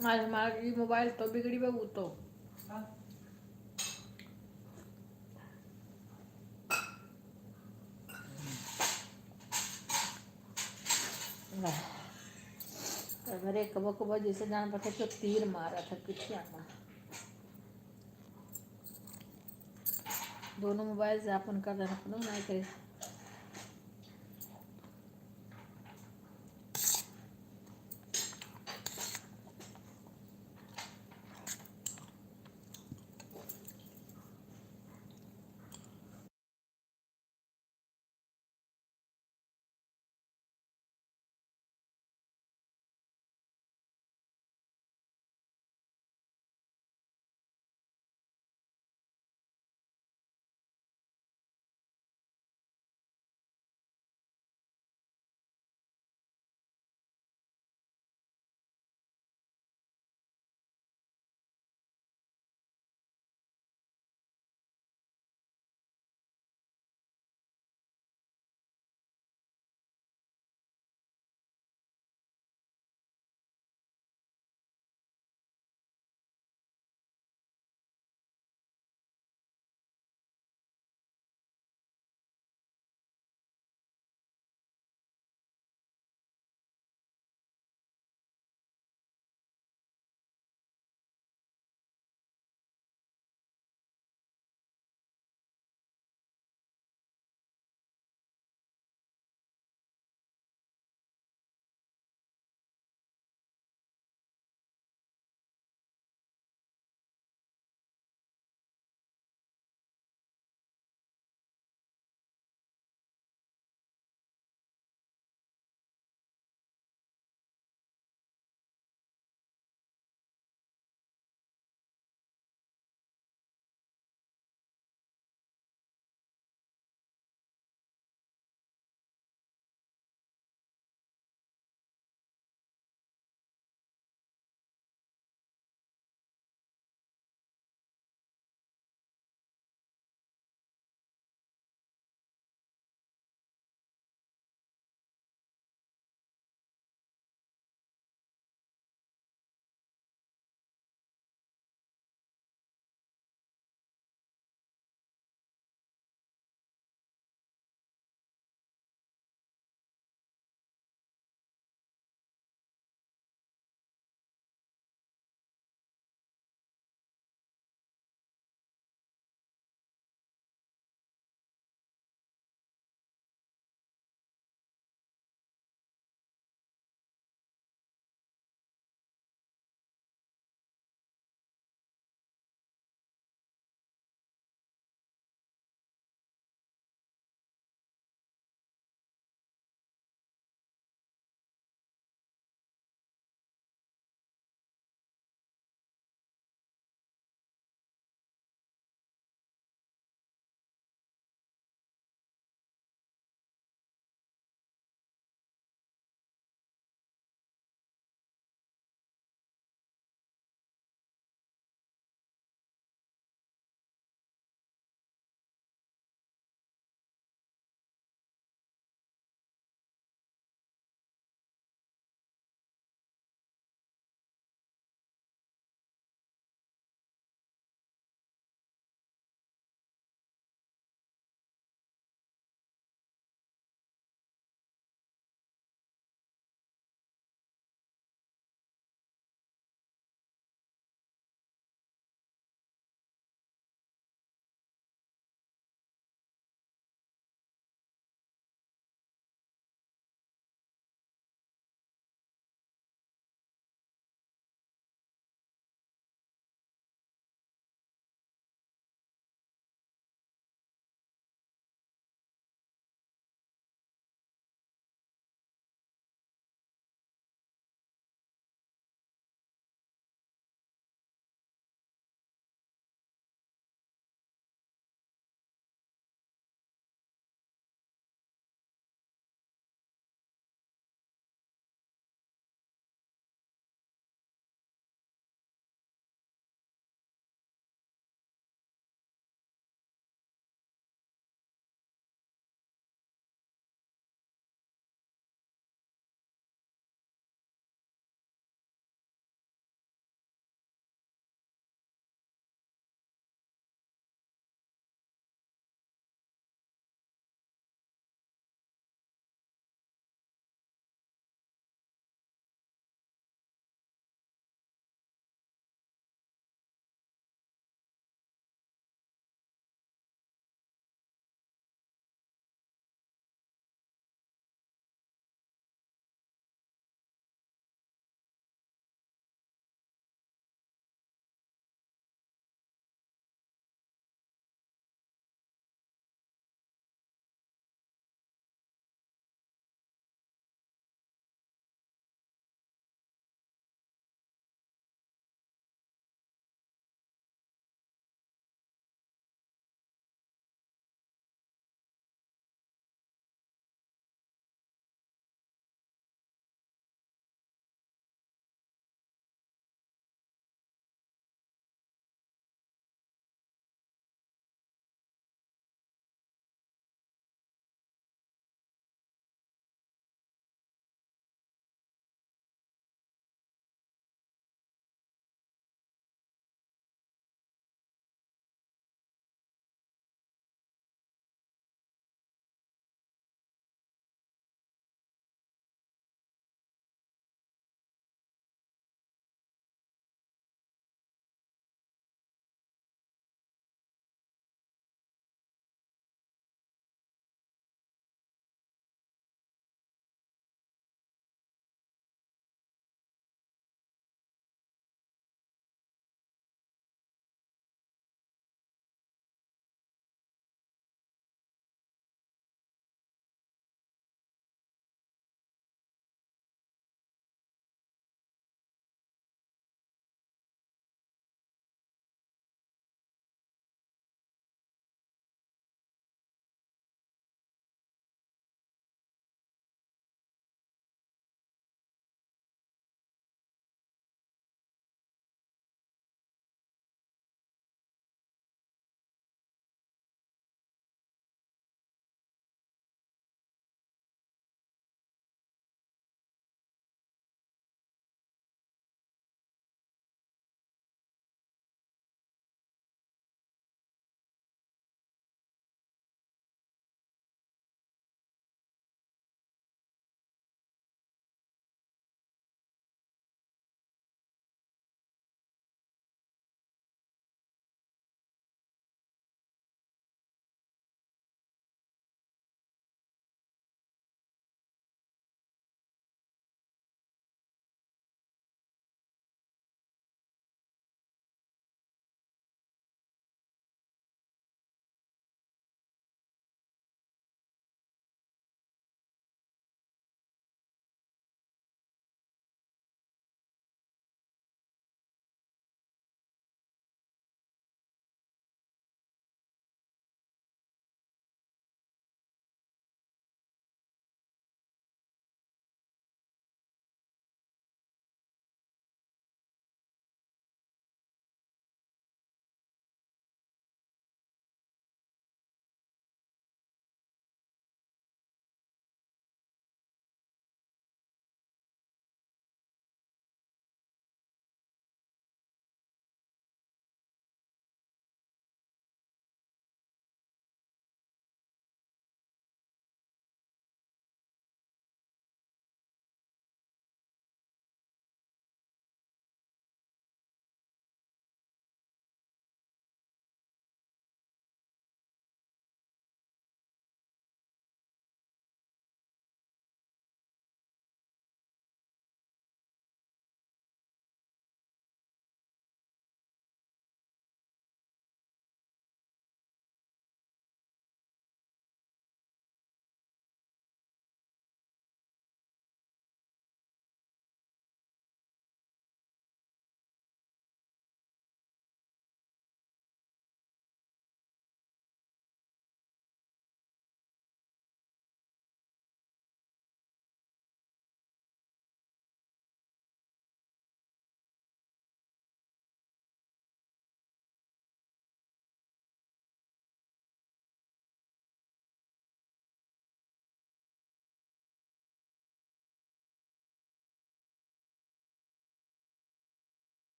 आज हमारी मोबाइल तो बिगड़ी बहू तो घरे कबो कबो जैसे जान पड़ता तो तीर मारा था पिठिया में। दोनों मोबाइल से अपन कर देना नहीं करे।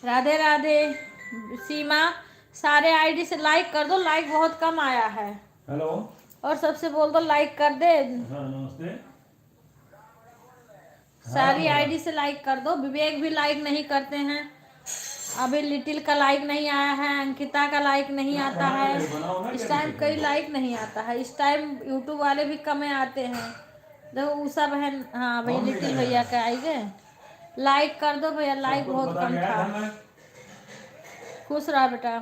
राधे राधे। सीमा, सारे आईडी से लाइक कर दो, लाइक बहुत कम आया है।
हेलो।
और सबसे बोल दो लाइक कर दे।
हाँ नमस्ते।
सारी
हाँ,
आईडी से लाइक कर दो। विवेक भी लाइक नहीं करते हैं। अभी लिटिल का लाइक नहीं आया है, अंकिता का लाइक नहीं आता है। इस टाइम कई लाइक नहीं आता है। इस टाइम यूट्यूब वाले भी कम आते हैं। देखो उषा बहन, हाँ भाई लिटिल भैया का आई गए। लाइक कर दो भैया, लाइक बहुत कम था। खुश रहा बेटा।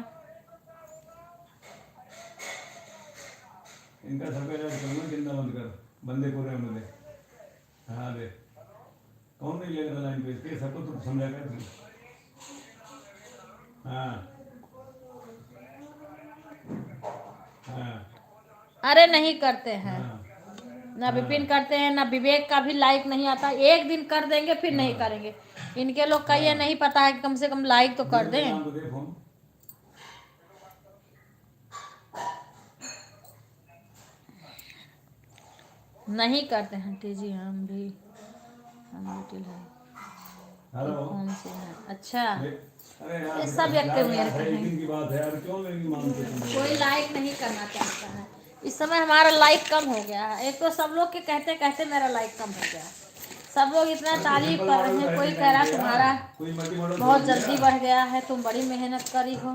इनका सबका करूँगा जिंदा बंद कर, बंदे को रहने दे। हाँ दे, कौन नहीं ले रहा लाइन पे इसके, सबको तो समझा कर तू। हाँ हाँ
अरे नहीं करते हैं,
हाँ
ना विपिन करते हैं, ना विवेक का भी लाइक नहीं आता। एक दिन कर देंगे फिर नहीं करेंगे। इनके लोग का ये नहीं पता है कि कम से कम लाइक तो कर दें।
नाम तो दे फोन।
नहीं करते हैं टीजी, हम भी, हम लिटिल है।
हेलो।
कौन से हैं? अच्छा,
अरे यार
ये सब एक्टिव नहीं रहते
एक
हैं।
दिन की बात है यार, क्यों नहीं मानते तुम?
कोई लाइक नहीं करना चाहता है। इस समय हमारा लाइक कम हो गया है। एक तो सब लोग के कहते कहते मेरा लाइक कम हो गया। सब लोग इतना तारीफ कर रहे हैं। कोई कह रहा तुम्हारा बहुत जल्दी बढ़ गया है, तुम बड़ी मेहनत करी हो,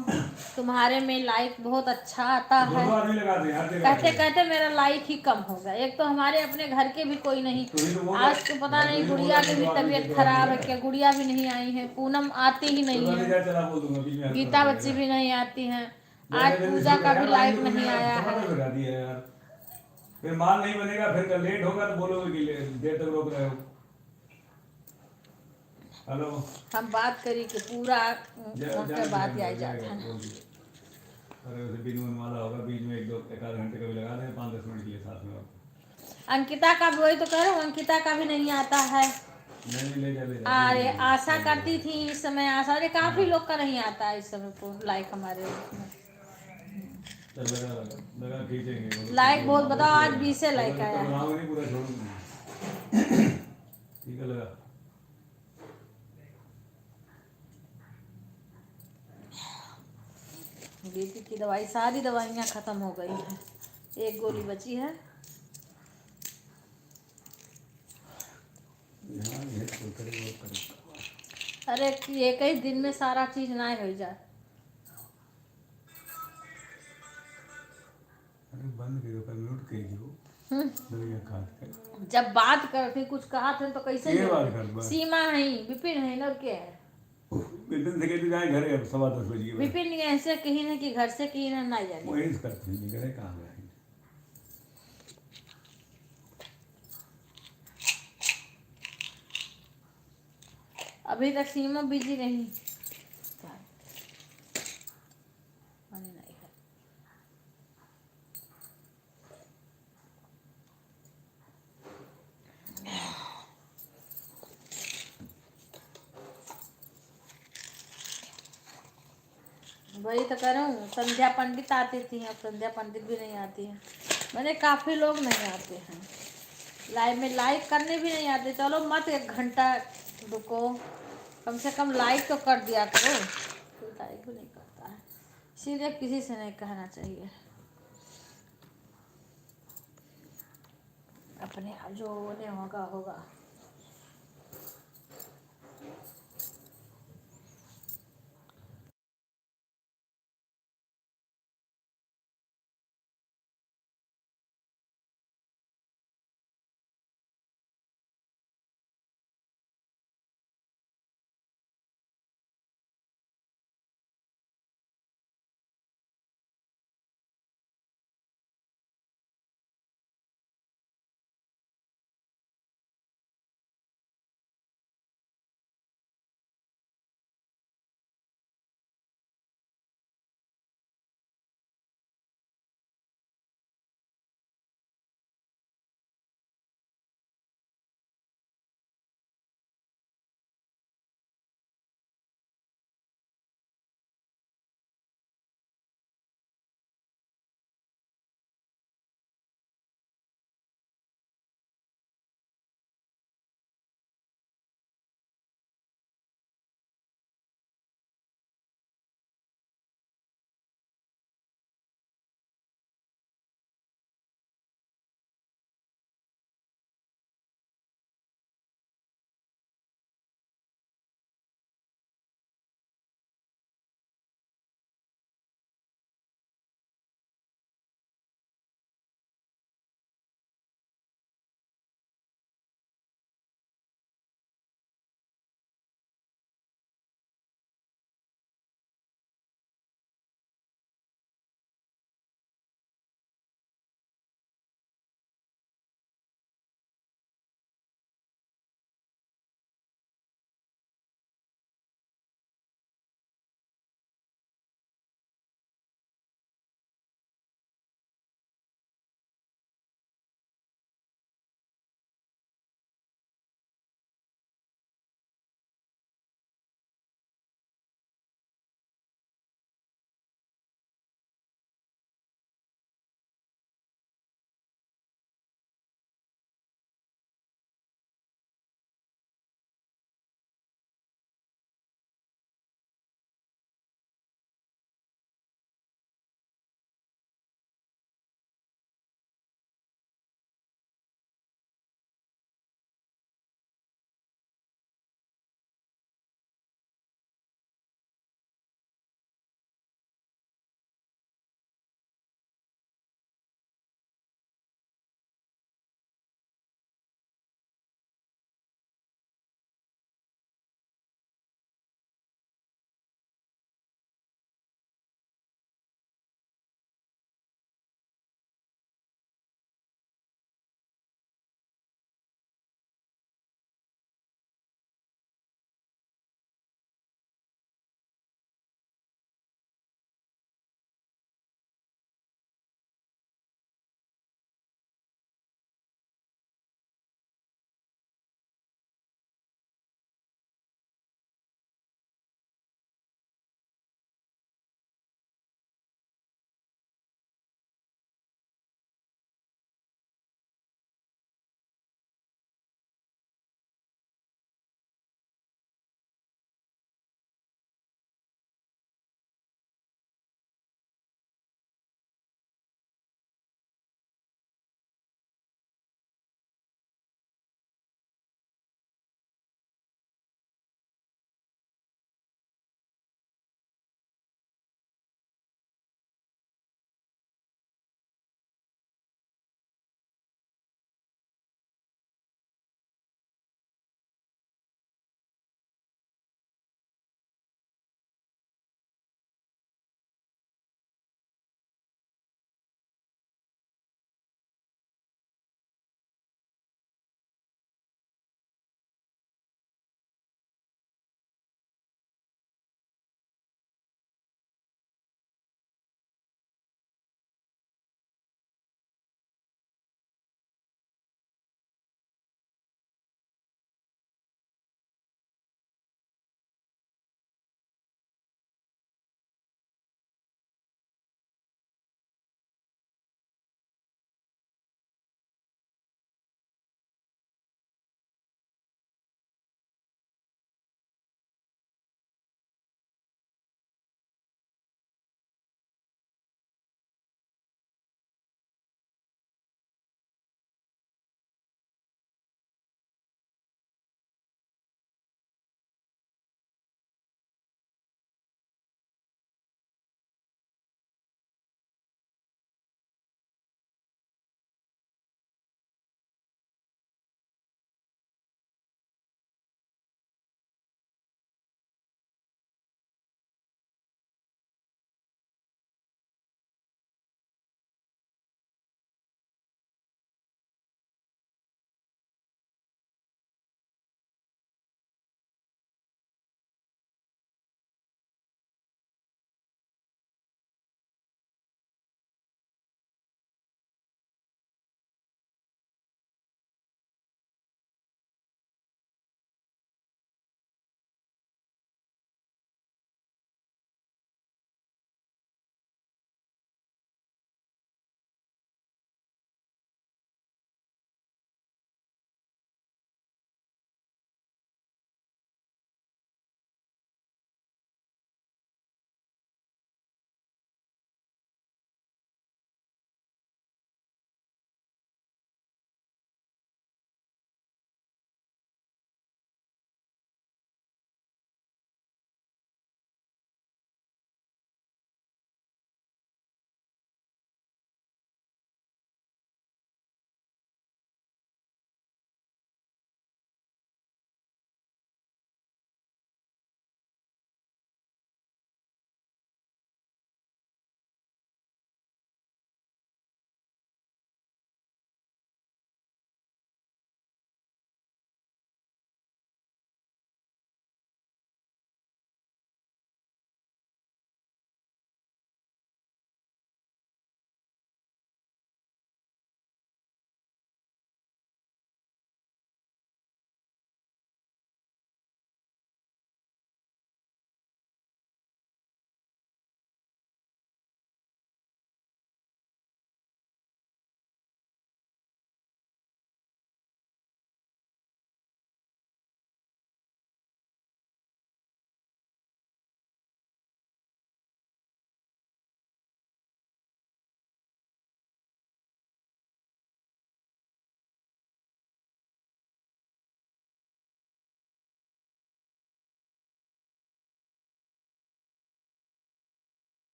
तुम्हारे में लाइक बहुत अच्छा आता है। कहते कहते मेरा लाइक ही कम हो गया। एक तो हमारे अपने घर के भी कोई नहीं। आज तो पता नहीं गुड़िया की भी तबीयत खराब है क्या, गुड़िया भी नहीं आई है, पूनम आती ही नहीं है, गीता बच्ची भी नहीं आती हैं। आज पूजा का भी लाइक नहीं आया है।
फिर माल नहीं बनेगा, फिर लेट होगा तो बोलोगे कि देर तक रोक रहे हो। हेलो।
हम बात करी कि पूरा उनके बात ही आ जाता है।
अरे उसे बिन वाला होगा, बीच में एक आध घंटे का भी लगा दें, 5-10 मिनट के लिए साथ में।
अंकिता का भी, वही तो कह रहा हूँ, अंकिता का भी नहीं आता है।
नहीं ले जा
अरे आशा करती थी इस समय, आशा, अरे काफी लोग का नहीं आता है इस समय को लाइक हमारे उसमें।
चल लगा खींचेंगे
लाइक बहुत, बताओ आज 20 लाइक आया है।
नहीं पूरा छोड़ूंगा। ठीक है लगा।
बीपी की दवाई, सारी दवाइयाँ खत्म हो गई हैं, एक गोली बची है। अरे एक ही दिन में सारा चीज ना हो जाए।
अरे बंद करो, कर म्यूट कीजिए।
जब बात करते कुछ कहा थे तो कैसे
ये बात कर बस।
सीमा है, विपिन है ना, क्या है
विपिन से कहते जाए घरे अब 10:15 बजे।
विपिन ऐसे कहीं ना कि घर से कहीं ना ना जाने।
वही करते नहीं करे कहाँ गए।
अभी तक सीमा बिजी नहीं। नहीं है। वही तो कर रहा हूँ, संध्या पंडित आती थी, अब संध्या पंडित भी नहीं आती है। मैंने काफ़ी लोग नहीं आते हैं लाइव में, लाइक करने भी नहीं आते। चलो मत 1 घंटा रुको, कम से कम लाइक तो कर दिया करो। कोई लाइक भी नहीं करता है, इसीलिए किसी से नहीं कहना चाहिए। अपने जो होने होगा होगा।